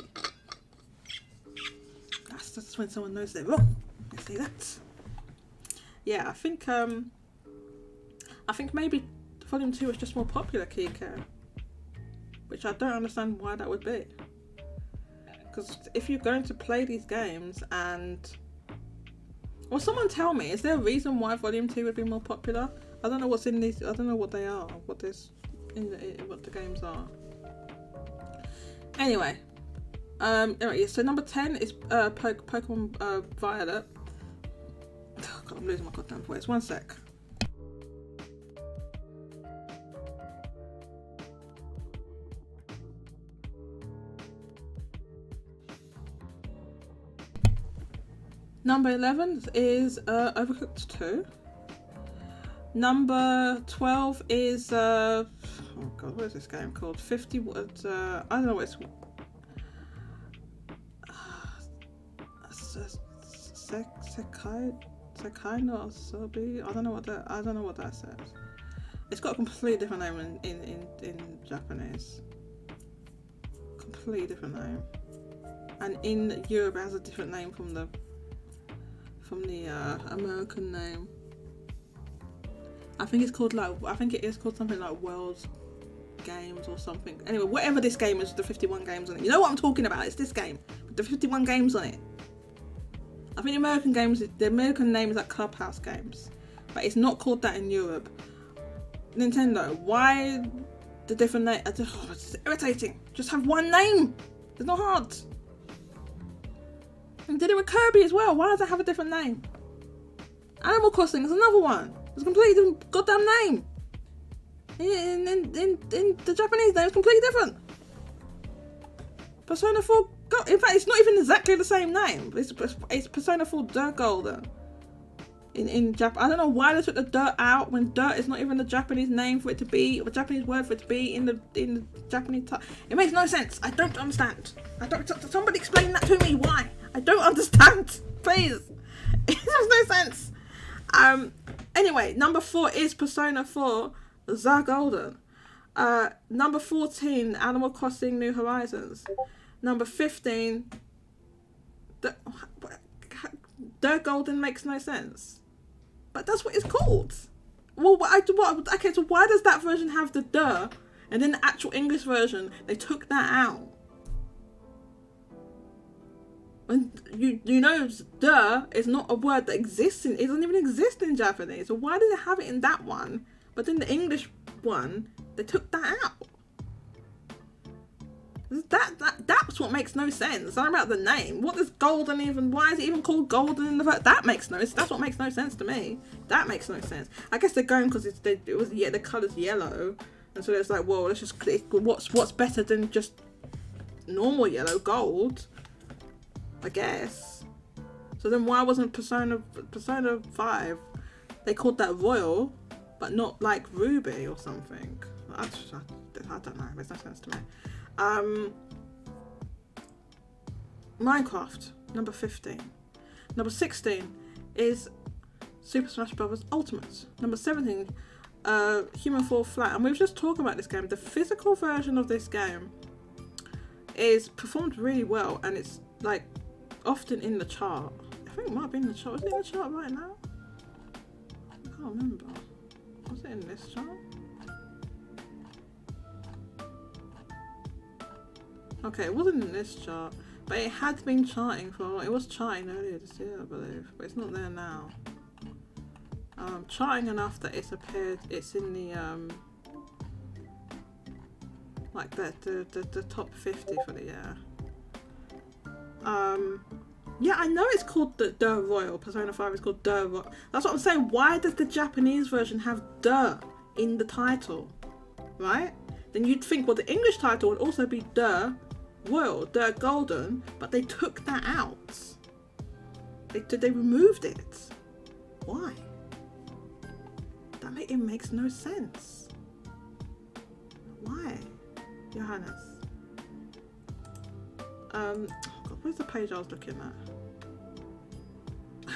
That's when someone knows they're wrong. I see that. Yeah, I think maybe Volume 2 was just more popular, Kika. Which I don't understand why that would be. Because if you're going to play these games and... Well, someone tell me, is there a reason why Volume 2 would be more popular? I don't know what's in these... I don't know what they are. What the games are. Anyway. So number 10 is Pokemon Violet. Oh God, I'm losing my goddamn voice. One sec. Number 11 is Overcooked 2. Number 12 is oh God, what is this game called? 50. I don't know what it's. Sekai no Sobi. I don't know what that says. It's got a completely different name in Japanese. Completely different name. And in Europe it has a different name from the American name. I think it is called something like World Games or something. Anyway, whatever this game is, the 51 games on it. You know what I'm talking about? It's this game with the 51 games on it. I think the American name is like Clubhouse Games, but it's not called that in Europe. Nintendo, why the different name? It's irritating. Just have one name. It's not hard. And did it with Kirby as well. Why does it have a different name? Animal Crossing is another one. It's a completely different goddamn name. In the Japanese name, it's completely different. Persona 4. In fact, it's not even exactly the same name. It's Persona 4 Dirt Golden. In Japan, I don't know why they took the dirt out when dirt is not even the Japanese name for it to be, or Japanese word for it to be in the Japanese. It makes no sense. I don't understand. Somebody explain that to me. Why? I don't understand. Please. It makes no sense. Anyway, number 4 is Persona 4 The Golden. Number 14, Animal Crossing New Horizons. Number 15, Dirt Golden makes no sense. But that's what it's called. Well, okay, so why does that version have the duh, and then the actual English version, they took that out? When you know, duh is not a word that exists it doesn't even exist in Japanese. So why did they have it in that one, but then the English one, they took that out? That's what makes no sense. Sorry about the name. What is golden even? Why is it even called golden in the first? That's what makes no sense to me. That makes no sense. I guess they're going because the colour's yellow, and so it's like, well, let's just click. What's better than just normal yellow, gold? I guess. So then why wasn't Persona 5? They called that royal, but not like ruby or something. I don't know. It makes no sense to me. Minecraft, number 15. Number 16 is Super Smash Bros. Ultimate. Number 17, Human Fall Flat. And we were just talking about this game. The physical version of this game is performed really well, and it's like often in the chart. I think it might be in the chart. Is it in the chart right now? I can't remember. Was it in this chart? Okay, it wasn't in this chart, but it had been charting it was charting earlier this year, I believe, but it's not there now. Charting enough that it's in the like the top 50 for the year. Yeah, I know it's called the Royal. Persona 5 is called the Royal. That's what I'm saying. Why does the Japanese version have the in the title, right? Then you'd think, well, the English title would also be the Royal, the Golden, but they took that out. They removed it. Why? It makes no sense. Why, Johannes? God, where's the page I was looking at?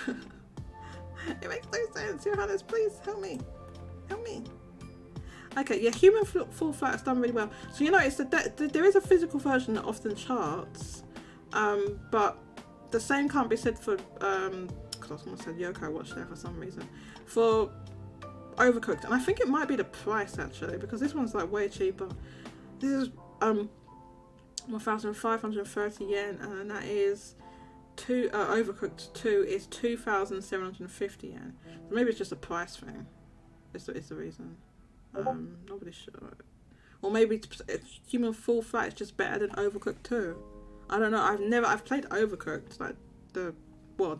It makes no sense. Johannes, please help me. Help me. Okay, yeah, Human Fall Flat has done really well. So you notice that there is a physical version that often charts, but the same can't be said for, because I was going to say Yoko Watch there for some reason, for Overcooked. And I think it might be the price actually, because this one's like way cheaper. This is 1,530 yen, and that is Overcooked 2 is 2,750 yen. So maybe it's just a price thing. It's the reason. Nobody's sure. Or maybe Human Fall Flat is just better than Overcooked 2. I don't know. I've played Overcooked, like the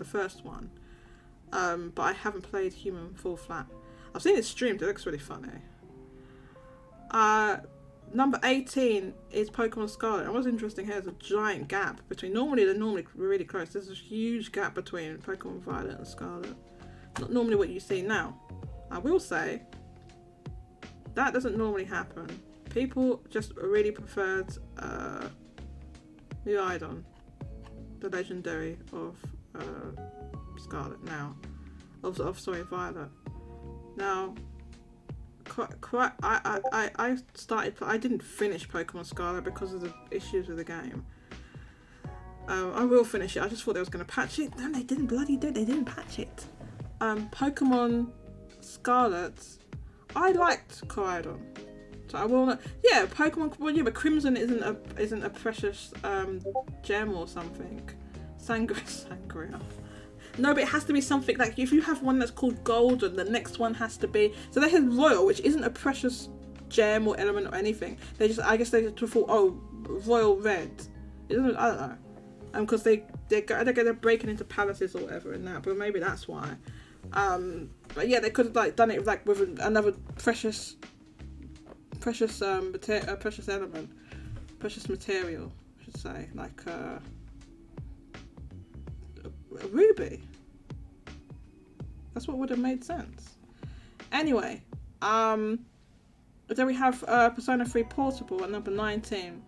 first one. But I haven't played Human Fall Flat. I've seen it streamed. It looks really funny. Number 18 is Pokemon Scarlet. And what's interesting here is a giant gap between. Normally they're really close. There's a huge gap between Pokemon Violet and Scarlet. Not normally what you see now. I will say that doesn't normally happen. People just really preferred Miraidon, the legendary of Scarlet now. Violet. Now, I didn't finish Pokemon Scarlet because of the issues with the game. I will finish it. I just thought they was going to patch it. No, they didn't bloody do. They didn't patch it. Pokemon Scarlet, I liked Koraidon. So I will not. Yeah, Pokemon. Well, yeah, but Crimson isn't a precious gem or something. Sangria. No, but it has to be something like if you have one that's called Golden, the next one has to be. So they had Royal, which isn't a precious gem or element or anything. I guess they just thought, Royal Red. It doesn't. I don't know. Because they're breaking into palaces or whatever in that. But maybe that's why. But yeah, they could have like done it like with another precious element, precious material, I should say, like a ruby. That's what would have made sense. Anyway, then we have Persona 3 Portable at number 19.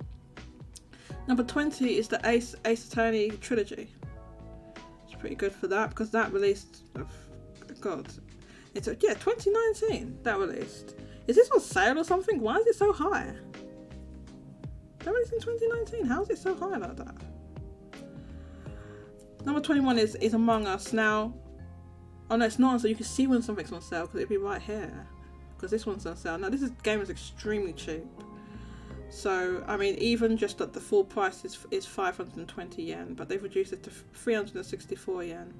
Number 20 is the Ace Attorney trilogy. It's pretty good for that because that released. God, it's 2019 that released. Is this on sale or something? Why is it so high? That released in 2019. How is it so high like that? Number 21 is Among Us. Now, oh no, it's not on sale. You can see when something's on sale because it'd be right here. Because this one's on sale. Now this game is extremely cheap. So I mean, even just at the full price is 520 yen, but they've reduced it to 364 yen.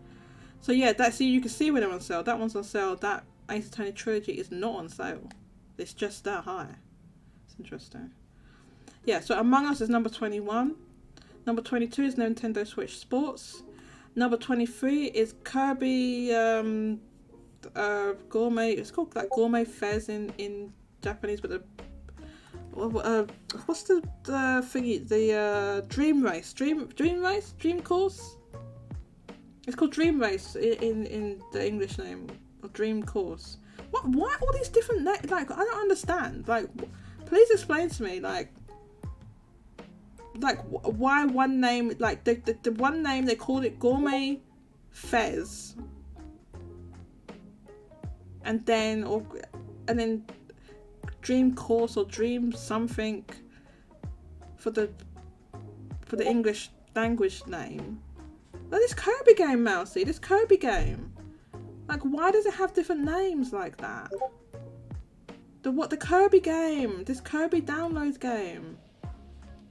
So yeah, you can see when they're on sale. That one's on sale. That Ace Attorney trilogy is not on sale. It's just that high. It's interesting. Yeah, so Among Us is number 21. Number 22 is Nintendo Switch Sports. Number 23 is Kirby Gourmet. It's called like Gourmet Fez in Japanese, but what's the thingy? The Dream Race. Dream Course. It's called Dream Race in the English name, or Dream Course. What? Why all these different names? Like, I don't understand. Like, please explain to me. Like why one name? Like the one name they called it Gourmet Fez, and then Dream Course or Dream something for the English language name. Like this Kirby game, Mousy. This Kirby game. Like, why does it have different names like that? The Kirby game. This Kirby download game.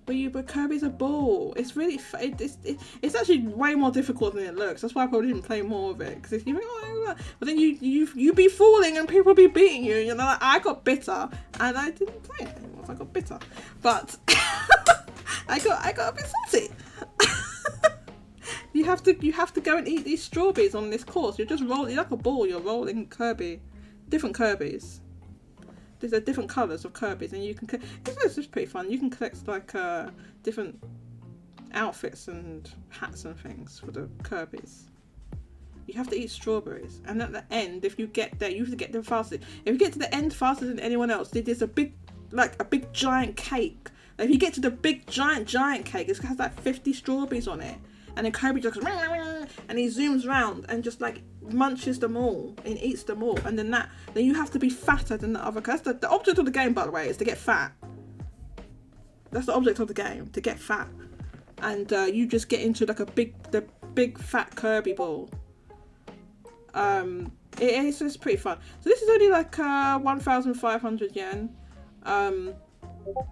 But Kirby's a ball. It's really it's actually way more difficult than it looks. That's why I probably didn't play more of it. Because if you think, but then you be falling and people be beating you. You know, like, I got bitter and I didn't play it anymore. So I got bitter, but I got a bit salty. You have to go and eat these strawberries on this course. You're just rolling like a ball. You're rolling different Kirby's. There's different colours of Kirby's, and you can. It's just pretty fun. You can collect like different outfits and hats and things for the Kirby's. You have to eat strawberries, and at the end, if you get there, you have to get there faster. If you get to the end faster than anyone else, there's a big giant cake. If you get to the big giant cake, it has like 50 strawberries on it. and then Kirby just goes, and he zooms round and just like munches them all and eats them all, and then you have to be fatter than the other. Cause the object of the game, by the way, is to get fat. That's the object of the game, to get fat, and you just get into like the big fat Kirby ball. It's pretty fun. So this is only like 1,500 yen.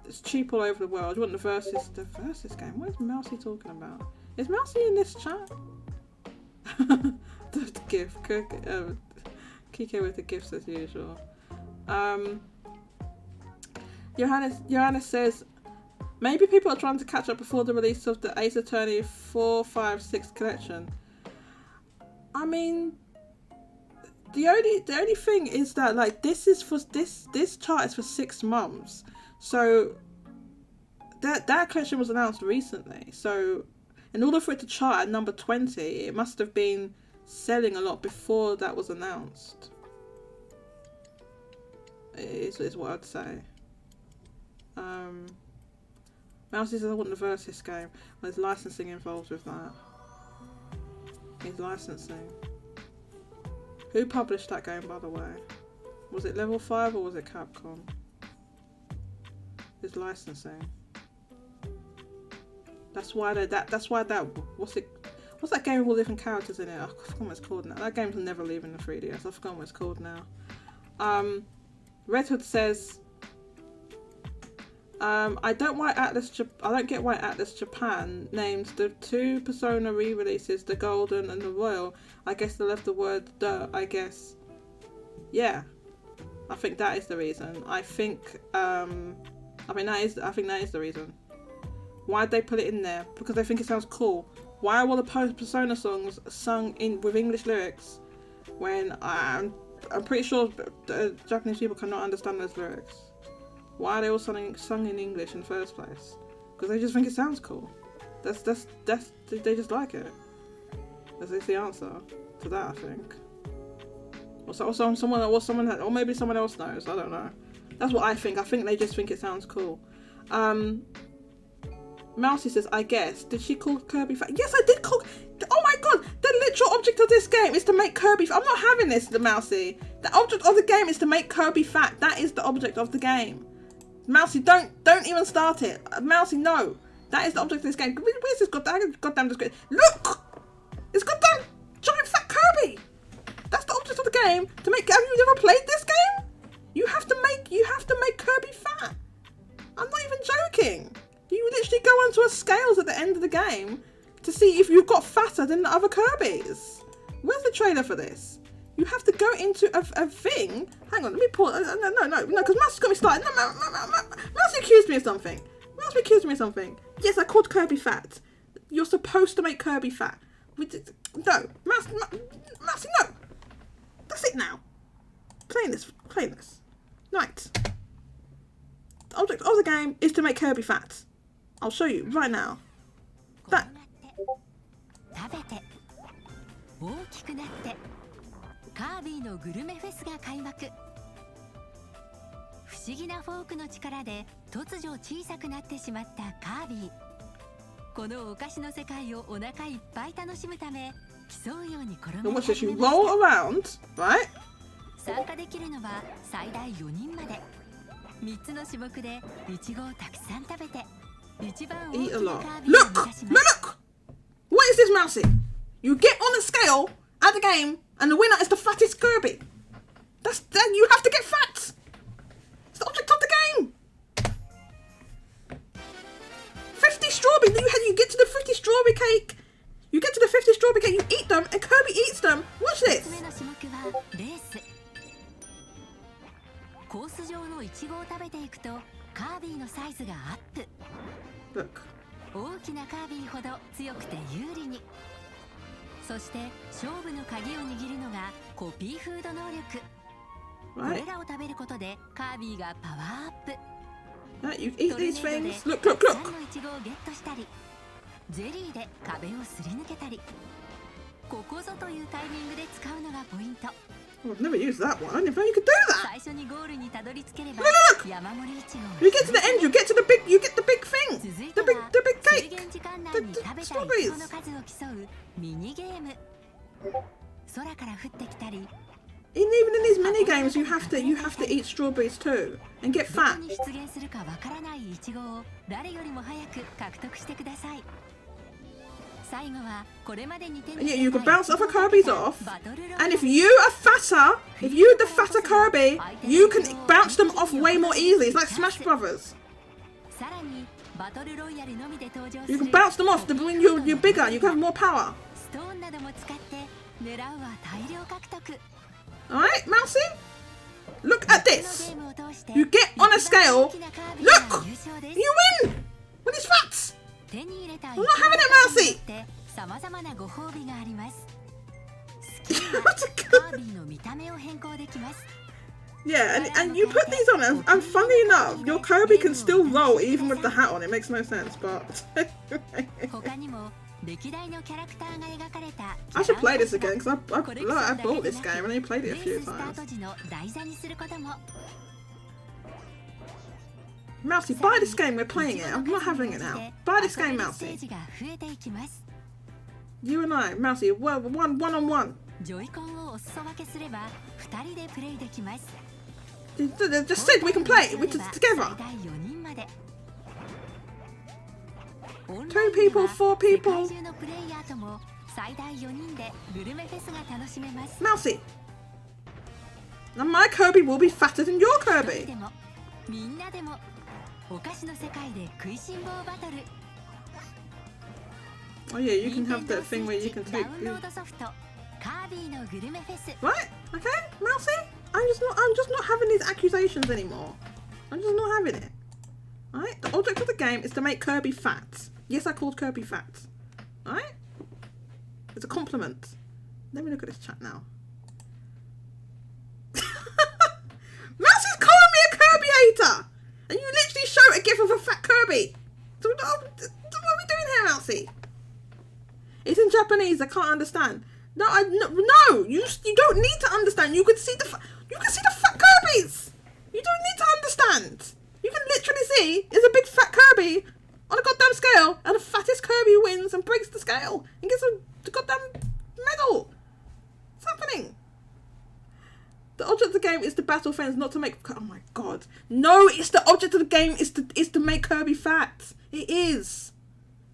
It's cheap all over the world. You want the versus game? What is Mousy talking about? Is Mousy in this chat? the gift, Kike with the gifts as usual. Johannes says maybe people are trying to catch up before the release of the Ace Attorney 4, 5, 6 collection. I mean, the only thing is that like this chart is for 6 months, so that collection was announced recently. So in order for it to chart at number 20, it must have been selling a lot before that was announced. Is what I'd say. Mouse says I want the versus game. Well, there's licensing involved with that. It's licensing. Who published that game, by the way? Was it Level 5 or was it Capcom? It's licensing. That's why what's that game with all different characters in it? I forgot what it's called now. That game's never leaving the 3DS. I forgot what it's called now. Red Hood says I don't get why Atlus Japan named the 2 Persona re-releases the Golden and the Royal. I guess they left the word "the." I guess, yeah. I think that is the reason. I think that is the reason. Why'd they put it in there? Because they think it sounds cool. Why are all the Persona songs sung with English lyrics when I'm pretty sure the Japanese people cannot understand those lyrics? Why are they all sung in English in the first place? Because they just think it sounds cool. That's they just like it. That's the answer to that, I think. Or maybe someone else knows. I don't know. That's what I think. I think they just think it sounds cool. Mousy says, I guess. Did she call Kirby fat? Yes, I did call. Oh my god! The literal object of this game is to make Kirby fat. I'm not having this, the Mousy. The object of the game is to make Kirby fat. That is the object of the game. Mousy, don't even start it. Mousy, no. That is the object of this game. Where's this goddamn description? Look! It's goddamn giant fat Kirby! That's the object of the game. To make. Have you ever played this game? You have to make Kirby fat. I'm not even joking. You literally go onto a scales at the end of the game to see if you've got fatter than the other Kirbys. Where's the trailer for this? You have to go into a thing. Hang on, let me pause. No, because Mouse got me started. No, Mouse accused me of something. Yes, I called Kirby fat. You're supposed to make Kirby fat. No, Mousy, no. That's it now. Playing this. Right. The object of the game is to make Kirby fat. I'll show you right now. That. カービィのグルメフェスが開幕。不思議なフォークの力で突如小さくなってしまったカービィ。このお菓子の世界をお腹いっぱい楽しむため競うように転がり始めました。参加できるのは最大4人まで。3つの種目でイチゴをたくさん食べて一番大きなカービィを目指します。Look! What is this, Mousy? You get on a scale at the game, and the winner is the fattest Kirby. You have to get fat. It's the object of the game. 50 strawberry. You get to the 50 strawberry cake. You get to the 50 strawberry cake. You eat them, and Kirby eats them. Watch this. 3つ目の種目はレース。コース上のイチゴを食べていくとカービィのサイズがアップ。Look. 大きなカービィほど強くて有利に。そして勝負の鍵を握るのがコピーフード能力。これらを食べることでカービィがパワーアップ。You eat these things. Look. たくさんのイチゴをゲットしたり、ゼリーで壁をすり抜けたり、ここぞというタイミングで使うのがポイント。I've never used that one. I didn't know you could do that. 最初にゴールにたどり着ければ山盛りイチゴを。You get to the end. You get the big thing. 続い The ては big 制 cake. 限時間内に食べべたイチゴの数を競うミニゲーム。空から降ってきたり、 Even in these mini games, you have to eat strawberries too and get どこ fat. に出現するかわからないイチゴを誰よりも早く獲得してください。最後はこれまでに手に Yeah, 入 you れ can た bounce other Kirby's off. バトルロ And if you are fatter, if you're the fatter Kirby, you can bounce them off way more easily. It's like Smash Brothers. さらにバトルロイヤルのみで登場す You る can bounce them off. When you're bigger, you can have more power. ストーンなども使って狙うは大量獲得。 Alright, Mousy? Look at この this. ゲームを通して You get on a scale. 一番大きなカービィが Look! 優勝です You win! With his fats! 手に入れた I'm not having it, Mousy! さまざまなご褒美があります。スキルは What's it カ called? ービィの見た目を変更できます。 Yeah, and you put these on, and funny enough, your Kirby can still roll even with the hat on. It makes no sense, but 他にも歴代のキャラクターが描かれた I should play this again because I コレクションだけで bought な this く game and I played it レ a ー few ススター times. ト時の台座にすることも。 Mousy, buy this game. We're playing it. I'm not having it now. Buy this game, ステー Mousy. ジが増えていきます。 You and I, Mousy, one on one. ジョイコンをお裾分けすれば2人でプレイできます。 They just said we can play. We're just together. 最大4人まで。 Two people, four 世 people. 界中のプレイヤーとも最大4人でグルメフェスが楽しめます。 Mousy. And my Kirby will be fatter than your 一人 Kirby. でもみんなでもお菓子の世界で食いしん坊バトル。 Oh yeah, you can have that thing where you can ダ take. ウンロードソフトカービィのグルメフェス。 Right? Okay, Mousy. I'm just not having these accusations anymore. I'm just not having it. Alright? The object of the game is to make Kirby fat. Yes, I called Kirby fat. Alright? It's a compliment. Let me look at this chat now. Mousie's calling me a Kirby hater! And you literally show a gif of a fat Kirby. So what are we doing here, Mousy? It's in Japanese. I can't understand. No, no. You don't need to understand. You can see the fat Kirby's. You don't need to understand. You can literally see there's a big fat Kirby on a goddamn scale, and the fattest Kirby wins and breaks the scale and gets a goddamn medal. What's happening? The object of the game is to battle friends, not to make. Oh my god! No, it's the object of the game is to make Kirby fat. It is.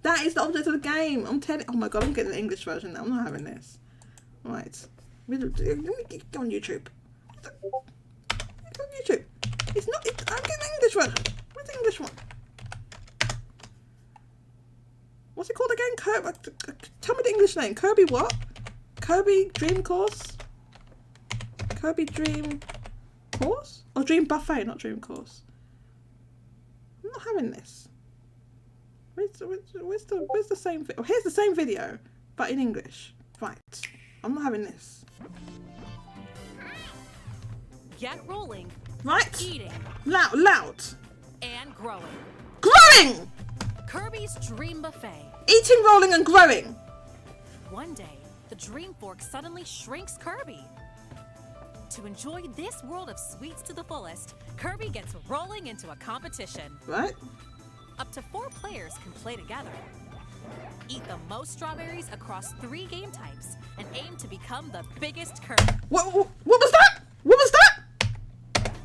That is the object of the game. I'm telling. Oh my god! I'm getting the English version now. I'm not having this. Right. Let me go on YouTube. Go on YouTube. It's not. I'm getting the English version. Where's the English one? What's it called again? Kirby. Tell me the English name. Kirby what? Kirby Dream Course. Kirby Dream Course? Or Dream Buffet, not Dream Course. I'm not having this. Where's the same video? Oh, here's the same video, but in English. Right. I'm not having this. Get rolling, Right? eating, Loud. and growing. Growing! Kirby's Dream Buffet. Eating, rolling, and growing. One day, the Dream Fork suddenly shrinks Kirby. To enjoy this world of sweets to the fullest, Kirby gets rolling into a competition. Right? Up to 4 players can play together. Eat the most strawberries across 3 game types and aim to become the biggest Kirby. What was that? What was that?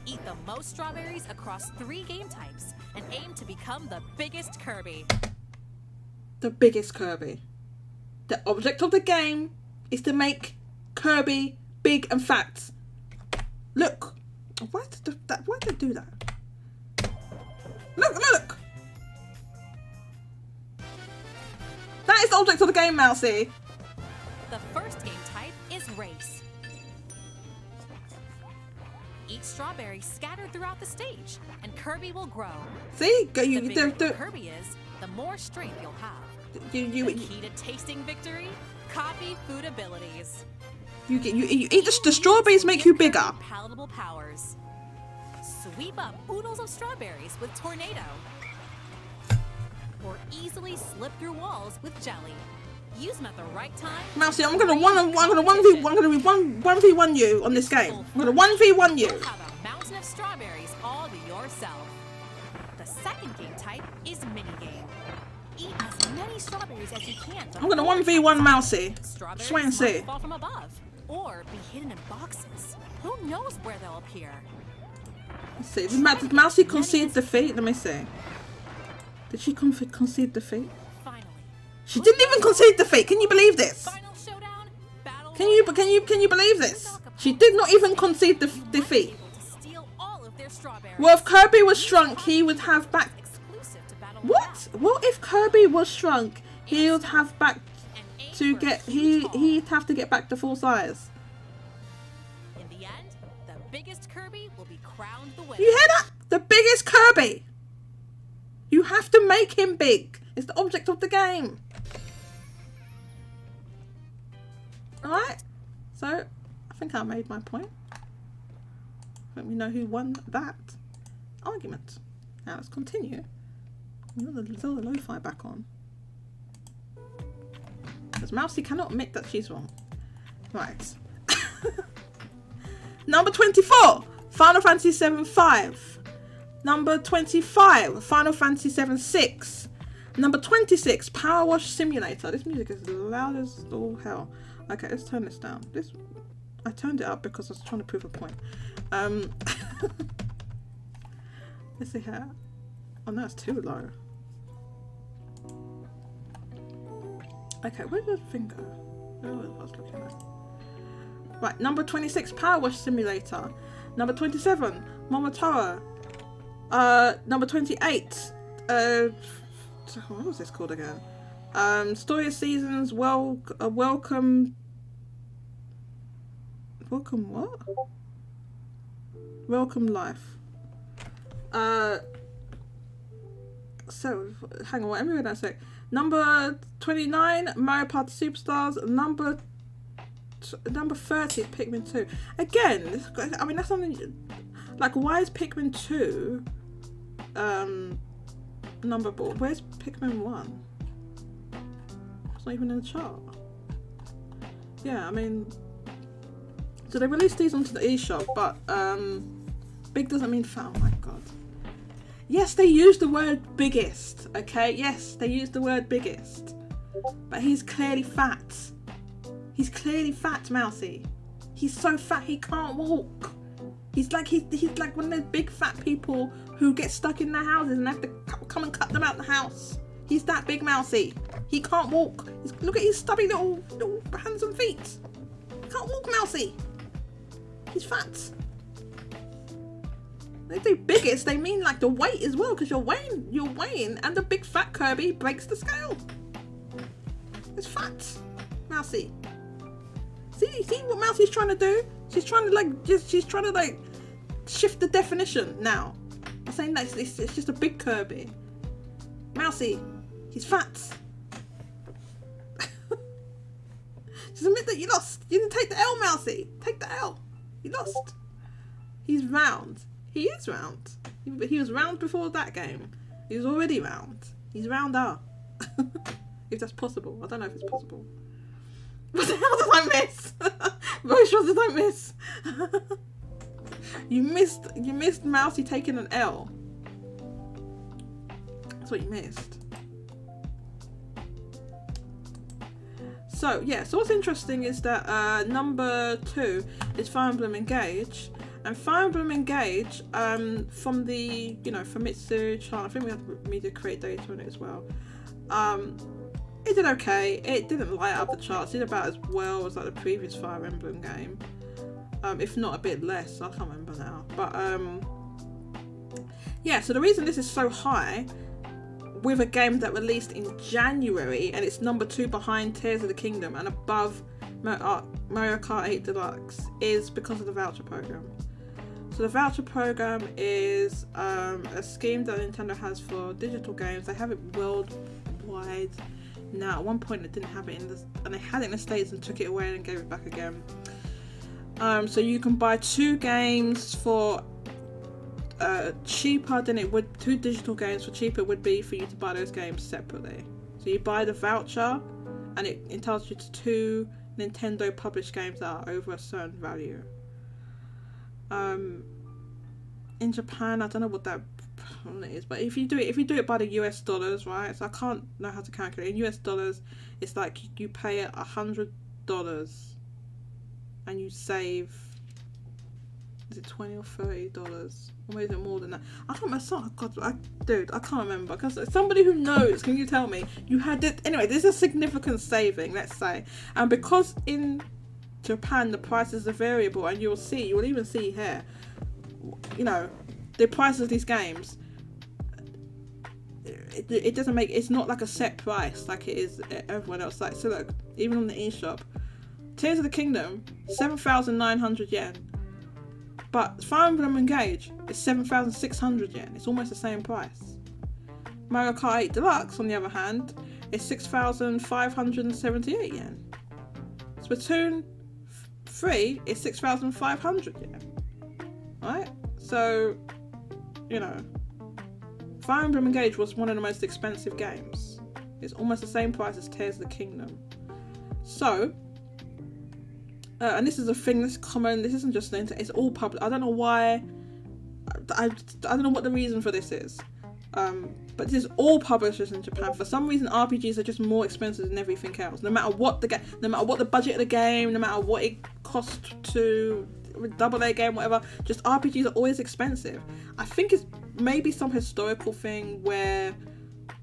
Eat the most strawberries across 3 game types and aim to become the biggest Kirby. The biggest Kirby. The object of the game is to make Kirby big and fat. Look. Why did they do that? Look. That is the object of the game, Mousy. The first game type is race. Eat strawberries scattered throughout the stage, and Kirby will grow. See? The bigger Kirby is, the more strength you'll have. The You key to tasting victory? Copy food abilities. eat the strawberries make you Give Kirby bigger. Palatable powers. Sweep up oodles of strawberries with Tornado. Or easily slip through walls with Jelly. Use them at the right time. Mousy, I'm gonna 1v1 you on this game. I'm gonna 1v1 you. You'll have a mountain of strawberries all to yourself. The second game type is minigame. Eat as many strawberries as you can. I'm gonna 1v1 Mousy. Strawberries Swing might see. fall from above or be hidden in boxes. Who knows where they'll appear? Let's see. Did Mousy concede defeat? Let me see. Did she concede defeat? Finally. She didn't even concede defeat. Can you believe this? Final showdown. Battle. Can you believe this? She did not even concede defeat. Able to steal all of their strawberries. Well, if Kirby was shrunk, he would have back. Exclusive to Battle What? What if Kirby was shrunk? He would have back to get. He'd have to get back to full size. In the end, the biggest Kirby will be crowned the winner. You hear that? The biggest Kirby. You have to make him big. It's the object of the game. Alright? So, I think I made my point. Let me know who won that argument. Now let's continue. There's all the lo-fi back on. Because Mousy cannot admit that she's wrong. Right. Number 24, Final Fantasy VII 5. Number 25, Final Fantasy VII 6. Number 26, Power Wash Simulator. This music is loud as all hell. Okay, let's turn this down. I turned it up because I was trying to prove a point. Let's see here. Oh no, it's too low. Okay, where did the thing go? Oh, I was looking at. Right, number 26, Power Wash Simulator. Number 27, Momotaro. Number 28, what was this called again? Story of Seasons, Welcome what? Welcome Life. So, hang on, let me read that a sec. Number 29, Mario Party Superstars. Number 30, Pikmin 2. Again, I mean, that's something, like, why is Pikmin 2, number, where's Pikmin 1? It's not even in the chart. Yeah, I mean, so they released these onto the eShop, but big doesn't mean fat. Oh my god. Yes, they use the word biggest, okay? Yes, they use the word biggest. But he's clearly fat. He's clearly fat, Mousy. He's so fat he can't walk. He's like one of those big fat people who get stuck in their houses and have to come and cut them out the house. He's that big, Mousy. He can't walk. Look at his stubby little hands and feet. He can't walk, Mousy. He's fat. They do biggest, they mean like the weight as well, because you're weighing, and the big fat Kirby breaks the scale. It's fat, Mousy. See what Mousy's trying to do? She's trying to shift the definition now. I'm saying that it's just a big Kirby. Mousy, he's fat. Just admit that you lost. You didn't take the L, Mousy. Take the L. You lost. He's round. He is round. He was round before that game. He was already round. He's rounder. If that's possible. I don't know if it's possible. What the hell did I miss? Very sure did I miss? You missed Mousy taking an L. That's what you missed. So yeah, so what's interesting is that number 2 is Fire Emblem Engage. And Fire Emblem Engage, from the, Famitsu channel, I think we had media create data on it as well. It did okay. It didn't light up the charts. It did about as well as like the previous Fire Emblem game, if not a bit less. I can't remember now. But yeah. So the reason this is so high with a game that released in January and it's number 2 behind Tears of the Kingdom and above Mario Kart 8 Deluxe is because of the voucher program. So the voucher program is a scheme that Nintendo has for digital games. They have it worldwide now. At one point they didn't have it and they had it in the States and took it away and gave it back again. So you can buy 2 games for cheaper than it would, 2 digital games for cheaper it would be for you to buy those games separately. So you buy the voucher and it entitles you to 2 Nintendo published games that are over a certain value. In Japan, I don't know what that it is, but if you do it by the US dollars, right? So I can't know how to calculate. In US dollars, it's like you pay $100 and you save, is it $20 or $30, or maybe more than that? I can't remember. Dude, I can't remember. Because somebody who knows, can you tell me? You had it anyway. There's a significant saving, let's say, and because in Japan the prices are variable, and you'll even see here, you know, the price of these games. It doesn't make, it's not like a set price like it is everyone else. Like, so look, even on the eShop, Tears of the Kingdom, 7,900 yen. But Fire Emblem Engage is 7,600 yen. It's almost the same price. Mario Kart 8 Deluxe, on the other hand, is 6,578 yen. Splatoon 3 is 6,500 yen. Right? So, you know, Fire Emblem Engage was one of the most expensive games. It's almost the same price as Tears of the Kingdom. So, and this is a thing that's common. This isn't just it's all public. I don't know why. I don't know what the reason for this is. But this is all publishers in Japan. For some reason, RPGs are just more expensive than everything else. No matter what the budget of the game, no matter what it costs to double A game, whatever. Just RPGs are always expensive. I think it's maybe some historical thing where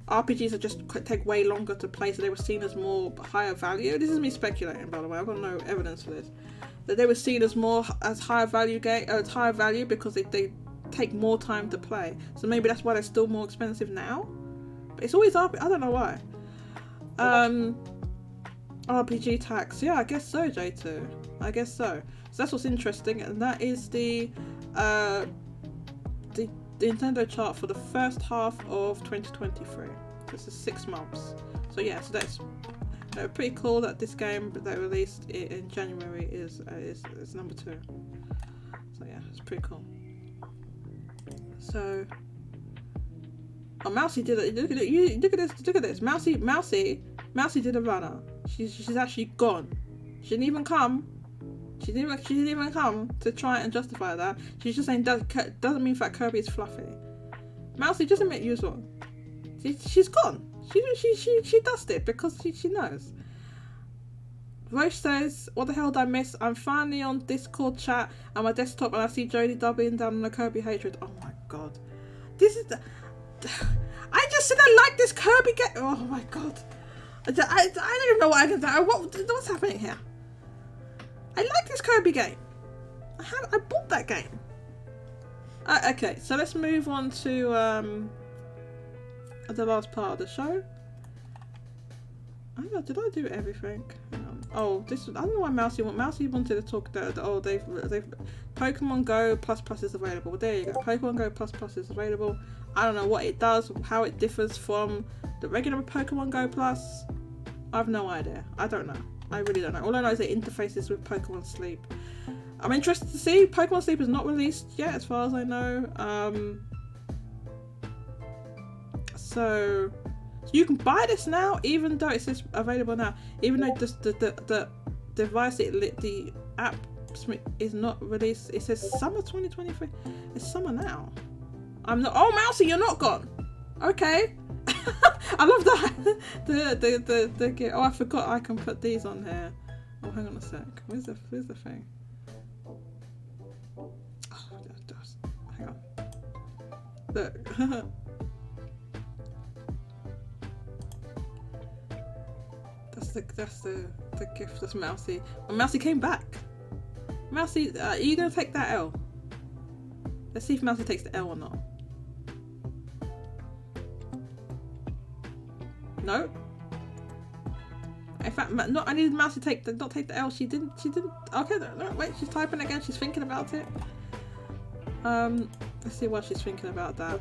RPGs are just take way longer to play, so they were seen as more higher value. This is me speculating, by the way. I've got no evidence for this. That they were seen as higher value because they take more time to play. So maybe that's why they're still more expensive now. But it's always I don't know why. RPG tax. Yeah, I guess so, J2. I guess so. So that's what's interesting, and that is the Nintendo chart for the first half of 2023. This is 6 months. So yeah, so that's pretty cool that this game that they released in January is number 2. So yeah, it's pretty cool. So, oh, Mousy did it. Look at this. Mousy did a runner. She's actually gone. She didn't even come. She didn't even come to try and justify that. She's just saying doesn't mean that Kirby is fluffy. Mousy, just admit you as well. She's gone. She does it because she knows. Roche says, what the hell did I miss? I'm finally on Discord chat and my desktop and I see Jodie doubling down on the Kirby hatred. Oh my god. This is the... I just said I like this Kirby game. Oh my god. I don't even know what I can do. What's happening here? I like this Kirby game. I bought that game. Okay, so let's move on to the last part of the show. I don't know, did I do everything? Oh, I don't know why Mousy wanted to talk they've Pokemon Go Plus is available. Well, there you go. Pokemon Go Plus is available. I don't know what it does, how it differs from the regular Pokemon Go Plus. I have no idea. I don't know. I really don't know. All I know is it interfaces with Pokemon Sleep. I'm interested to see. Pokemon Sleep is not released yet, as far as I know. So you can buy this now, even though it says available now. Even though just the device, the app is not released. It says summer 2023. It's summer now. I'm not. Oh, Mousy, you're not gone. Okay. I love that. The oh, I forgot I can put these on here. Oh, hang on a sec. Where's the thing? Oh, hang on. Look. That's the gift. That's Mousy. And Mousy came back. Mousy, are you gonna take that L? Let's see if Mousy takes the L or not. No. In fact, I needed Mousy to not take the L. She didn't. Okay, no, wait. She's typing again. She's thinking about it. Let's see what she's thinking about that.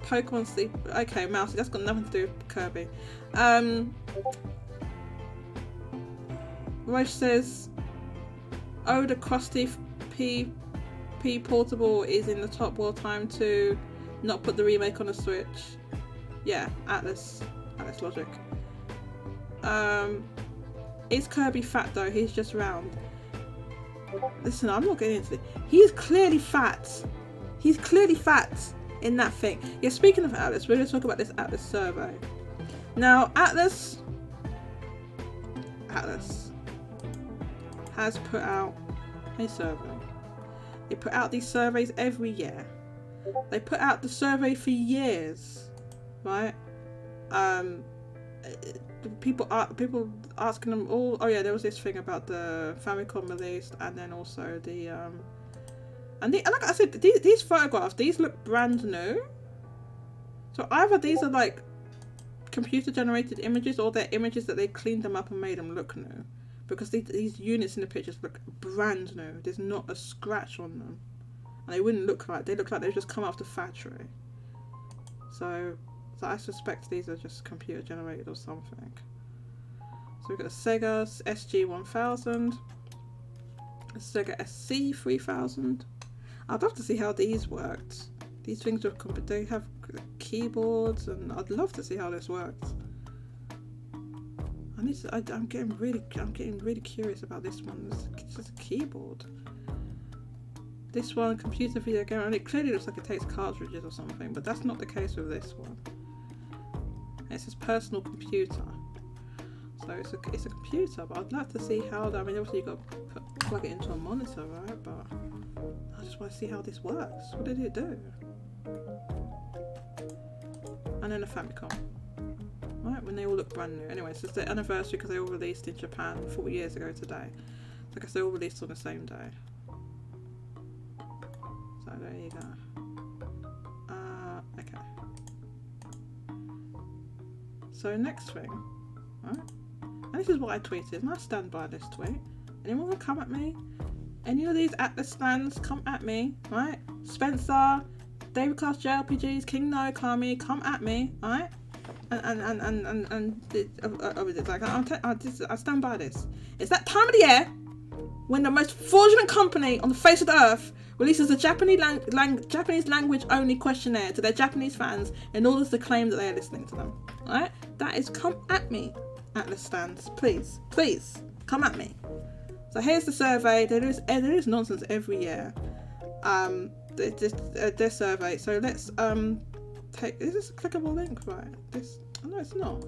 Pokemon Sleep. Okay, Mousy. That's got nothing to do with Kirby. Roche says, oh, the Krusty P Portable is in the top world time to not put the remake on the Switch. Yeah, Atlus logic. Is Kirby fat though? He's just round. Listen, I'm not getting into it. He is clearly fat. He's clearly fat in that thing. Yeah, speaking of Atlus, we're going to talk about this Atlus survey. Now, Atlus has put out a survey. They put out these surveys every year. They put out the survey for years, right? People asking them all. Oh yeah, there was this thing about the Famicom released, and then also the and like I said, these photographs, these look brand new. So either these are like computer generated images, or they're images that they cleaned them up and made them look new, because these units in the pictures look brand new. There's not a scratch on them, and they wouldn't look like they've just come off the factory. So I suspect these are just computer generated or something. So we've got a Sega SG-1000, a Sega SC-3000. I'd love to see how these worked. These things they have keyboards, and I'd love to see how this works. I'm getting really curious about this one. It's just a keyboard. This one, computer video game, and it clearly looks like it takes cartridges or something, but that's not the case with this one. It says personal computer, so it's a computer. But I'd like to see how. I mean, obviously you got to plug it into a monitor, right? But I just want to see how this works. What did it do? And then a Famicom, right? When they all look brand new. Anyway, so it's the anniversary because they all released in Japan 40 years ago today. So I guess they all released on the same day. So there you go. Okay. So next thing, right? And this is what I tweeted, and I stand by this tweet. Anyone want to come at me? Any of these Atlus stands, come at me, right? Spencer, David Class JRPGs, King No Kami, come at me, right? I stand by this. It's that time of the year when the most fraudulent company on the face of the earth releases a Japanese language only questionnaire to their Japanese fans in order to claim that they are listening to them. Right? That is, come at me, Atlus stands. Please, come at me. So here's the survey. There is nonsense every year. This survey. So let's take. Is this a clickable link? Right. This. Oh, no, it's not.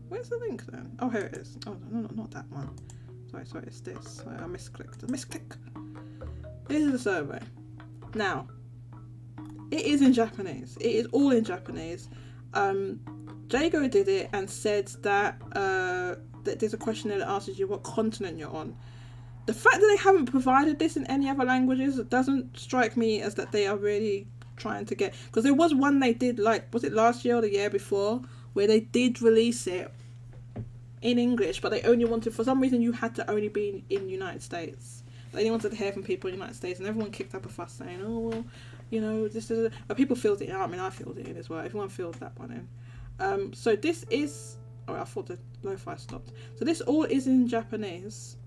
Where's the link then? Oh, here it is. Oh no, not that one. Sorry, it's this. I misclicked. Misclick. This is the survey. Now, it is in Japanese. It is all in Japanese. Jago did it and said that that there's a questionnaire that asks you what continent you're on. The fact that they haven't provided this in any other languages, it doesn't strike me as that they are really trying to get. Because there was one they did, like, was it last year or the year before, where they did release it in English, but they only wanted, for some reason, you had to only be in the United States. They only wanted to hear from people in the United States, and everyone kicked up a fuss saying, oh, well, you know, this is. But people filled it in. I mean, I filled it in as well. Everyone filled that one in. So this is. Oh, I thought the lo-fi stopped. So this all is in Japanese.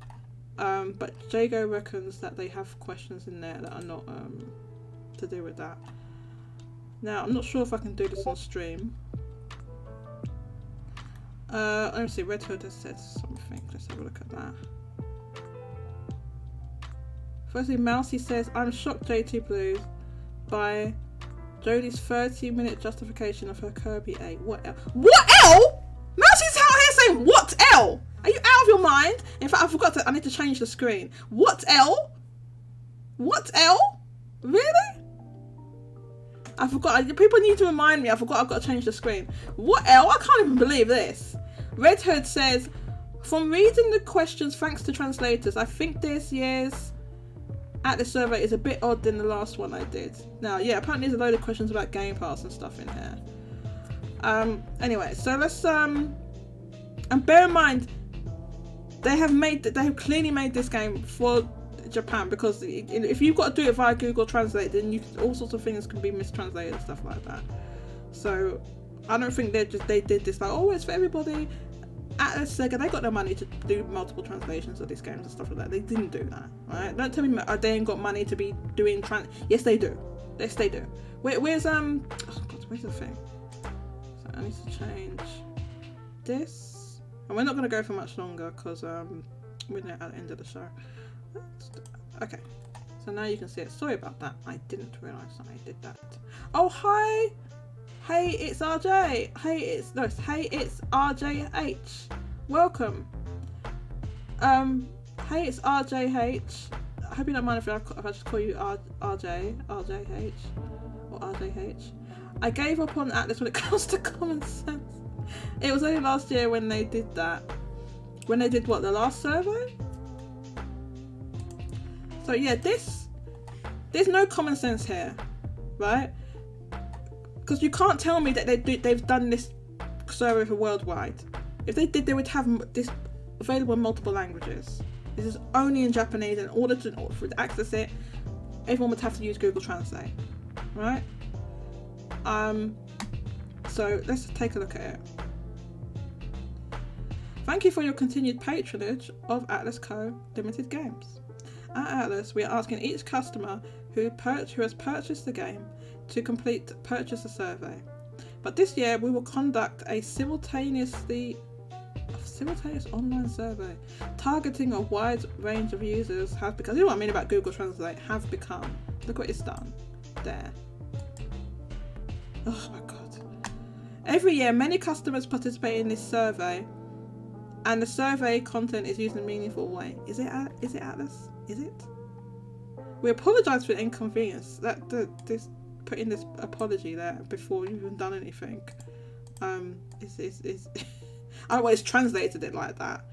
But Jago reckons that they have questions in there that are not to do with that. Now, I'm not sure if I can do this on stream. Let me see, Red Hood has said something. Let's have a look at that. Firstly, Mousy says, I'm shocked JT Blue by Jodie's 30-minute justification of her Kirby A. What L? What L? Mousy's out here saying, what L? Are you out of your mind? In fact, I forgot I need to change the screen. What L? What L? Really? I forgot. People need to remind me. I forgot I've got to change the screen. What L? I can't even believe this. Red Hood says, from reading the questions thanks to translators, I think this year's Atlus survey is a bit odd than the last one I did. Now, yeah, apparently there's a load of questions about Game Pass and stuff in here. Anyway, so let's and bear in mind, they have clearly made this game for Japan, because if you've got to do it via Google Translate, then all sorts of things can be mistranslated and stuff like that. So I don't think they did this like, oh, it's for everybody. Atlus, Sega, they got no money to do multiple translations of these games and stuff like that. They didn't do that, right? Don't tell me they ain't got money to be doing Yes, they do. Yes, they do. Where's oh God, where's the thing? So I need to change this, and we're not going to go for much longer because we're now at the end of the show. Okay, So now you can see it. Sorry about that. I didn't realise that I did that. Oh, hi. Hey, it's RJ. Hey, it's RJH. Welcome. Hey, it's RJH. I hope you don't mind if I just call you RJH or RJH. I gave up on Atlus when it comes to common sense. It was only last year when they did that. When they did what, the last survey? So yeah, there's no common sense here, right? Because you can't tell me that they've done this survey for worldwide. If they did, they would have this available in multiple languages. This is only in Japanese, and in order to access it, everyone would have to use Google Translate, right? So let's take a look at it. Thank you for your continued patronage of Atlus Co. Limited Games. At Atlus, we are asking each customer who has purchased the game to complete purchase survey. But this year, we will conduct a simultaneous online survey targeting a wide range of users. Because you know what I mean about Google Translate, have become. Look what it's done there. Oh my god. Every year, many customers participate in this survey, and the survey content is used in a meaningful way. Is it Atlus? Is it? We apologise for the inconvenience. This putting this apology there before you've even done anything. Is I always translated it like that.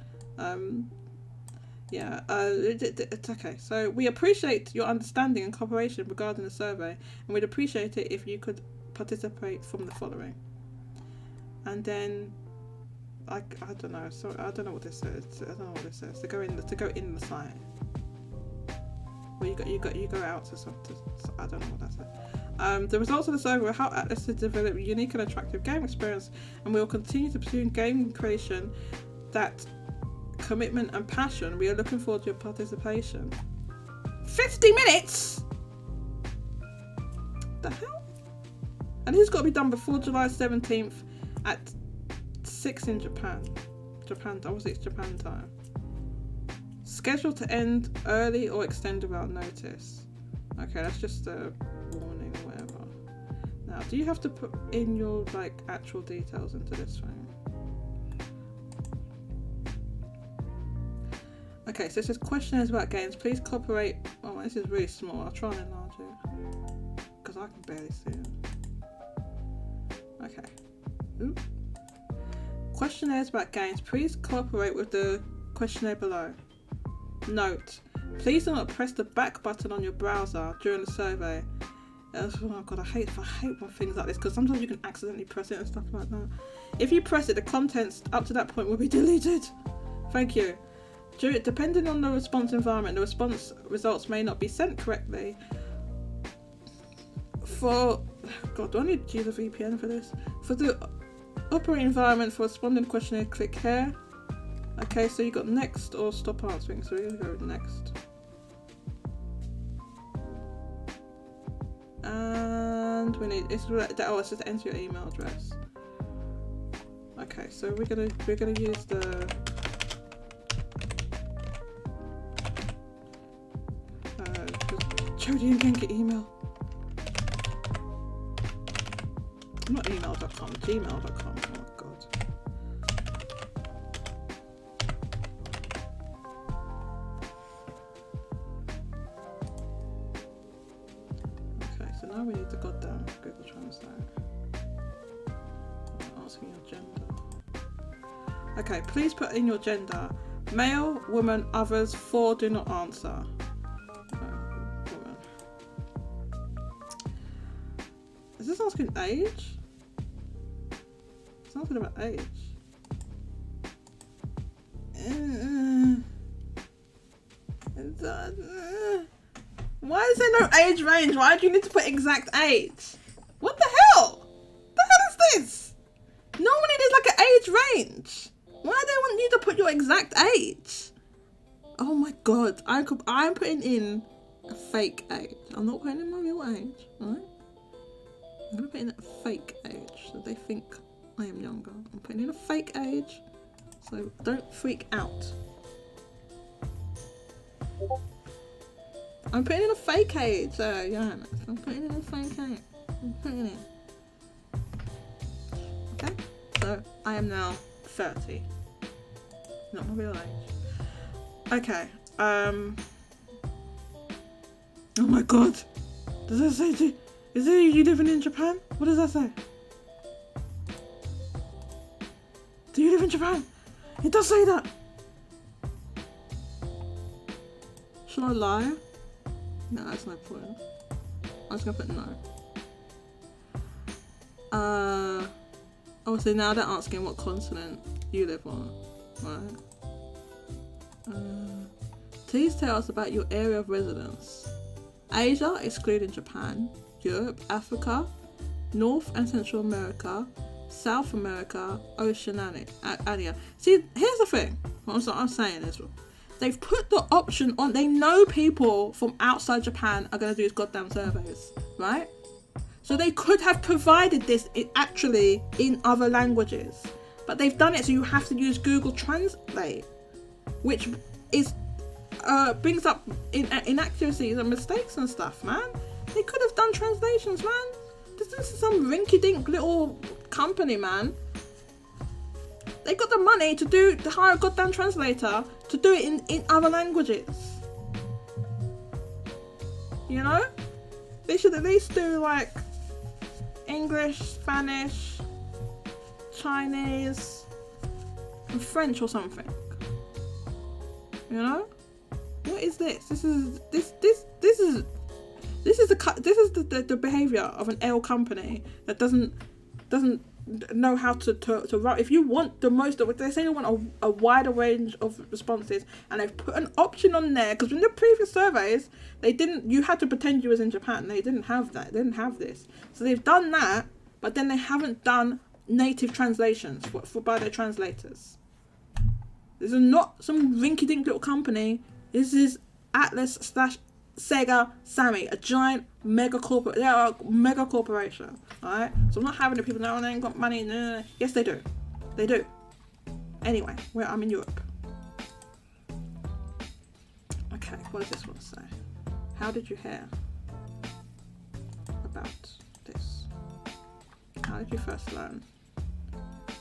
It's okay. So we appreciate your understanding and cooperation regarding the survey, and we'd appreciate it if you could participate from the following. And then I don't know. So I don't know what this says. To go in the site. Well, you go out to something. I don't know what that says. The results of the survey will help Atlus to develop a unique and attractive game experience, and we will continue to pursue game creation that commitment and passion. We are looking forward to your participation. 50 minutes? The hell? And this has got to be done before July 17th at 6 in Japan. Obviously it's Japan time. Scheduled to end early or extend without notice. Okay, that's just a warning or whatever. Now, do you have to put in your actual details into this thing? Okay, so it says questionnaires about games. Please cooperate. Oh, this is really small. I'll try and enlarge it because I can barely see it. Okay. Oop. Questionnaires about games. Please cooperate with the questionnaire below. Note: please do not press the back button on your browser during the survey. Oh god, I hate when things like this, because sometimes you can accidentally press it and stuff like that. If you press it, the contents up to that point will be deleted. Thank you. Depending on the response environment, the response results may not be sent correctly. Do I need to use a VPN for this? For the operating environment for responding questionnaire, click here. Okay, so you got next or stop answering, so we're going to go with next. And we need it's just enter your email address. Okay, so we're gonna use the Jodie and Genki email. Not email.com, gmail.com. Oh god. Okay, so now we need to goddamn Google Translate. Asking your gender. Okay, please put in your gender. Male, woman, others, 4 do not answer. Woman. Is this asking age? It's asking about age. Why is there no age range? Why do you need to put exact age? What the hell? The hell is this? Normally there's like an age range. Why do they want you to put your exact age? Oh my god, I'm putting in a fake age. I'm not putting in my real age, alright? I'm gonna put in a fake age so they think I am younger. I'm putting in a fake age, so don't freak out. I'm putting in a fake age, Johannes. I'm putting in a fake age. I'm putting in. Okay, so I am now 30. Not my real age. Okay, oh my god. Does that say, is it you living in Japan? What does that say? Do you live in Japan? It does say that. Should I lie? No, that's no point. I'm just gonna put no. Oh, so now they're asking what continent you live on, right? Please tell us about your area of residence. Asia, excluding Japan, Europe, Africa, North and Central America, South America, Oceania. See, here's the thing. What I'm saying is, they've put the option on. They know people from outside Japan are going to do these goddamn surveys, right? So they could have provided this actually in other languages, but they've done it so you have to use Google Translate, which is brings up inaccuracies and mistakes and stuff, man. They could have done translations, man. This is some rinky-dink little company, man. They got the money to hire a goddamn translator to do it in other languages. You know? They should at least do like English, Spanish, Chinese, and French or something. You know? What is this? This is the behavior of an L company that doesn't know how to write. If you want the most of it, they say they want a wider range of responses, and they've put an option on there because in the previous surveys they didn't. You had to pretend you was in Japan. They didn't have that. They didn't have this. So they've done that, but then they haven't done native translations by their translators. This is not some rinky-dink little company. This is Atlus / Sega Sammy, a giant mega corporate. They are a mega corporation, alright? So I'm not having the people now, they ain't got money. No. Yes, they do. They do. Anyway, I'm in Europe. Okay, what does this one say? How did you hear about this? How did you first learn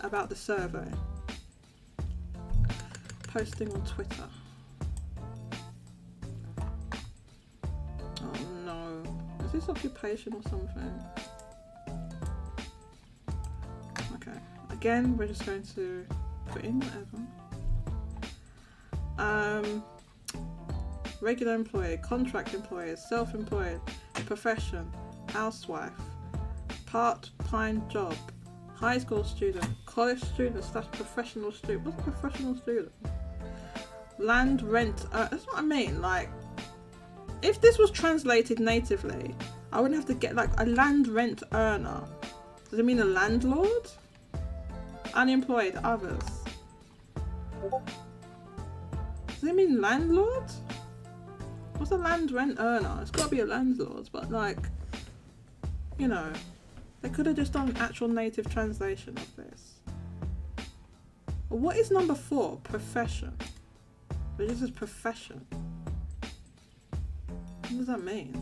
about the survey? Posting on Twitter. Is this occupation or something? Okay. Again, we're just going to put in whatever. Regular employee, contract employee, self-employed, profession, housewife, part-time job, high school student, college student / professional student. What's a professional student? Land rent. That's what I mean. Like, if this was translated natively, I wouldn't have to get like a land rent earner. Does it mean a landlord? Unemployed, others. Does it mean landlord? What's a land rent earner? It's got to be a landlord, but like, you know, they could have just done an actual native translation of this. What is number 4? Profession. But this is profession. What does that mean?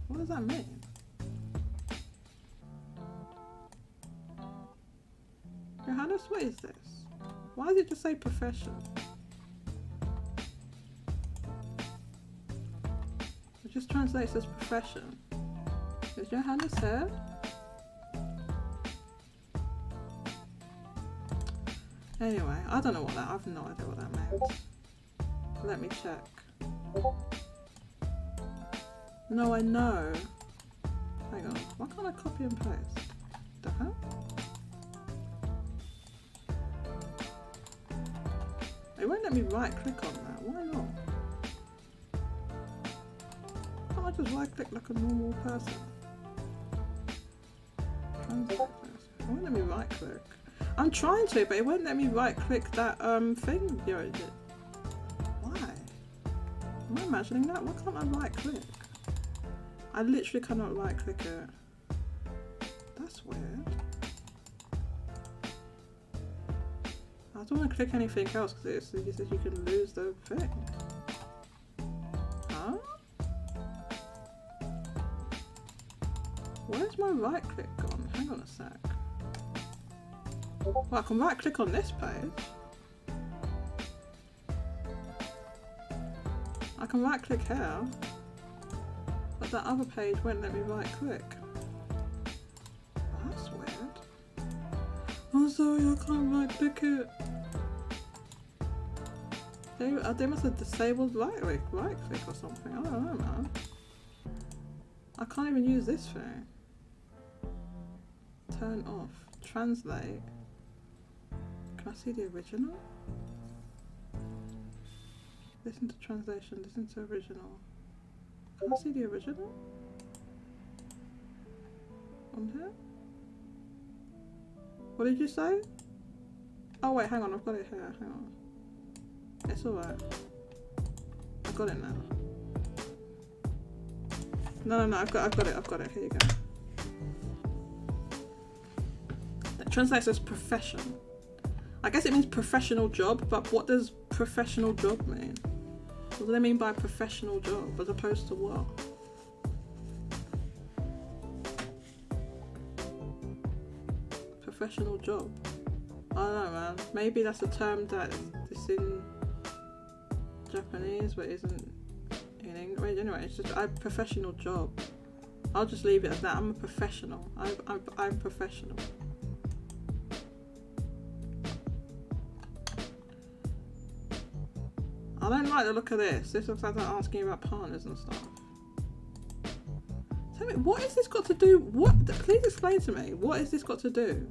What does that mean? Johannes, what is this? Why does it just say profession? It just translates as profession. Is Johannes here? Anyway, I don't know what that, I have no idea what that meant. Let me check. No, I know. Hang on, why can't I copy and paste? The hell? It won't let me right click on that, why not? Can't I just right click like a normal person? Translate this. It won't let me right click. I'm trying to, but it won't let me right click that thing. Why? Am I imagining that? Why can't I right click? I literally cannot right click it. That's weird. How don't want to click anything else because it says you can lose the thing. Huh? Where's my right click gone? Hang on a sec. Well, I can right click on this page. I can right click here. But that other page won't let me right click. That's weird. I'm sorry, I can't right click it. They must have disabled right click or something. I don't know, man. I can't even use this thing. Turn off. Translate. Can I see the original? Listen to translation. Listen to original. Can I see the original? On here? What did you say? Oh wait, hang on, I've got it here. Hang on. It's alright. I got it now. No, I've got it. Here you go. That translates as profession. I guess it means professional job, but what does professional job mean? What do they mean by professional job as opposed to what? Professional job. I don't know, man. Maybe that's a term that is in Japanese but isn't in English. Anyway, it's just a professional job. I'll just leave it at that. I'm a professional. I'm professional. I don't like the look of this. This looks like they're asking about partners and stuff. Tell me, what has this got to do? Please explain to me. What has this got to do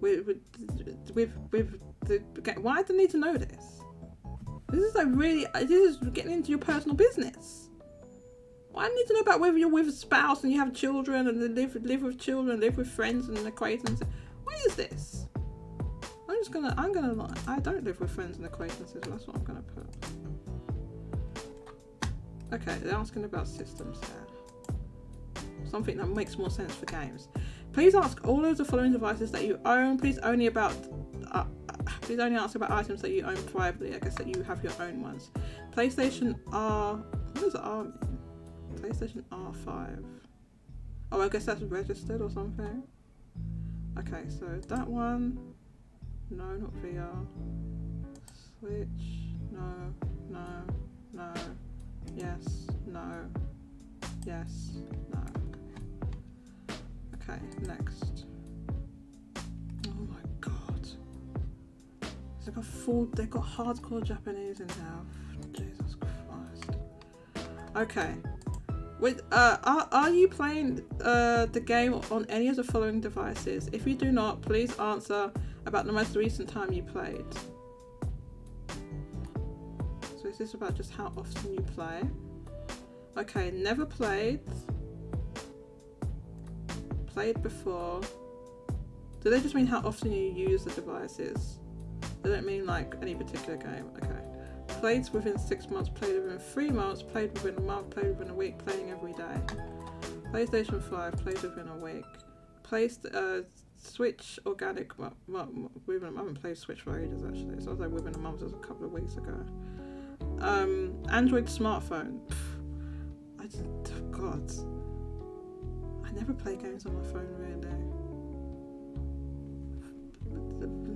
with the? Why do I need to know this? This is like really. This is getting into your personal business. Why do I need to know about whether you're with a spouse and you have children and live with children, live with friends and acquaintances? What is this? I don't live with friends and acquaintances, that's what I'm gonna put. Okay, they're asking about systems here. Something that makes more sense for games. Please ask all of the following devices that you own. Please only ask about items that you own privately. I guess that you have your own ones. PlayStation R. What does R mean? PlayStation R5. Oh, I guess that's registered or something. Okay, so that one. No, not VR. Switch. No. Yes. No. Yes. No. Okay, next. Oh my god. They've got hardcore Japanese in there. Jesus Christ. Okay. Are you playing the game on any of the following devices? If you do not, please answer about the most recent time you played. So is this about just how often you play? Okay, never played. Played before. Do they just mean how often you use the devices? They don't mean like any particular game. Okay. Played within 6 months, played within 3 months, played within a month, played within a week, playing every day. PlayStation 5, played within a week. Placed Switch organic. I haven't played Switch for ages actually. So I was like within a month. It was a couple of weeks ago. Android smartphone. God. I never play games on my phone really.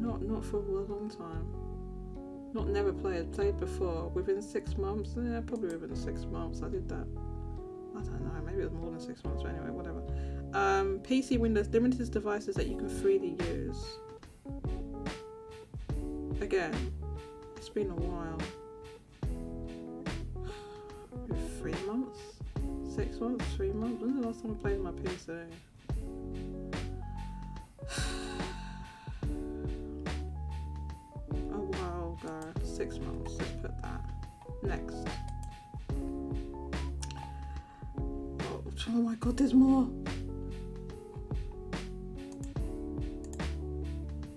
Not for a long time. Not never played. Played before. Within 6 months. Yeah, probably within 6 months. I did that. I don't know. Maybe it was more than 6 months. But anyway, whatever. PC, Windows, limited devices that you can freely use. Again, it's been a while. 3 months? 6 months? 3 months? When's the last time I played my PC? A while ago. 6 months. Let's put that. Next. Oh my god, there's more.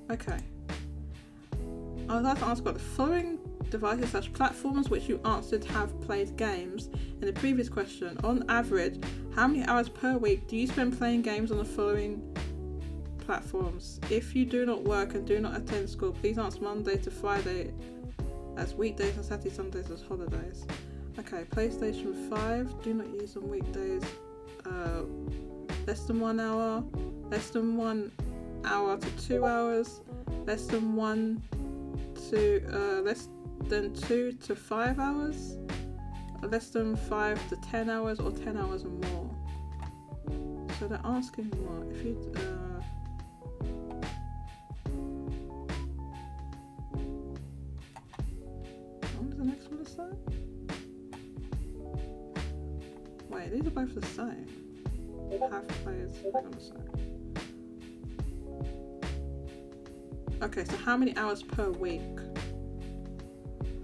Okay. I would like to ask about the following devices / platforms which you answered have played games. In the previous question, on average, how many hours per week do you spend playing games on the following platforms. If you do not work and do not attend school, please answer Monday to Friday as weekdays and Saturday, Sundays as holidays. Okay, PlayStation 5, do not use on weekdays. Less than 1 hour, less than 1 hour to 2 hours, less than 2 to 5 hours, less than 5 to 10 hours, or 10 hours or more. So they're asking what? If you what does the next one say? Wait, these are both the same. Have players, hang on a sec. Okay, so how many hours per week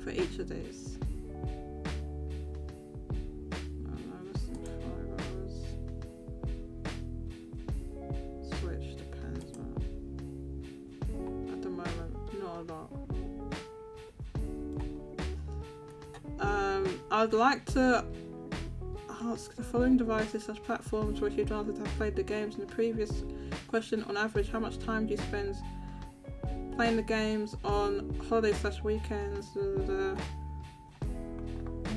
for each of these? Less than 5 hours. Switch depends, man. At the moment, not a lot. I'd like to ask the following devices/platforms which you'd rather have played the games in the previous question. On average, how much time do you spend playing the games on holidays/weekends?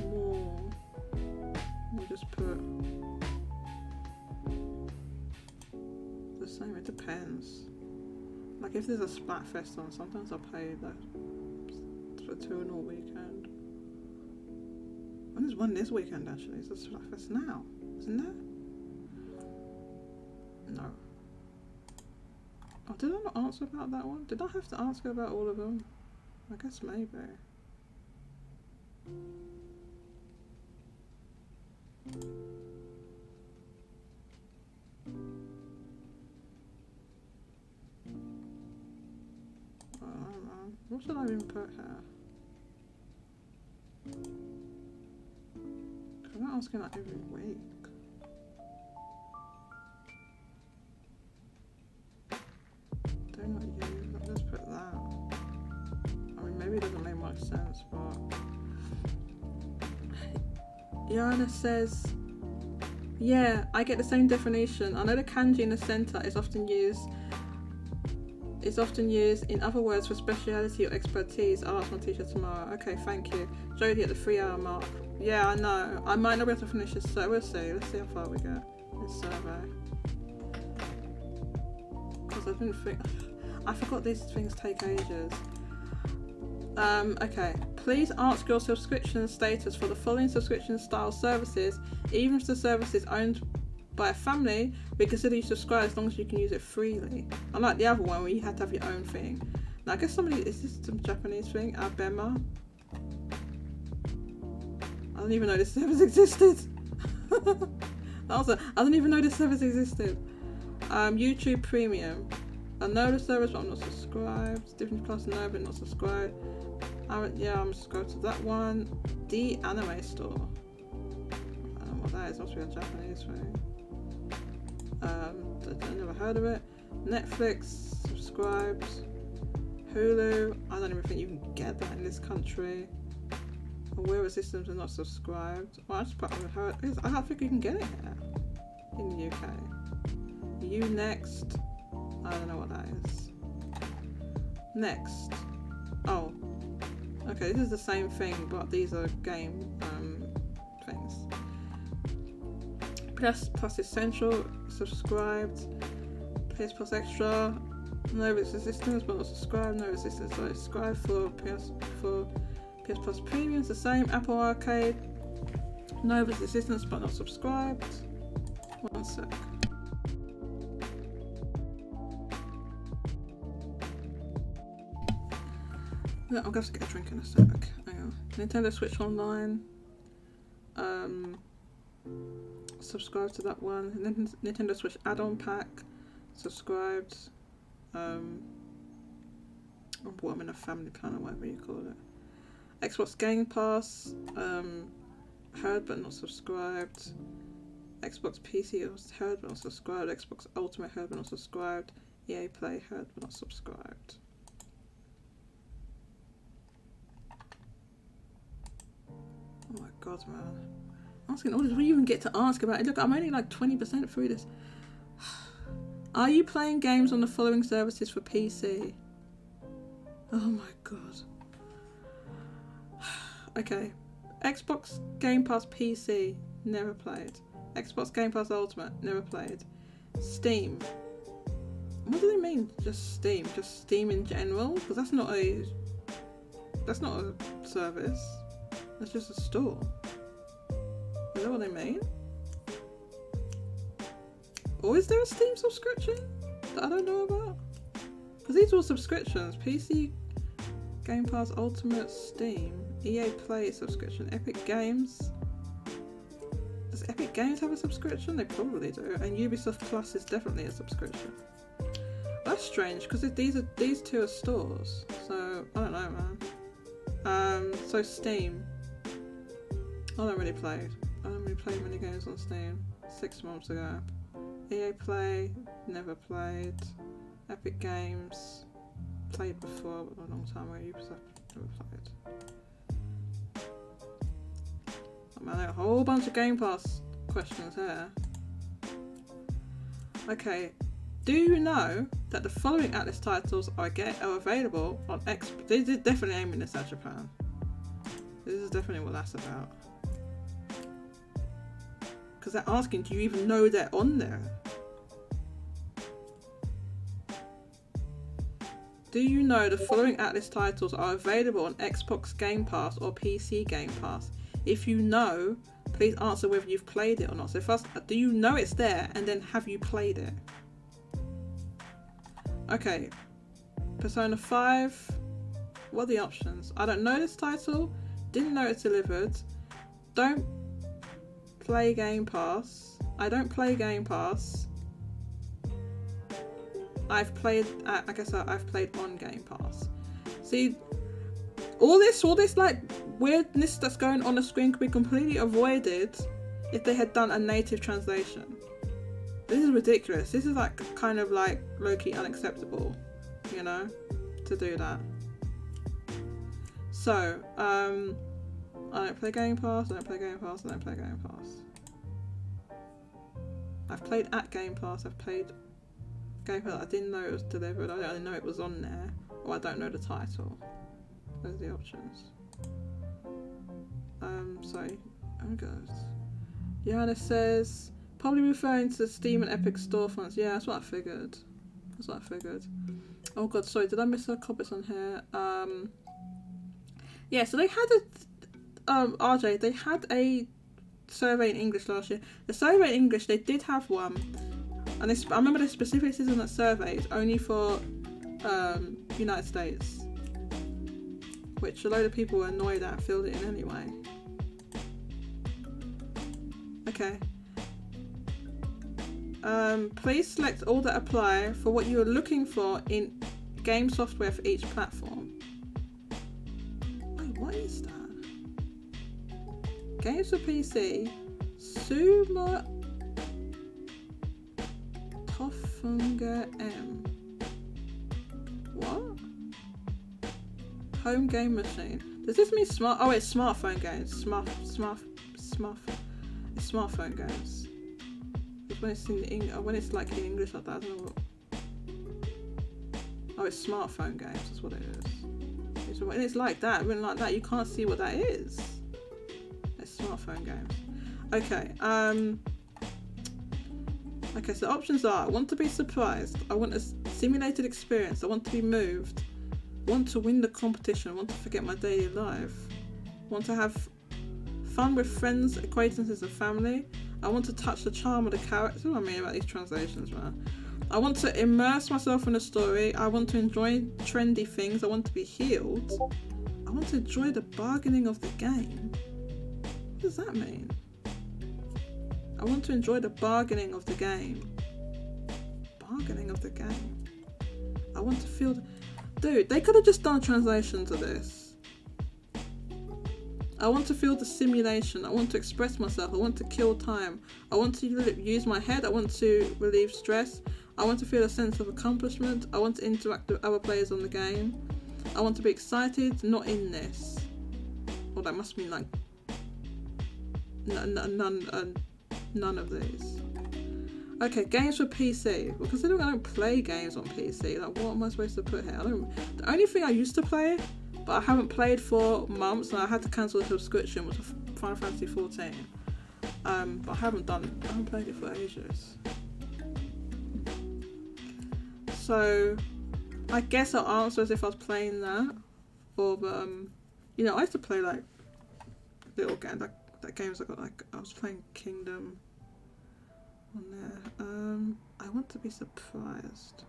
More. We'll just put the same. It depends. Like if there's a Splatfest on, sometimes I'll play that for 2 in all weekend. And there's one this weekend actually. It's a Splatfest now, isn't there? No. Oh, did I not answer about that one? Did I have to answer about all of them? I guess maybe. I don't know. What should I even put here? I'm not asking that every week. Do not use. I'll just put that. I mean, maybe it doesn't make much sense, but Yana says, yeah, I get the same definition. I know the kanji in the center is often used in other words for speciality or expertise. I'll ask my teacher tomorrow. Okay, thank you. Jodie at the 3-hour mark. Yeah, I know. I might not be able to finish this, so we'll see. Let's see how far we get in this survey. Because I didn't think... I forgot these things take ages. Okay. Please ask your subscription status for the following subscription style services. Even if the service is owned by a family, we consider you subscribe as long as you can use it freely. Unlike the other one where you had to have your own thing. Now I guess is this some Japanese thing? Abema? I don't even know this service existed. I don't even know this service existed. YouTube Premium. I know the service but I'm not subscribed. Disney Plus, no, but not subscribed. Yeah, I'm subscribed to that one. The Anime Store. I don't know what that is, must be a Japanese thing. I've never heard of it. Netflix, subscribed. Hulu, I don't even think you can get that in this country. Aware systems are not subscribed. Well, I just probably heard. I don't think you can get it here in the UK. Unext, I don't know what that is. Next. Oh. Okay, this is the same thing, but these are game things. Plus Essential, subscribed. PS Plus Extra, no resistance but not subscribed. No resistance but subscribed. For PS Plus Premium, it's the same. Apple Arcade, no resistance but not subscribed. One sec. No, I'm going to get a drink in a sec. Hang on. Nintendo Switch Online. Subscribe to that one. Nintendo Switch add-on pack. Subscribed. I'm in a family plan or whatever you call it. Xbox Game Pass. Heard but not subscribed. Xbox PC heard but not subscribed. Xbox Ultimate heard but not subscribed. EA Play heard but not subscribed. Oh my god, man. Asking all this, what do you even get to ask about it? Look, I'm only like 20% through this. Are you playing games on the following services for PC? Oh my god. Okay. Xbox Game Pass PC, never played. Xbox Game Pass Ultimate, never played. Steam. What do they mean? Just Steam? Just Steam in general? Because that's not a service. That's just a store. Is that what they mean? Or is there a Steam subscription that I don't know about? Because these are all subscriptions. PC Game Pass Ultimate, Steam, EA Play subscription, Epic Games. Does Epic Games have a subscription? They probably do. And Ubisoft Plus is definitely a subscription. That's strange because these two are stores. So I don't know, man. So Steam. I don't really play many games on Steam. 6 months ago. EA Play, never played. Epic Games, played before, but a long time ago. Ubisoft, never played. Oh man, there are a whole bunch of Game Pass questions here. Okay, do you know that the following Atlus titles are available on Xbox? This is definitely aiming this at Japan. This is definitely what that's about. Because they're asking, do you even know they're on there? Do you know the following Atlus titles are available on Xbox Game Pass or PC Game Pass? If you know, please answer whether you've played it or not. So first, do you know it's there, and then have you played it? Okay, Persona 5, what are the options? I don't know this title, didn't know it's delivered, don't play Game Pass, I don't play Game Pass, I've played, I guess I've played on Game Pass. See, all this like weirdness that's going on the screen could be completely avoided if they had done a native translation. This is ridiculous. This is like kind of like low-key unacceptable, you know, to do that. So, I don't play Game Pass, I don't play Game Pass, I don't play Game Pass. I've played at Game Pass, I've played Game Pass, I didn't know it was delivered, I don't know it was on there, or I don't know the title. Those are the options. Sorry, how it goes. Johanna says, probably referring to the Steam and Epic storefronts. Yeah, that's what I figured. Oh god, sorry, did I miss a comments on here? Yeah, so they had a RJ, they had a survey in English last year. The survey in English, they did have one, and I remember the specifics in that survey is only for United States, which a load of people were annoyed at, filled it in anyway. Okay. Please select all that apply for what you are looking for in game software for each platform. Wait, what is that? Games for PC, Suma Tofunga M. What? Home game machine. Does this mean smart? Oh, it's smartphone games. It's smartphone games. When it's when it's like in English like that, I don't know what. Oh, it's smartphone games. That's what it is. When it's like that, when like that, you can't see what that is. It's smartphone games. Okay. Okay. So the options are: I want to be surprised. I want a simulated experience. I want to be moved. I want to win the competition. I want to forget my daily life. I want to have fun with friends, acquaintances, and family. I want to touch the charm of the characters. What do I mean about these translations, man? I want to immerse myself in the story. I want to enjoy trendy things. I want to be healed. I want to enjoy the bargaining of the game. What does that mean? I want to enjoy the bargaining of the game. Bargaining of the game. I want to feel... Dude, they could have just done a translation to this. I want to feel the simulation. I want to express myself. I want to kill time. I want to use my head. I want to relieve stress. I want to feel a sense of accomplishment. I want to interact with other players on the game. I want to be excited, not in this. Well, that must mean like none of these. Okay, games for PC. Well, considering I don't play games on PC, like what am I supposed to put here? The only thing I used to play, but I haven't played for months, and I had to cancel the subscription, was Final Fantasy 14. But I haven't played it for ages. So I guess I'll answer as if I was playing that. Or you know, I used to play like little games, that games I got, like I was playing Kingdom on there. I want to be surprised.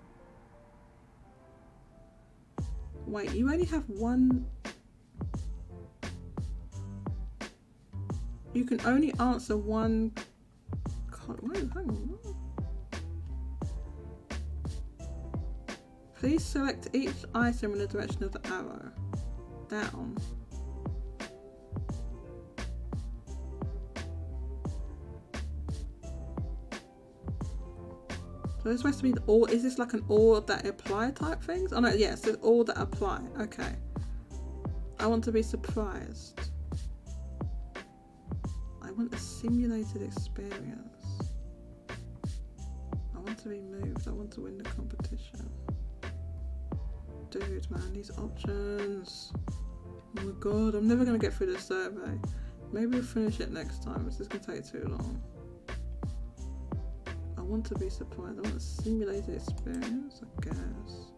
Wait, you only have one. You can only answer one. Wait, hang on. Please select each item in the direction of the arrow. Down. So it's supposed to be the all. Is this like an all that apply type things? Oh no, yes, it's all that apply. Okay. I want to be surprised. I want a simulated experience. I want to be moved. I want to win the competition. Dude, man, these options. Oh my god, I'm never gonna get through this survey. Maybe we'll finish it next time. This is gonna take too long. I want to be surprised. I want a simulated experience, I guess.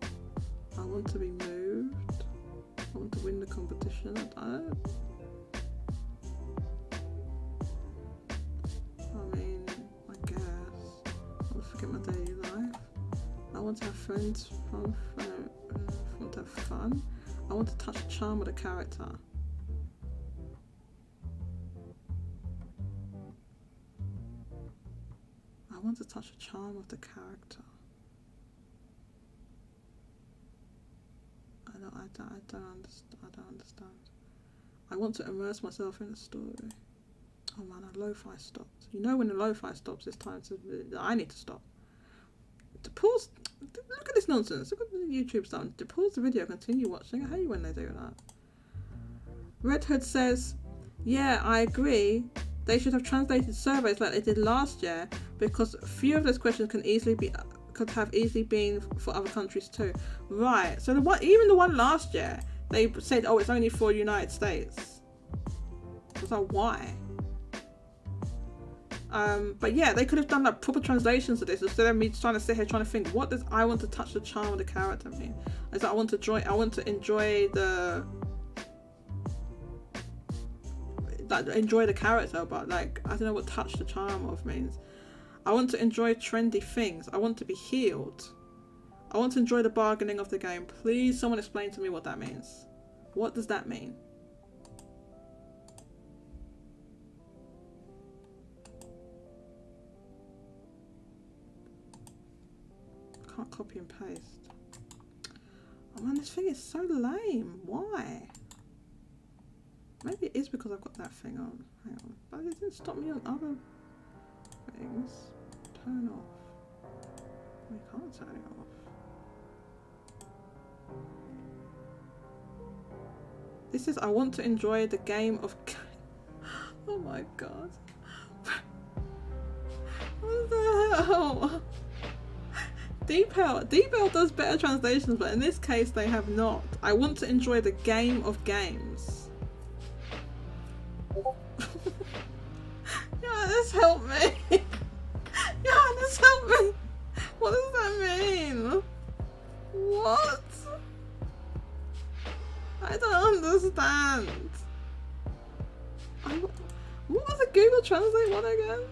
I want to be moved. I want to win the competition. I mean, I guess. I want to forget my daily life. I want to have friends from I want to have fun. I want to touch the charm of the character. I want to touch the charm of the character. I don't understand. I want to immerse myself in the story. Oh man, a lo-fi stopped. You know when the lo-fi stops, it's time to. I need to stop. To pause. Look at this nonsense. Look at the YouTube stuff. To pause the video, continue watching. I hate when they do that. Red Hood says, yeah, I agree. They should have translated surveys like they did last year, because a few of those questions could have easily been for other countries too. Right. So even the one last year, they said, oh, it's only for United States. I was like, why? But yeah, they could have done like proper translations of this instead of me trying to sit here trying to think, what does I want to touch the charm of the character mean? Is that I want to enjoy the character, but like I don't know what touch the charm of means. I want to enjoy trendy things. I want to be healed. I want to enjoy the bargaining of the game. Please someone explain to me what that means. What does that mean? Can't copy and paste. Oh man, this thing is so lame. Why? Maybe it is because I've got that thing on. Hang on. But it didn't stop me on other things. Turn off. We can't turn it off. This is I want to enjoy the game of. Oh my god. What the hell? DeepL does better translations, but in this case they have not. I want to enjoy the game of games. Johannes, help me! Johannes, help me! What does that mean? What? I don't understand. What was the Google Translate one again?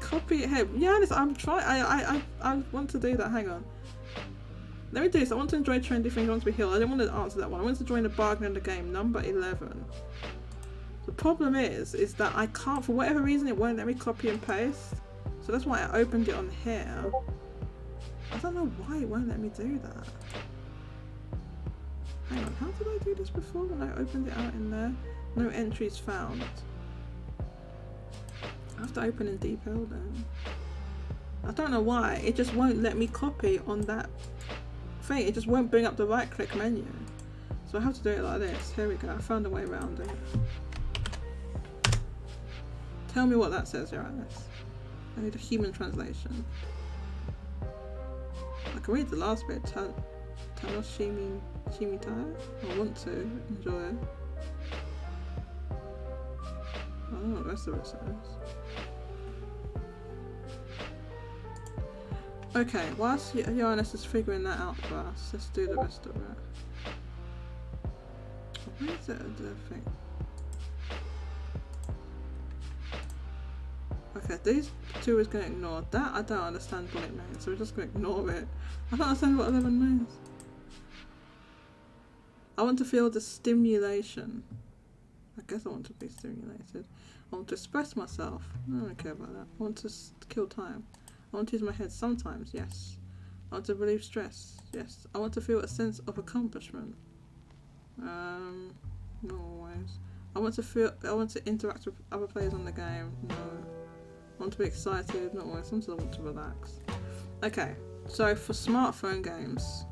Copy it here. Yeah, I'm trying. I want to do that. Hang on. Let me do this. I want to enjoy trendy things. I want to be healed. I didn't want to answer that one. I want to join the bargain in the game. Number 11. The problem is that I can't, for whatever reason, it won't let me copy and paste. So that's why I opened it on here. I don't know why it won't let me do that. Hang on. How did I do this before when I opened it out in there? No entries found. I have to open in DeepL then. I don't know why, it just won't let me copy on that thing. It just won't bring up the right click menu. So I have to do it like this. Here we go, I found a way around it. Tell me what that says, Uranus. I need a human translation. I can read the last bit. Tanoshimi Shimitai. I want to enjoy it. I don't know what the rest of it says. Okay, whilst Uranus is figuring that out for us, let's do the rest of it. Where is it, the thing? Okay, these two is going to ignore that. I don't understand what it means, so we're just going to ignore it. I don't understand what 11 means. I want to feel the stimulation. I guess I want to be stimulated. I want to express myself. I don't care about that. I want to kill time. I want to use my head sometimes, yes. I want to relieve stress, yes. I want to feel a sense of accomplishment. Not always. I want to interact with other players on the game, no. I want to be excited, not always. Sometimes I want to relax. Okay, so for smartphone games.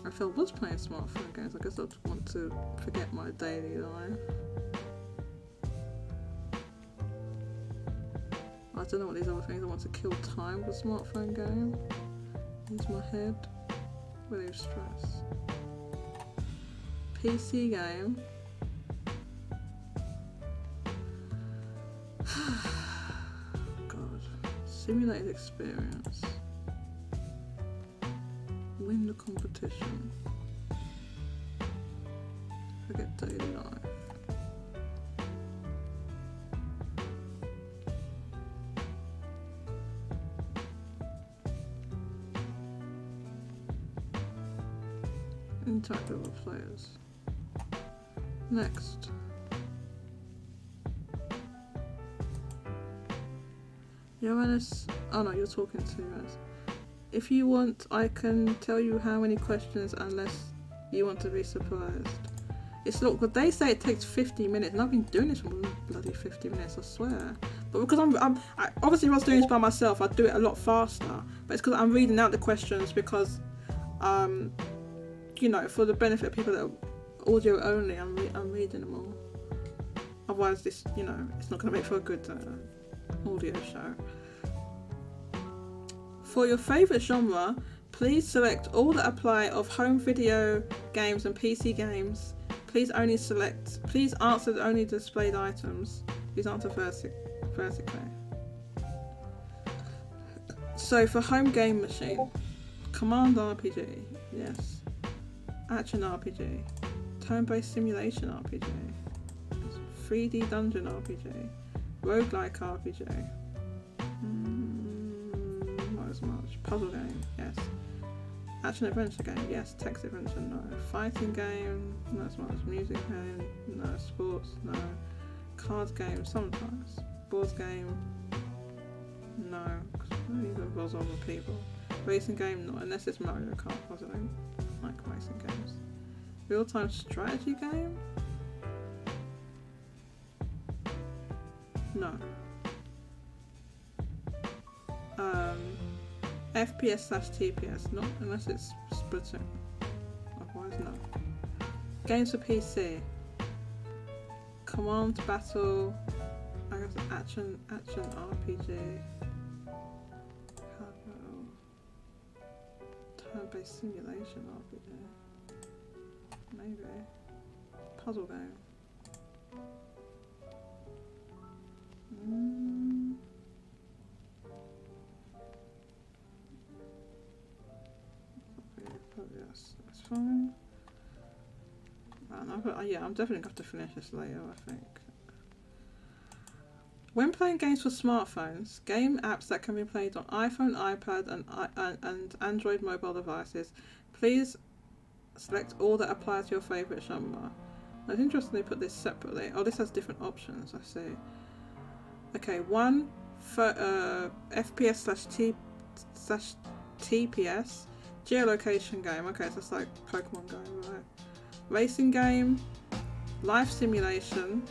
If I was playing smartphone games, I guess I'd want to forget my daily life. I don't know what these other things. I want to kill time with a smartphone game. Use my head. Relieve stress. PC game. God. Simulated experience. Win the competition. Forget daily life. Interact with other players. Next. Uranus. Oh no, you're talking to us. If you want, I can tell you how many questions unless you want to be surprised. It's look, but they say it takes 50 minutes, and I've been doing this for bloody 50 minutes, I swear. But because I obviously if I was doing this by myself, I'd do it a lot faster. But it's because I'm reading out the questions because, you know, for the benefit of people that are audio only, I'm reading them all. Otherwise, this, you know, it's not going to make for a good audio show. For your favourite genre, please select all that apply of home video games and PC games. Please answer only displayed items. Please answer vertically. So for home game machine, Command RPG, yes. Action RPG, turn-based simulation RPG, 3D dungeon RPG, roguelike RPG. Not as much. Puzzle game, yes. Action adventure game, yes. Text adventure, no. Fighting game, not as much. Music game, no. Sports, no. Card game, sometimes. Board game, no. These involves other people. Racing game, not unless it's Mario Kart. I don't like racing games. Real-time strategy game, no. FPS/TPS, not unless it's Splatoon. Otherwise, no. Games for PC. Command battle. I guess action RPG. Turn-based simulation RPG. Maybe. Puzzle game. Yes, that's fine. Yeah, I'm definitely going to have to finish this later, I think. When playing games for smartphones, game apps that can be played on iPhone, iPad and Android mobile devices, please select all that apply to your favourite genre. It's interesting they put this separately. Oh, this has different options, I see. Okay, one for FPS/TPS, geolocation game. Okay, so it's like Pokemon game, right? Racing game, life simulation,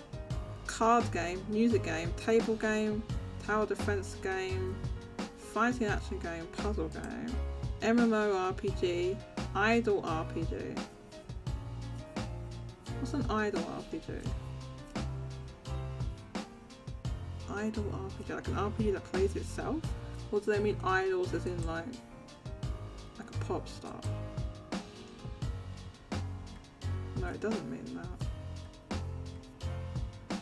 card game, music game, table game, tower defense game, fighting action game, puzzle game, MMORPG, idle RPG. What's an idle RPG? Idle RPG, like an RPG that plays itself? Or do they mean idols as in like a pop star? No, it doesn't mean that. I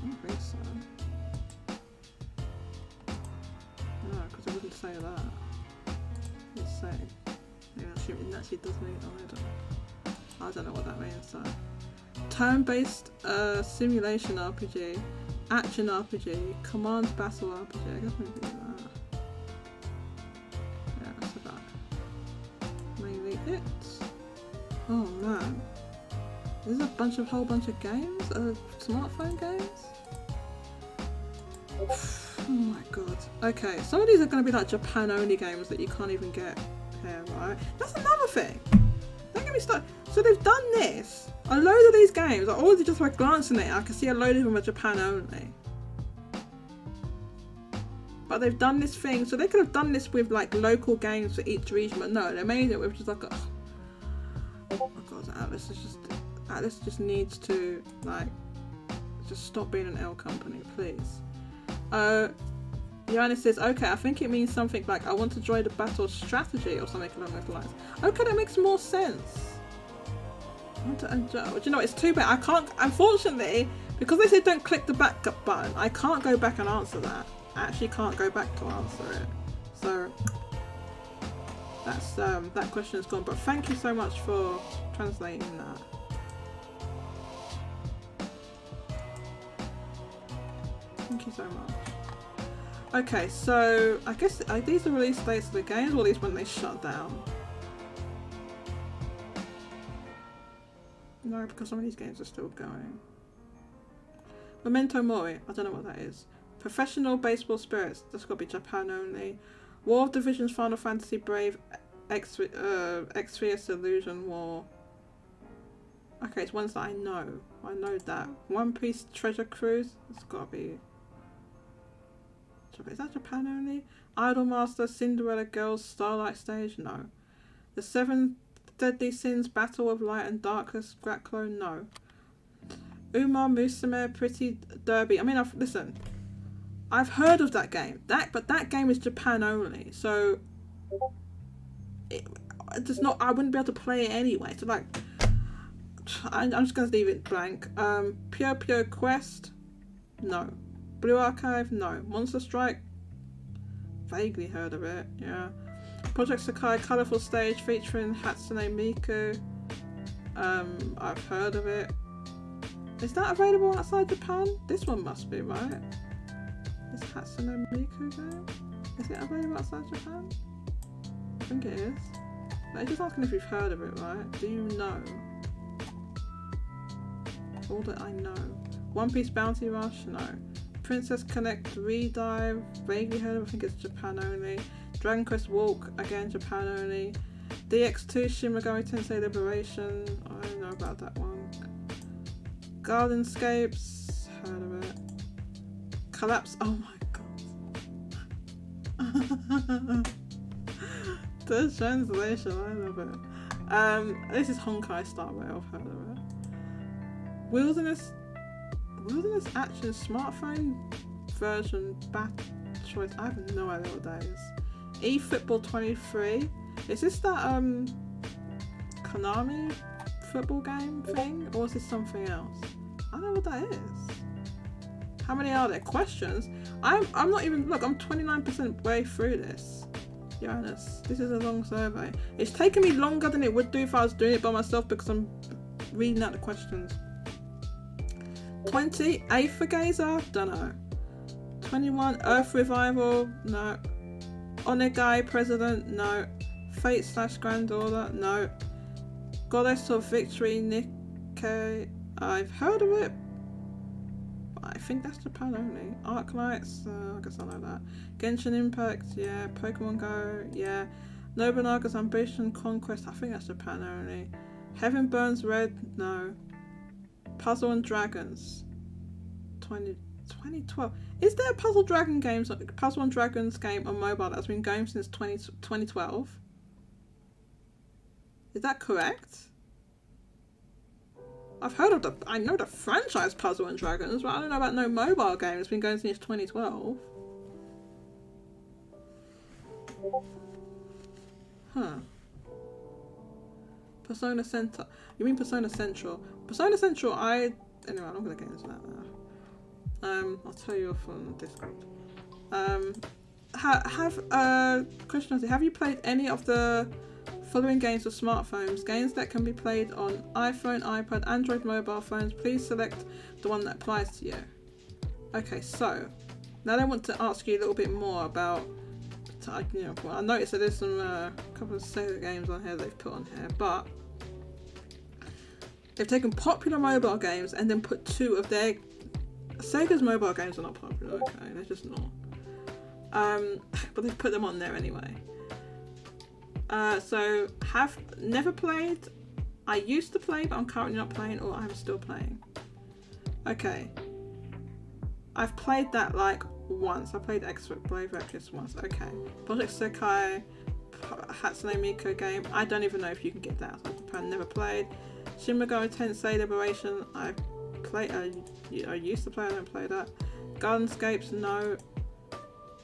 don't think so. No, because it wouldn't say that. It'd say, yeah, it actually does mean idol. I don't know what that means, so. Turn-based simulation RPG, action RPG, command battle RPG, I guess maybe that. Yeah, that's about mainly it. Oh man. This is a whole bunch of games? Smartphone games? Oh my god. Okay, some of these are going to be like Japan only games that you can't even get here, right? That's another thing. Don't get me started. So they've done this. A load of these games, I already just by glancing at it, I can see a load of them are Japan only. But they've done this thing, so they could have done this with like local games for each region, but no, they made it with just like a... Oh my god, Atlus just needs to like just stop being an L company, please. Johannes says, okay, I think it means something like I want to join the battle strategy or something along those lines. Okay, that makes more sense. Do you know, it's too bad. I can't, unfortunately, because they say don't click the back up button, I can't go back and answer that. I actually can't go back to answer it. So that's that question is gone. But thank you so much for translating that. Thank you so much. Okay, so I guess these are release dates of the games, or at least when they shut down. No, because some of these games are still going. Memento Mori, I don't know what that is. Professional Baseball Spirits, that's got to be Japan only. War of Divisions, Final Fantasy Brave, X3S Illusion War. Okay, it's ones that I know. I know that. One Piece Treasure Cruise, it's got to be... Is that Japan only? Idolmaster, Cinderella Girls, Starlight Stage, no. The Seven Deadly Sins, Battle of Light and Darkness, Graklo, no. Uma Musume, Pretty Derby. I mean, listen, I've heard of that game. But that game is Japan only, so it's not. I wouldn't be able to play it anyway. So like, I'm just gonna leave it blank. Pure Quest, no. Blue Archive, no. Monster Strike, vaguely heard of it. Yeah. Project Sakai Colourful Stage featuring Hatsune Miku. I've heard of it. Is that available outside Japan? This one must be, right? This Hatsune Miku game? Is it available outside Japan? I think it is. They're just asking if you've heard of it, right? Do you know? All that I know. One Piece Bounty Rush? No. Princess Connect Redive, vaguely heard of it, I think it's Japan only. Dragon Quest Walk, again Japan only. DX2 Shin Megami Tensei Liberation, I don't know about that one. Gardenscapes, heard of it. Collapse, oh my god. The translation, I love it. This is Honkai Star Rail, I've heard of it. Wilderness Action Smartphone version Bat Choice. I have no idea what that is. eFootball 23. Is this that Konami football game thing, or is this something else? I don't know what that is. How many are there? Questions? I'm not even. Look, I'm 29% way through this. Johannes, this is a long survey. It's taken me longer than it would do if I was doing it by myself because I'm reading out the questions. 20, Aether Gazer, don't know. 21, Earth Revival, no. Onegai President, no. Fate / Grand Order, no. Goddess of Victory, Nikkei, I've heard of it, but I think that's Japan only. Arclights, I guess I know that. Genshin Impact, yeah. Pokemon Go, yeah. Nobunaga's Ambition Conquest, I think that's Japan only. Heaven Burns Red, no. Puzzle and Dragons 2012. Is there a Puzzle and Dragons game on mobile that's been going since 2012? Is that correct? I've heard of I know the franchise Puzzle and Dragons, but I don't know about no mobile game. It's been going since 2012. Huh. Persona Center. You mean Persona Central? Persona Central, anyway, I'm not gonna get into that now. I'll tell you off on Discord. Question, have you played any of the following games for smartphones? Games that can be played on iPhone, iPad, Android mobile phones. Please select the one that applies to you. Okay, so now I want to ask you a little bit more about. I noticed that there's some couple of Sega games on here they've put on here, but they've taken popular mobile games and then put two of their Sega's mobile games are not popular. Okay, they're just not. But they've put them on there anyway. So have never played. I used to play, but I'm currently not playing, or I'm still playing. Okay. I've played that like once. I played Brave Exorcist once. Okay. Project Sekai, Hatsune Miku game. I don't even know if you can get that outside Japan. Never played. Shin Megami Tensei Liberation. I used to play. I don't play that. Gunscapes. No.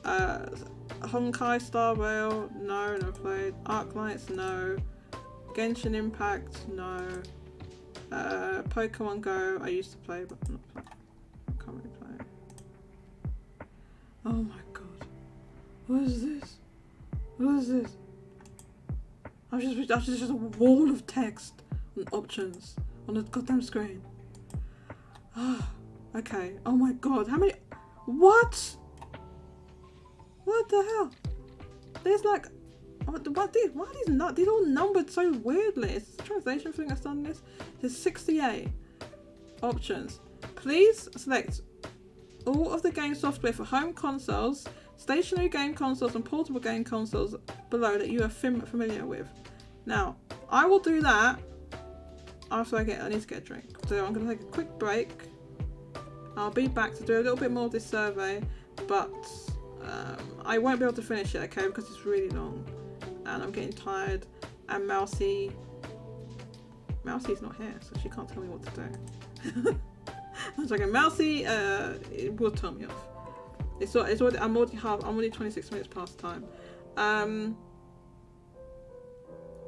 Honkai Star Rail. No. Never played. Arc Lights. No. Genshin Impact. No. Pokemon Go. I used to play, but I'm not playing. I can't really play it. Oh my god. What is this? What is this? That's just a wall of text and options on the goddamn screen. Okay. Oh my god. How many? What? What the hell? There's like. Why are these not? These all numbered so weirdly. Is this a translation thing that's done this? There's 68 options. Please select all of the game software for home consoles, stationary game consoles, and portable game consoles below that you are familiar with. Now, I will do that after I need to get a drink. So I'm going to take a quick break. I'll be back to do a little bit more of this survey, but I won't be able to finish it, okay, because it's really long. And I'm getting tired, and Mousie's not here, so she can't tell me what to do. I'm joking. Mousy it will turn me off. I'm already 26 minutes past time.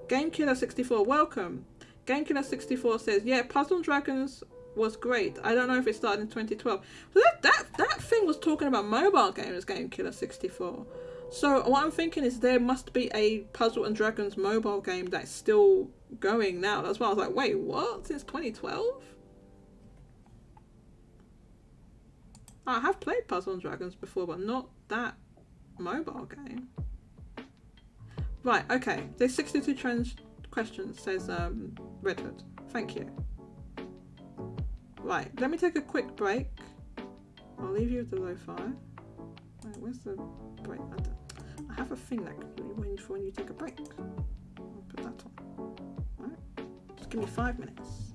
GameKiller64, welcome. GameKiller64 says, yeah, Puzzle and Dragons was great. I don't know if it started in 2012. So that thing was talking about mobile games, GameKiller64. So what I'm thinking is there must be a Puzzle and Dragons mobile game that's still going now. That's why I was like, wait, what? Since 2012? I have played Puzzle and Dragons before, but not that mobile game. Right, okay. There's 62 questions, says Red Hood. Thank you. Right, let me take a quick break. I'll leave you with the lo-fi. Wait, where's the break? I have a thing that when you take a break. I'll put that on. Right, just give me 5 minutes.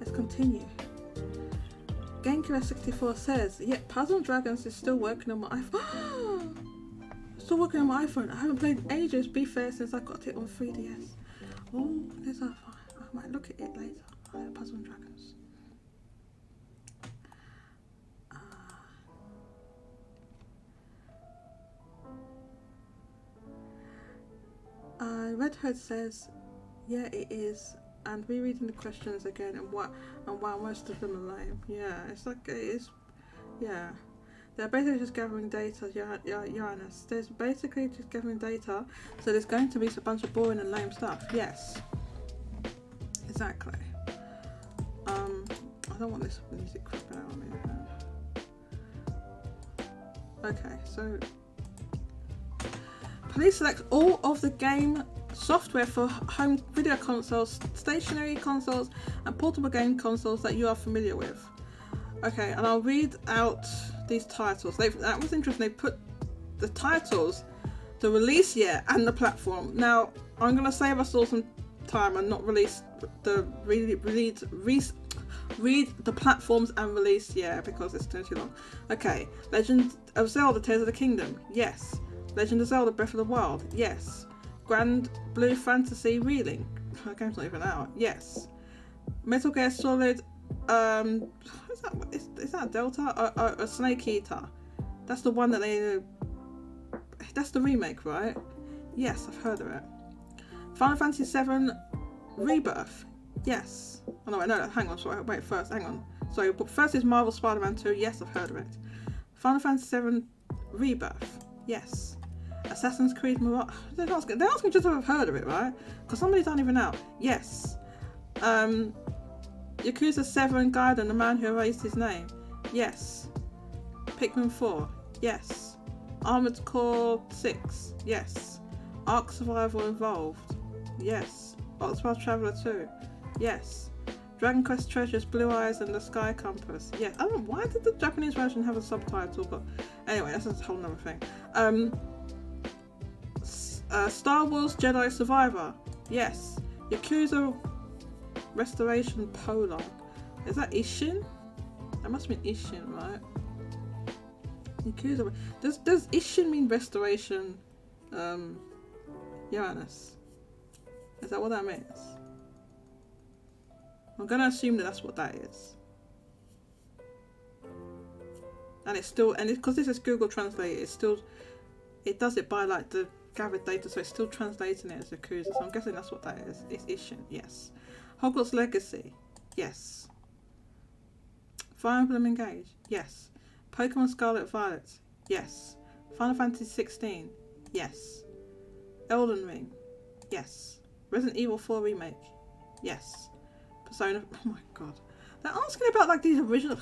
Let's continue. GameKiller64 says, yeah, Puzzle Dragons is still working on my iPhone. Still working on my iPhone. I haven't played in ages, be fair, since I got it on 3DS. Oh, there's a... I might look at it later. Puzzle Dragons. Red Hood says, yeah, it is. And rereading the questions again, and why most of them are lame. Yeah, it's like it is. Yeah, they're basically just gathering data. Johannes, there's basically just gathering data. So there's going to be a bunch of boring and lame stuff. Yes, exactly. I don't want this music creeping out on me. Okay, so please select all of the game software for home video consoles, stationary consoles, and portable game consoles that you are familiar with. Okay, and I'll read out these titles. That was interesting. They put the titles, the release year, and the platform. Now, I'm going to save us all some time and not release the read the platforms and release year because it's too long. Okay, Legend of Zelda: Tears of the Kingdom. Yes. Legend of Zelda: Breath of the Wild. Yes. Grand Blue Fantasy Relink. The game's not even out. Yes. Metal Gear Solid. Is that Delta? A Snake Eater. That's the one that they. That's the remake, right? Yes, I've heard of it. Final Fantasy VII Rebirth. Yes. Oh no, hang on. Sorry, wait. First, hang on. Sorry, but first is Marvel Spider-Man 2. Yes, I've heard of it. Final Fantasy VII Rebirth. Yes. Assassin's Creed Mirage. They're asking just if I've heard of it, right? Because somebody's not even out. Yes. Yakuza 7 Gaiden, the man who erased his name. Yes. Pikmin 4. Yes. Armored Core 6. Yes. Ark Survival Involved. Yes. Octopath Traveler 2. Yes. Dragon Quest Treasures, Blue Eyes and the Sky Compass. Yes. I don't know, why did the Japanese version have a subtitle? But anyway, that's a whole nother thing. Star Wars Jedi Survivor. Yes. Yakuza Restoration Prologue. Is that Ishin? That must mean Ishin, right? Yakuza. Does Ishin mean restoration? Uranus. Is that what that means? I'm gonna assume that that's what that is. And it's still, and because this is Google Translate, it's still, it does it by like the gathered data, so it's still translating it as Yakuza. So I'm guessing that's what that is. It's Ishin, yes. Hogwarts Legacy, yes. Fire Emblem Engage, yes. Pokemon Scarlet Violet, yes. Final Fantasy 16, yes. Elden Ring, yes. Resident Evil 4 Remake, yes. Persona, oh my god. They're asking about like these original...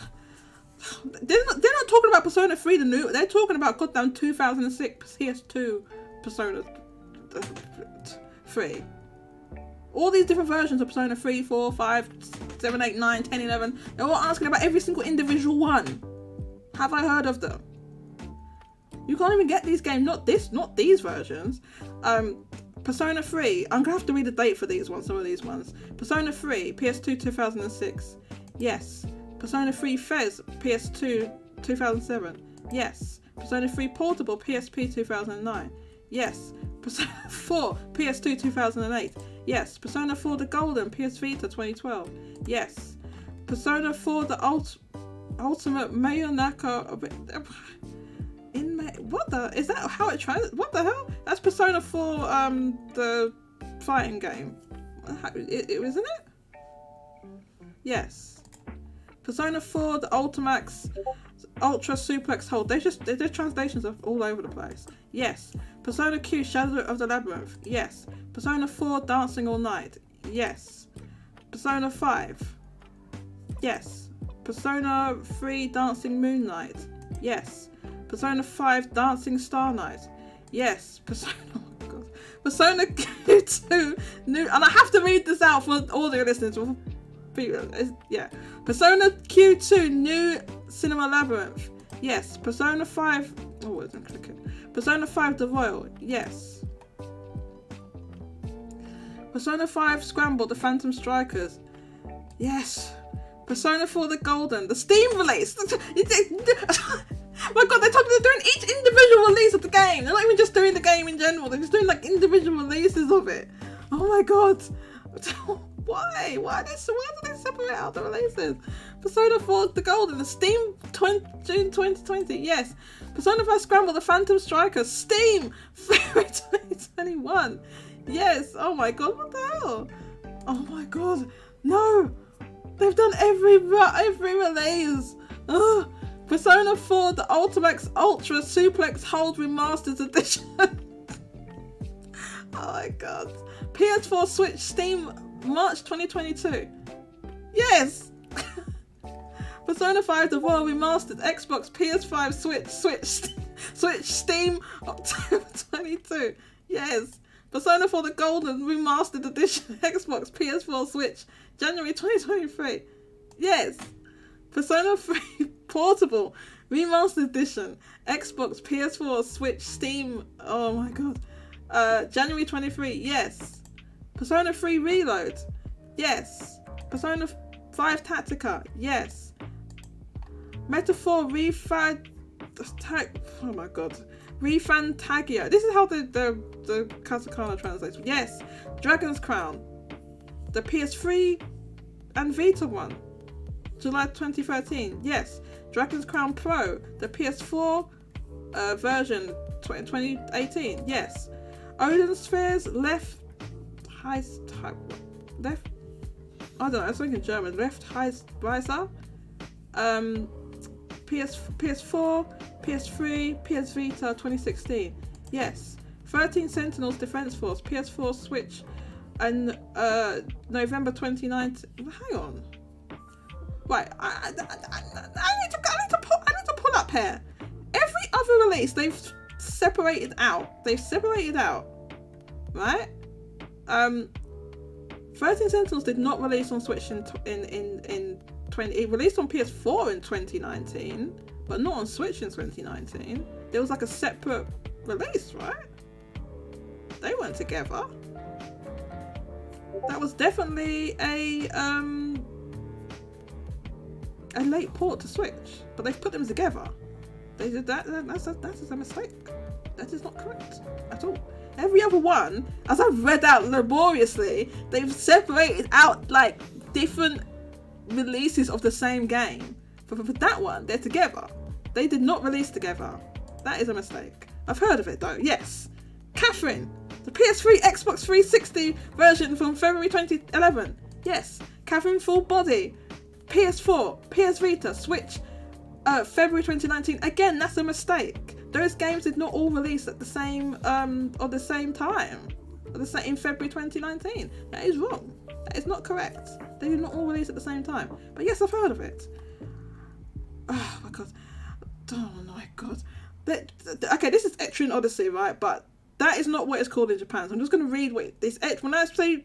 They're not talking about Persona 3, the new... They're talking about goddamn 2006 PS2 Persona 3. All these different versions of Persona 3, 4, 5, 7, 8, 9, 10, 11. They're all asking about every single individual one. Have I heard of them? You can't even get these games. Not these versions. Persona 3. I'm gonna have to read the date for these ones. Some of these ones. Persona 3, PS2 2006. Yes. Persona 3 Fez, PS2 2007. Yes. Persona 3 Portable, PSP 2009. Yes. Persona 4 PS2 2008. Yes. Persona 4 The Golden, PS Vita 2012. Yes. Persona 4 The Ultimate Mayonaka. What the? Is that how it translates? What the hell? That's Persona 4, the fighting game. Isn't it? Yes. Persona 4, the Ultimax, Ultra Suplex Hold. They're translations of all over the place. Yes. Persona Q, Shadow of the Labyrinth. Yes. Persona 4, Dancing All Night. Yes. Persona 5. Yes. Persona 3, Dancing Moon Knight. Yes. Persona 5, Dancing Star Night. Yes. Persona... Oh my god. Persona Q2, new... And I have to read this out for audio listeners. Yeah. Persona Q2, New Cinema Labyrinth. Yes. Persona 5... Oh, I didn't click it. Persona 5, The Royal. Yes. Persona 5, Scramble, The Phantom Strikers. Yes. Persona 4 The Golden, the Steam release. My god, they're doing each individual release of the game. They're not even just doing the game in general. They're just doing like individual releases of it. Oh my god. Why? Why do they separate out the releases? Persona 4 The Golden, the Steam June 2020. Yes. Persona 5 Scramble, the Phantom Striker, Steam February 2021. Yes. Oh my god, what the hell? Oh my god. No. They've done every release. Ugh. Persona 4 The Ultimax Ultra Suplex Hold Remastered Edition. Oh my god. PS4 Switch Steam March 2022. Yes. Persona 5 The Royal Remastered Xbox PS5 Switch Steam October 22. Yes. Persona 4 The Golden Remastered Edition Xbox PS4 Switch January 2023. Yes. Persona 3 Portable Remastered Edition Xbox PS4 Switch Steam. Oh my god. January 23. Yes. Persona 3 Reload. Yes. Persona 5 Tactica. Yes. Metaphor oh my god. Refantagio. This is how the katakana translates. Yes. Dragon's Crown. The PS3 and Vita one. July 2013. Yes. Dragon's Crown Pro. The PS4 version 2018. Yes. Odin Spheres Left I don't know, I was thinking German. Left Heißweiser. PS4, PS3, PS Vita 2016. Yes. 13 Sentinels Defense Force, PS4 Switch, and November 2019. Hang on. Right, I need to pull up here. Every other release they've separated out. Right? 13 Sentinels did not release on Switch in 20. It released on PS4 in 2019, but not on Switch in 2019. There was like a separate release, right? They weren't together. That was definitely a late port to Switch, but they've put them together. They did that. That's a mistake. That is not correct at all. Every other one, as I've read out laboriously, they've separated out like different releases of the same game. For that one, they're together. They did not release together. That is a mistake. I've heard of it though. Yes. Catherine, the PS3 Xbox 360 version from February 2011. Yes. Catherine Full Body, PS4, PS Vita, Switch, February 2019. Again, that's a mistake. Those games did not all release at the same or the same time. In February 2019. That is wrong. That is not correct. They did not all release at the same time. But yes, I've heard of it. Oh my god. Oh my god. Okay, this is Etrian Odyssey, right? But that is not what it's called in Japan. So I'm just going to read what this. When I say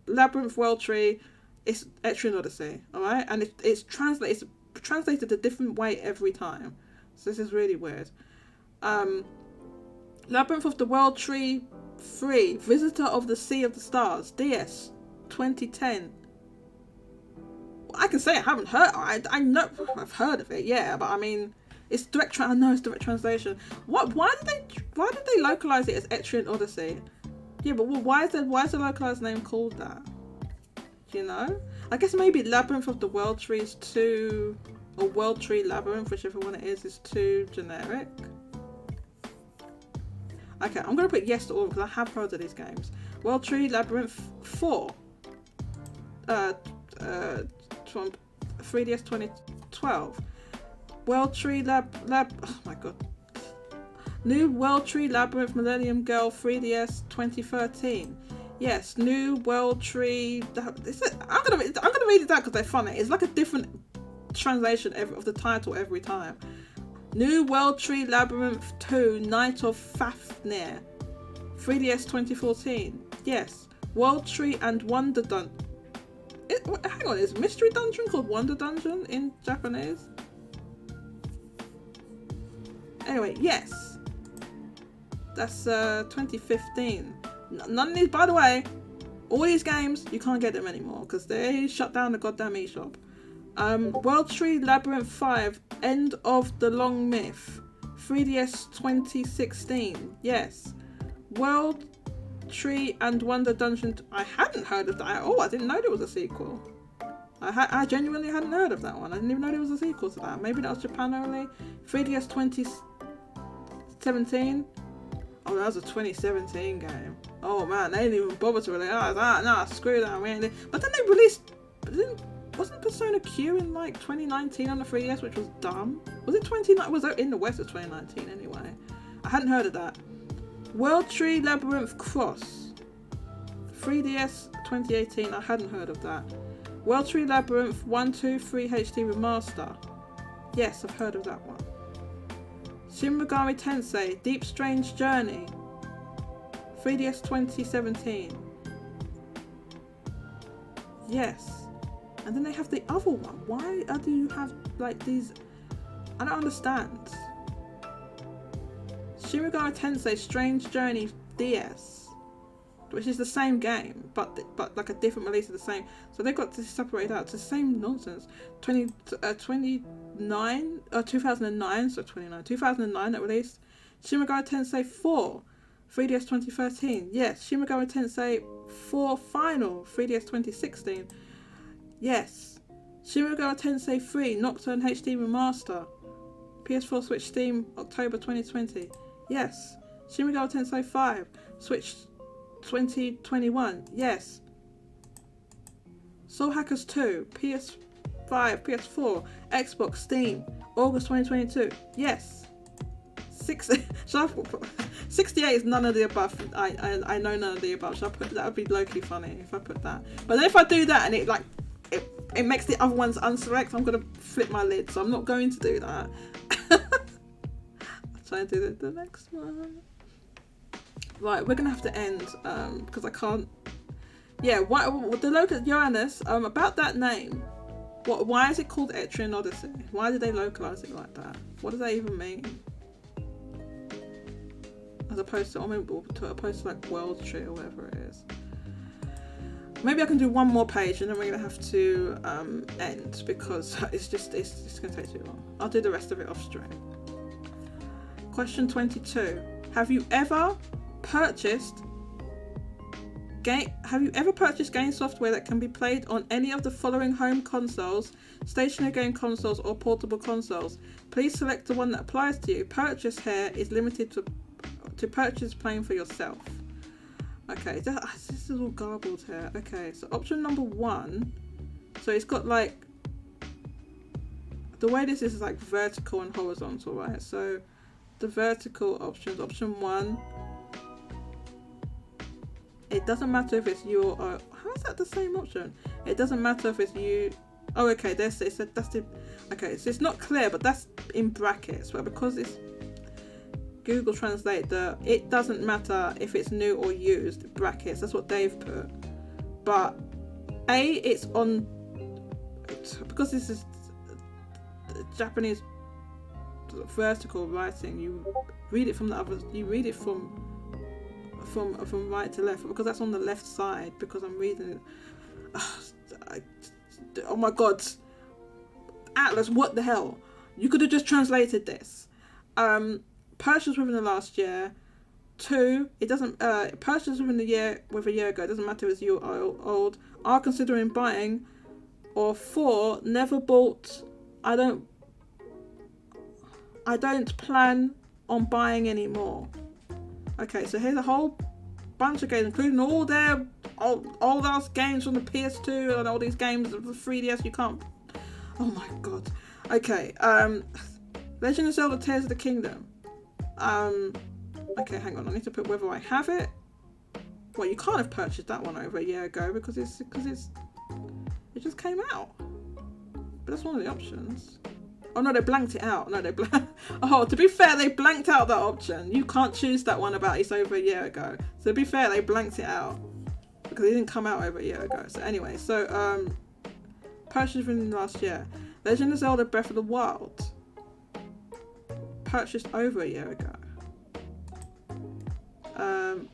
Labyrinth World Tree, it's Etrian Odyssey, all right? And it's translated a different way every time. So this is really weird. Labyrinth of the World Tree 3, Visitor of the Sea of the Stars, DS 2010. I can say I haven't heard. I know I've heard of it, yeah, but I mean, it's direct. I know it's direct translation. What? Why did they localize it as Etrian Odyssey? Yeah, but why is the localized name called that? Do you know? I guess maybe Labyrinth of the World Tree is too, or World Tree Labyrinth, whichever one it is too generic. Okay, I'm gonna put yes to all because I have heard of these games. World Tree Labyrinth 4. From 3DS 2012. World Tree oh my god. New World Tree Labyrinth Millennium Girl 3DS 2013. Yes, New World Tree. I'm gonna read it out because they're funny. It's like a different translation of the title every time. New World Tree Labyrinth 2 Night of Fafnir 3DS 2014. Yes, World Tree and Wonder Dungeon. Hang on, is Mystery Dungeon called Wonder Dungeon in Japanese? Anyway, yes. That's 2015. None of these, by the way, all these games, you can't get them anymore because they shut down the goddamn eShop. World Tree Labyrinth 5, End of the Long Myth. 3DS 2016. Yes. World Tree and Wonder Dungeon. I hadn't heard of that at all. I didn't know there was a sequel. I genuinely hadn't heard of that one. I didn't even know there was a sequel to that. Maybe that was Japan only. 3DS 2017. Oh, that was a 2017 game. Oh man, they didn't even bother to release. Nah, screw that. We ain't. But then they released. Wasn't Persona Q in like 2019 on the 3DS, which was dumb? Was it 2019? Was it in the West of 2019 anyway? I hadn't heard of that. World Tree Labyrinth Cross. 3DS 2018. I hadn't heard of that. World Tree Labyrinth 1, 2, 3 HD Remaster. Yes, I've heard of that one. Shin Megami Tensei Deep Strange Journey. 3DS 2017. Yes. And then they have the other one. Why do you have like these? I don't understand. Shin Megami Tensei Strange Journey DS. Which is the same game, but like a different release of the same. So they've got to separate out. It's the same nonsense. 2009, 2009, so 2009 that released. Shin Megami Tensei 4, 3DS 2013. Yes. Shin Megami Tensei 4 Final, 3DS 2016. Yes. Shin Megami Tensei 3 Nocturne HD Remaster, PS4, Switch, Steam, October 2020. Yes. Shin Megami Tensei 5 Switch 2021. Yes. Soul Hackers 2 PS5, PS4, Xbox, Steam, August 2022. Yes. 68 is none of the above. I know none of the above. Should I put that? Would be low-key funny if I put that. But then if I do that and it like it makes the other ones unselect, I'm gonna flip my lid. So I'm not going to do that. I'll try and do the next one. Right, we're gonna have to end because I can't. Yeah, why the locus Johannes? About that name. Why is it called Etrian Odyssey? Why did they localize it like that? What does that even mean? As opposed to like World Tree or whatever it is. Maybe I can do one more page and then we're gonna have to end because it's just gonna take too long. I'll do the rest of it off stream. Question 22. Have you ever purchased game software that can be played on any of the following home consoles, stationary game consoles, or portable consoles? Please select the one that applies to you. Purchase here is limited to purchase playing for yourself. Okay, this is all garbled here. Okay, so option number 1. So it's got like the way this is like vertical and horizontal, right? So the vertical options, option 1. It doesn't matter if it's you or how is that the same option? It doesn't matter if it's you. Oh, okay. Okay, so it's not clear, but that's in brackets. But because it's Google Translate, it doesn't matter if it's new or used. Brackets. That's what they've put. But it's on because this is Japanese vertical writing. You read it from the other. You read it from right to left because that's on the left side because I'm reading it. Oh my god, Atlus, what the hell? You could have just translated this. Purchased within the last year. 2, it doesn't purchased within a year ago, it doesn't matter if it's you or old, are considering buying. Or 4, never bought, I don't plan on buying anymore. Okay, so here's a whole bunch of games, including all their old ass games from the PS2 and all these games of the 3DS you can't. Oh my god. Okay, Legend of Zelda Tears of the Kingdom. Okay, hang on, I need to put whether I have it. Well, you can't have purchased that one over a year ago because it just came out. But that's one of the options. Oh no, they blanked it out. Oh, to be fair, they blanked out that option. You can't choose that one about it's over a year ago. So to be fair, they blanked it out because it didn't come out over a year ago. So anyway, purchased within the last year. Legend of Zelda Breath of the Wild. Purchased over a year ago.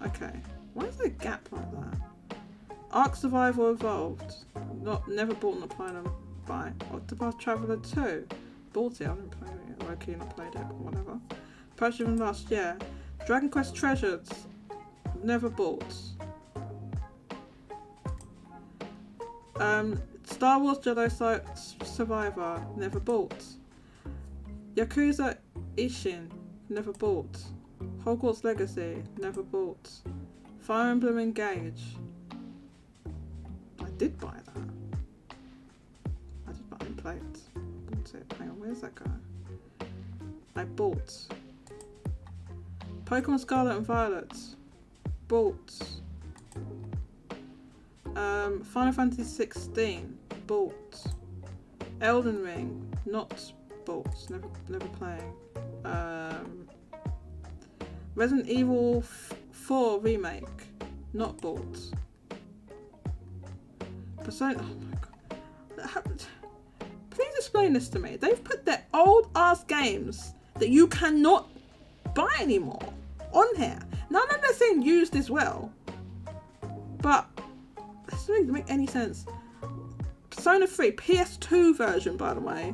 Okay. Why is there a gap like that? Ark Survival Evolved. Never bought on the plan. buy. Octopath Traveler 2. Bought it, I didn't play it. Low-key, not played it, whatever. Purchased from last year. Dragon Quest Treasures. Never bought. Star Wars Jedi Survivor. Never bought. Yakuza Ishin. Never bought. Hogwarts Legacy. Never bought. Fire Emblem Engage. I did buy that. I didn't play it. Bought it. Hang on, where's that guy? I bought. Pokemon Scarlet and Violet. Bought. Final Fantasy 16. Bought. Elden Ring. Not bought. Never playing. Resident Evil 4 Remake. Not bought. Persona. Oh my god. Please explain this to me. They've put their old ass games that you cannot buy anymore on here. None of them saying used as well, but this doesn't make any sense. Persona 3 PS2 version, by the way,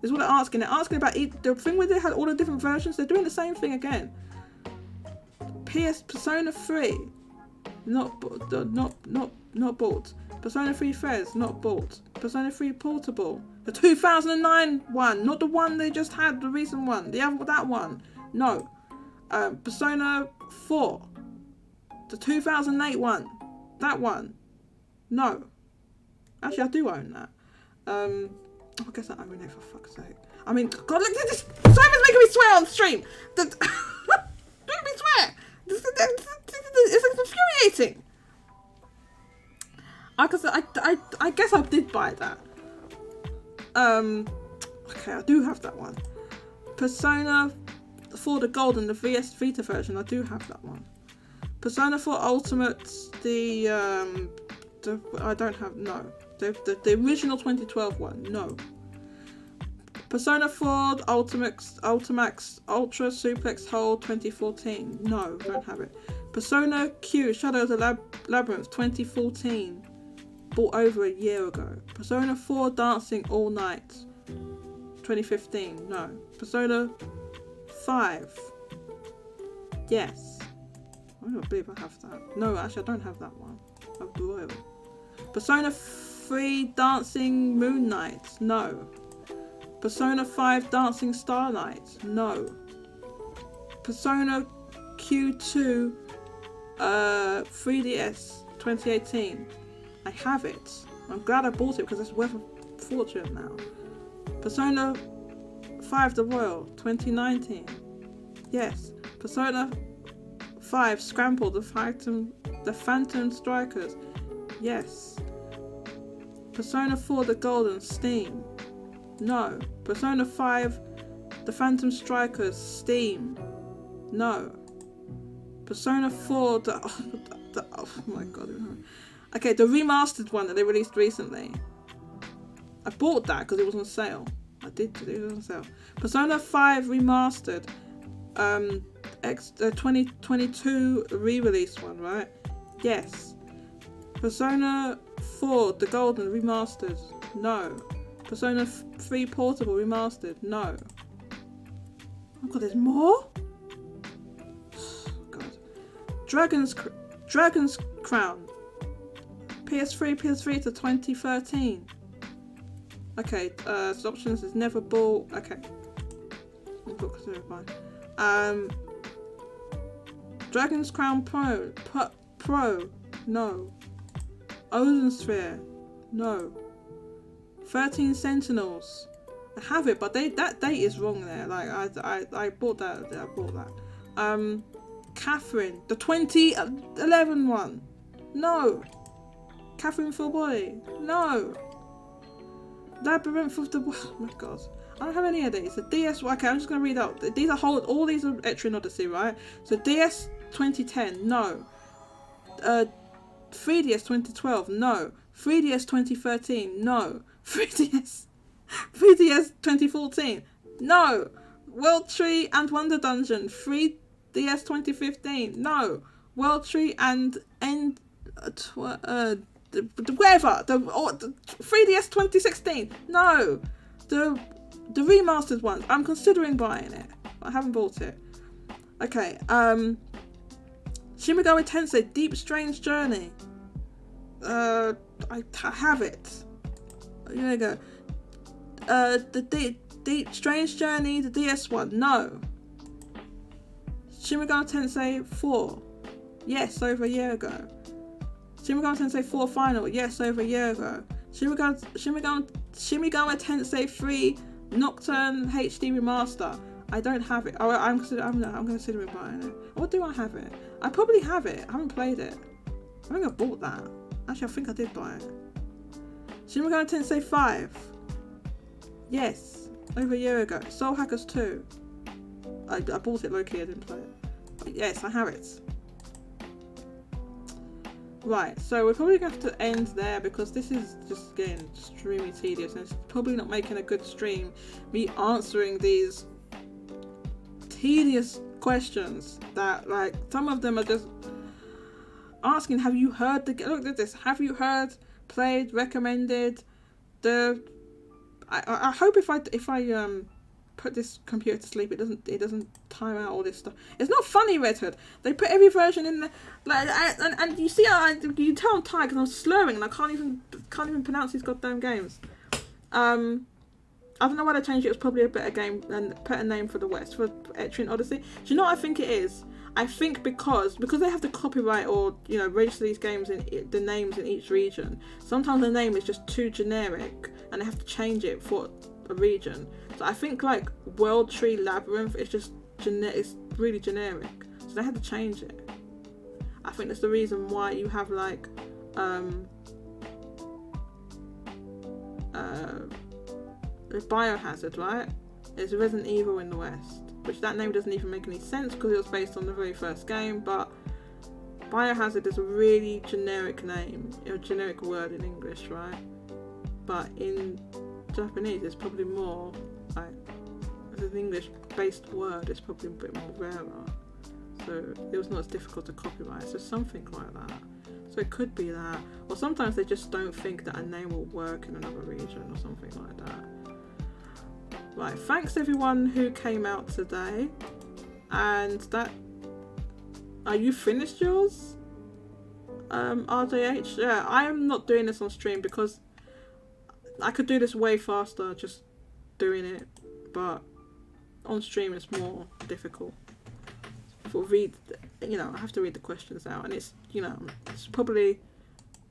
is what they're asking. They're asking about the thing where they had all the different versions. They're doing the same thing again. Persona 3, not bought. Persona 3 Fez, not bought. Persona 3 Portable, the 2009 one, not the one they just had, the recent one. That one, no. Persona 4, the 2008 one, that one, no. Actually, I do own that. I guess I own it, for fuck's sake. I mean, God, look at this. Simon's making me swear on stream. Making me swear. It's infuriating. I guess I did buy that. Okay, I do have that one. Persona 4 the Gold and the VS Vita version, I do have that one. Persona 4 Ultimate, I don't have, no. The original 2012 one, no. Persona 4 Ultimax Ultra Suplex Hold 2014, no, don't have it. Persona Q Shadow of the Labyrinth 2014, bought over a year ago. Persona 4 Dancing All Night 2015, no. Persona 5, yes. I don't believe I have that. No, actually I don't have that one. I have the Royal. Persona 3 Dancing Moon Knight, no. Persona 5 Dancing Starlight, no. Persona Q2 3DS 2018, I have it. I'm glad I bought it because it's worth a fortune now. Persona 5 The Royal 2019, yes. Persona 5 Scramble the Phantom Strikers, yes. Persona 4 The Golden Steam, no. Persona 5 The Phantom Strikers Steam, no. Persona 4 oh my god. Okay, the remastered one that they released recently. I bought that because it was on sale. It was on sale. Persona 5 Remastered, 2022 re-release one, right? Yes. Persona 4 The Golden Remastered, no. Persona 3 Portable Remastered, no. Oh god, there's more? God. Dragon's Crown, PS3 to 2013. Okay, options is never bought. Okay. Dragon's Crown Pro, no. Ozone Sphere, no. 13 Sentinels, I have it, but that date is wrong there. Like I bought that. I bought that. Catherine, the 2011 one, no. Catherine Full Body, no. Labyrinth of the, oh my god, I don't have any of these. The DS, okay, I'm just gonna read out. These are all these are Etrian Odyssey, right? So DS 2010, no. 3DS 2012, no. 3DS 2013, no. 3DS 2014, no. World Tree and Wonder Dungeon 3DS 2015, no. World Tree and whatever, the 3DS 2016. No, the remastered ones. I'm considering buying it. I haven't bought it. Okay. Shin Megami Tensei Deep Strange Journey. I have it. Here we go. The Deep Strange Journey, the DS one. No. Shin Megami Tensei 4. Yes, over a year ago. Shin Megami Tensei 4 Final. Yes, over a year ago. Shin Megami Tensei 3 Nocturne HD Remaster. I don't have it. I'm considering buying it. Or do I have it? I probably have it. I haven't played it. I think I bought that. Actually, I think I did buy it. Shin Megami Tensei 5. Yes, over a year ago. Soul Hackers 2. I bought it low-key, I didn't play it. But yes, I have it. Right, so we're probably going to have to end there because this is just getting extremely tedious and it's probably not making a good stream. Me answering these tedious questions that, like, some of them are just asking, have you heard the... Look at this. Have you heard, played, recommended the... I hope if I put this computer to sleep, it doesn't time out all this stuff. It's not funny, Red Hood. They put every version in there, like, and you see how you tell I'm tired because I'm slurring and I can't even pronounce these goddamn games. I don't know why they changed it. It was probably a better game and better name for the West, for Etrian Odyssey. Do you know what I think it is? I think because they have to copyright or, you know, register these games in the names in each region. Sometimes the name is just too generic and they have to change it for a region. So I think like World Tree Labyrinth is just it's really generic. So they had to change it. I think that's the reason why you have like Biohazard, right? It's Resident Evil in the West, which that name doesn't even make any sense because it was based on the very first game, but Biohazard is a really generic name, a generic word in English, right? But in Japanese it's probably more like, as an English based word, it's probably a bit more rarer, so it was not as difficult to copyright, so something like that. So it could be that, or sometimes they just don't think that a name will work in another region or something like that. Right, thanks everyone who came out today. And that, are you finished yours? RJH? Yeah, I am not doing this on stream because I could do this way faster just doing it, but on stream it's more difficult. I have to read the questions out, and it's, you know, it's probably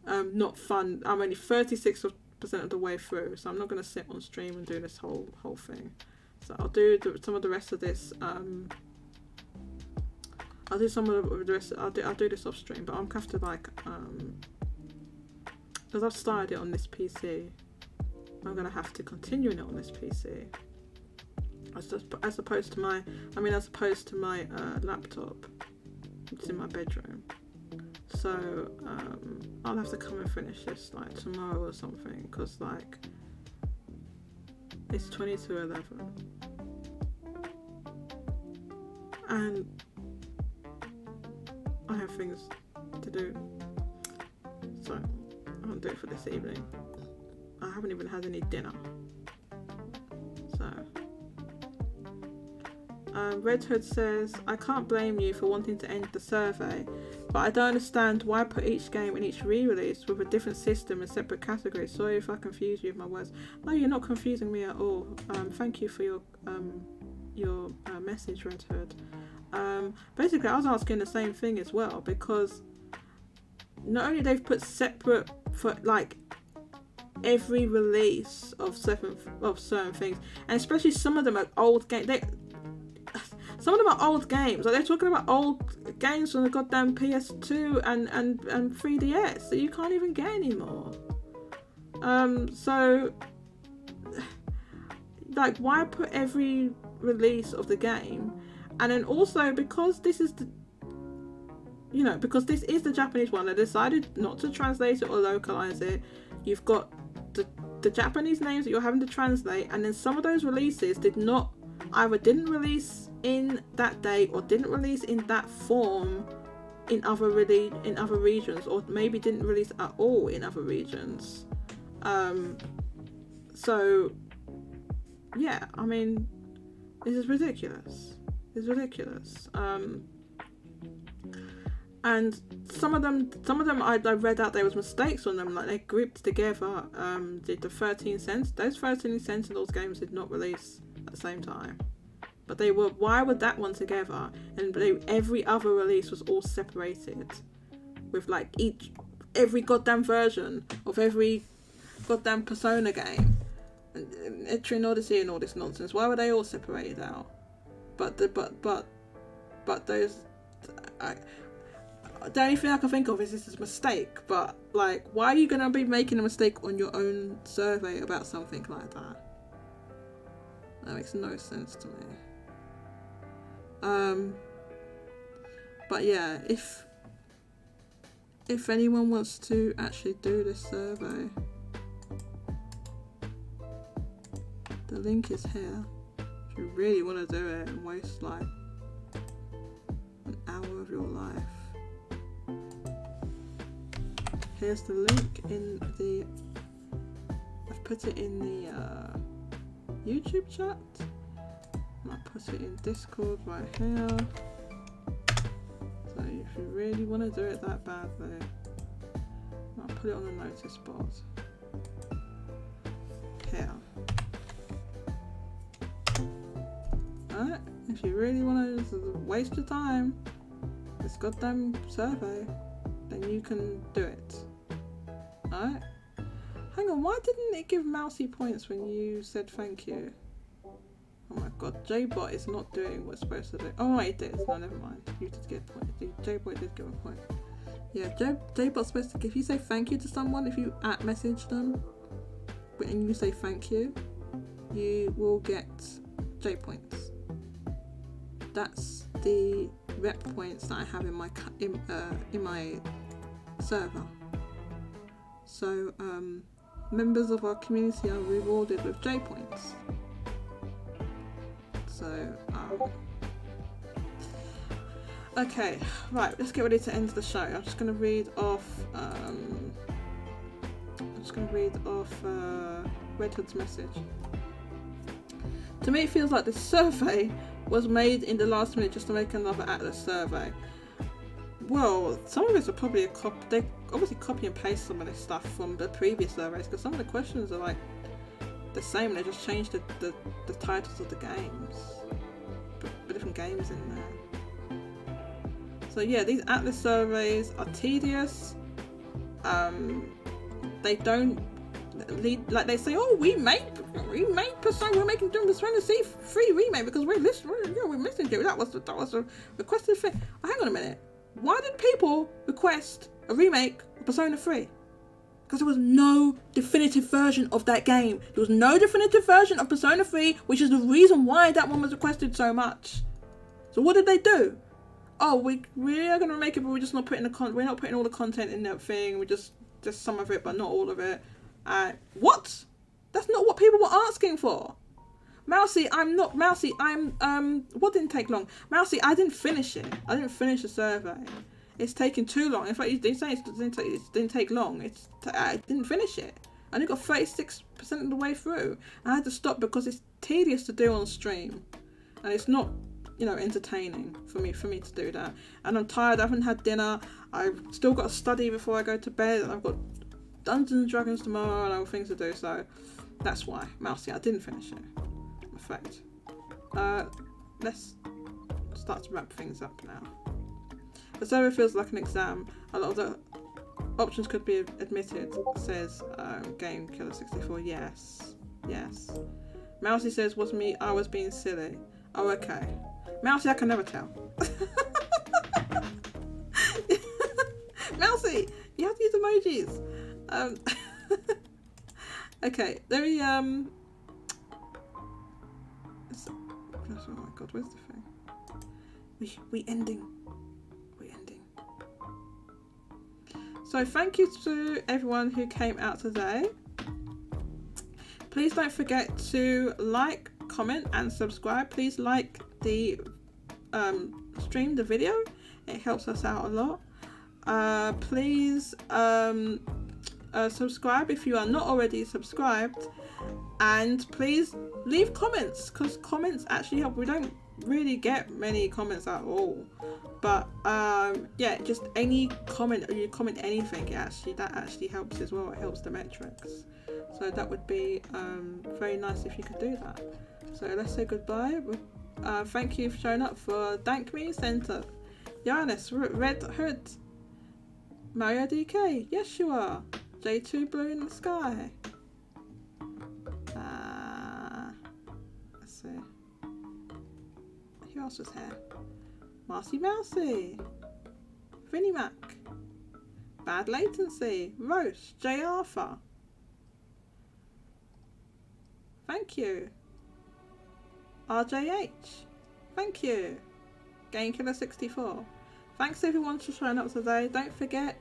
not fun. I'm only 36% of the way through, so I'm not going to sit on stream and do this whole thing. So I'll do some of the rest of this. I'll do some of the rest. I'll do this off stream, but I'm gonna have to like because I've started it on this PC. I'm gonna have to continue it on this PC. As opposed to my laptop, which is in my bedroom. So I'll have to come and finish this like tomorrow or something, because like it's 20:11 and I have things to do, so I won't do it for this evening. I haven't even had any dinner, so Red Hood says, I can't blame you for wanting to end the survey, but I don't understand why put each game in each re-release with a different system and separate categories. Sorry if I confuse you with my words. No, you're not confusing me at all. Thank you for your message, Red Hood. Basically, I was asking the same thing as well, because not only they've put separate for like every release of certain things, and especially some of them are old games. Some of them are old games. Like, they're talking about old games from the goddamn PS2 and 3DS that you can't even get anymore. So, like, why put every release of the game? And then also, because this is the, you know, because this is the Japanese one, they decided not to translate it or localize it. You've got the Japanese names that you're having to translate, and then some of those releases didn't release in that date or didn't release in that form in other regions, or maybe didn't release at all in other regions. So yeah, I mean, this is ridiculous. It's ridiculous. And some of them I read out there was mistakes on them, like they grouped together the 13 cents. Those 13 Sentinels games did not release at the same time, but they were. Why were that one together? And every other release was all separated, with like every goddamn version of every goddamn Persona game, and Etrian Odyssey and all this nonsense. Why were they all separated out? But those. The only thing I can think of is this is a mistake, but like, why are you going to be making a mistake on your own survey about something like that? That makes no sense to me. But yeah, if anyone wants to actually do this survey, the link is here. If you really want to do it and waste like an hour of your life. Here's the link in the. I've put it in the YouTube chat. And I put it in Discord right here. So if you really want to do it that badly, I'll put it on the notice board. Here. Alright, if you really want to waste your time, this goddamn survey, then you can do it. Alright? Hang on, why didn't it give Mousy points when you said thank you? Oh my god, JBot is not doing what it's supposed to do. Oh wait, it is. No, never mind. You did get a point. JBot did give a point. Yeah, JBot's supposed to, if you say thank you to someone, if you @message them and you say thank you, you will get J points. That's the rep points that I have in my server. So members of our community are rewarded with J points. So okay, right, let's get ready to end the show. I'm just going to read off Red Hood's message. To me, it feels like this survey was made in the last minute just to make another Atlus survey. Well, some of it's probably a copy. They obviously copy and paste some of this stuff from the previous surveys, because some of the questions are like the same. They just changed the titles of the games, put different games in there. So yeah, these Atlus surveys are tedious. They don't lead, like they say, oh, we made Persona, we're making Persona 3 remake because we're missing it. That was a requested thing. Oh, hang on a minute. Why did people request a remake of Persona 3? Because there was no definitive version of that game. There was no definitive version of Persona 3, which is the reason why that one was requested so much. So what did they do? Oh, we are gonna make it, but we're just not putting we're not putting all the content in that thing. We just some of it, but not all of it. What? That's not what people were asking for. Mousy, what didn't take long? Mousy, I didn't finish it. I didn't finish the survey. It's taken too long. In fact, you didn't say it didn't take long. I didn't finish it. I only got 36% of the way through. I had to stop because it's tedious to do on stream. And it's not, entertaining for me to do that. And I'm tired. I haven't had dinner. I've still got to study before I go to bed. And I've got Dungeons and Dragons tomorrow and other things to do. So that's why. Mousy, I didn't finish it. In fact. Let's start to wrap things up now. The survey feels like an exam. A lot of the options could be admitted, says Game Killer 64. Yes. Mousy says, was me, I was being silly. Oh, okay. Mousy, I can never tell. Mousy, you have to use emojis. Okay, let me oh my god, where's the thing? We ending. So thank you to everyone who came out today. Please don't forget to like, comment and subscribe. Please like the stream, the video, It helps us out a lot. Please subscribe if you are not already subscribed, and please leave comments, because comments actually help. We don't really get many comments at all, but yeah, just any comment, or you comment anything, that actually helps as well. It helps the metrics, so that would be very nice if you could do that. So let's say goodbye. Thank you for showing up for Thank Me Center, Giannis, Red Hood, Mario DK, yes you are, J2 Blue in the Sky. Let's see. Who else was here? Marcy Mousy, Vinnie Mac, Bad Latency, Roche, J Arthur. Thank you. RJH. Thank you. GameKiller64. Thanks everyone for showing up today. Don't forget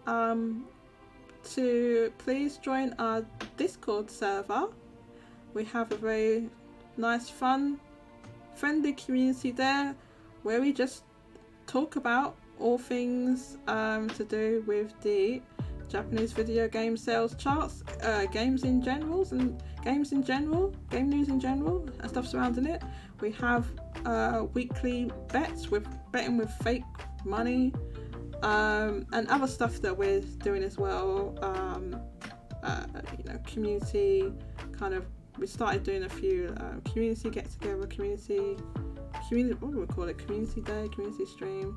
to please join our Discord server. We have a very nice, fun, friendly community there where we just talk about all things to do with the Japanese video game sales charts, games in general, game news in general, and stuff surrounding it. We have weekly bets with betting with fake money, and other stuff that we're doing as well. You know, community kind of. We started doing a few community get together, community. What do we call it? Community day, community stream.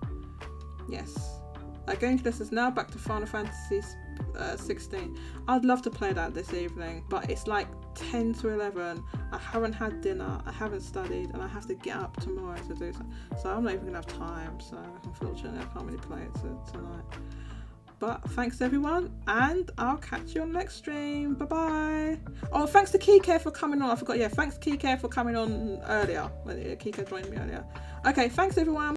Yes. GameKiller is now back to Final Fantasy 16. I'd love to play that this evening, but it's like 10 to 11. I haven't had dinner, I haven't studied, and I have to get up tomorrow to do so. So I'm not even gonna have time. So unfortunately, I can't really play it tonight. But thanks everyone, and I'll catch you on the next stream. Bye bye. Oh, thanks to Kike for coming on. I forgot. Yeah, thanks Kike for coming on earlier. Kike joined me earlier. Okay, thanks everyone.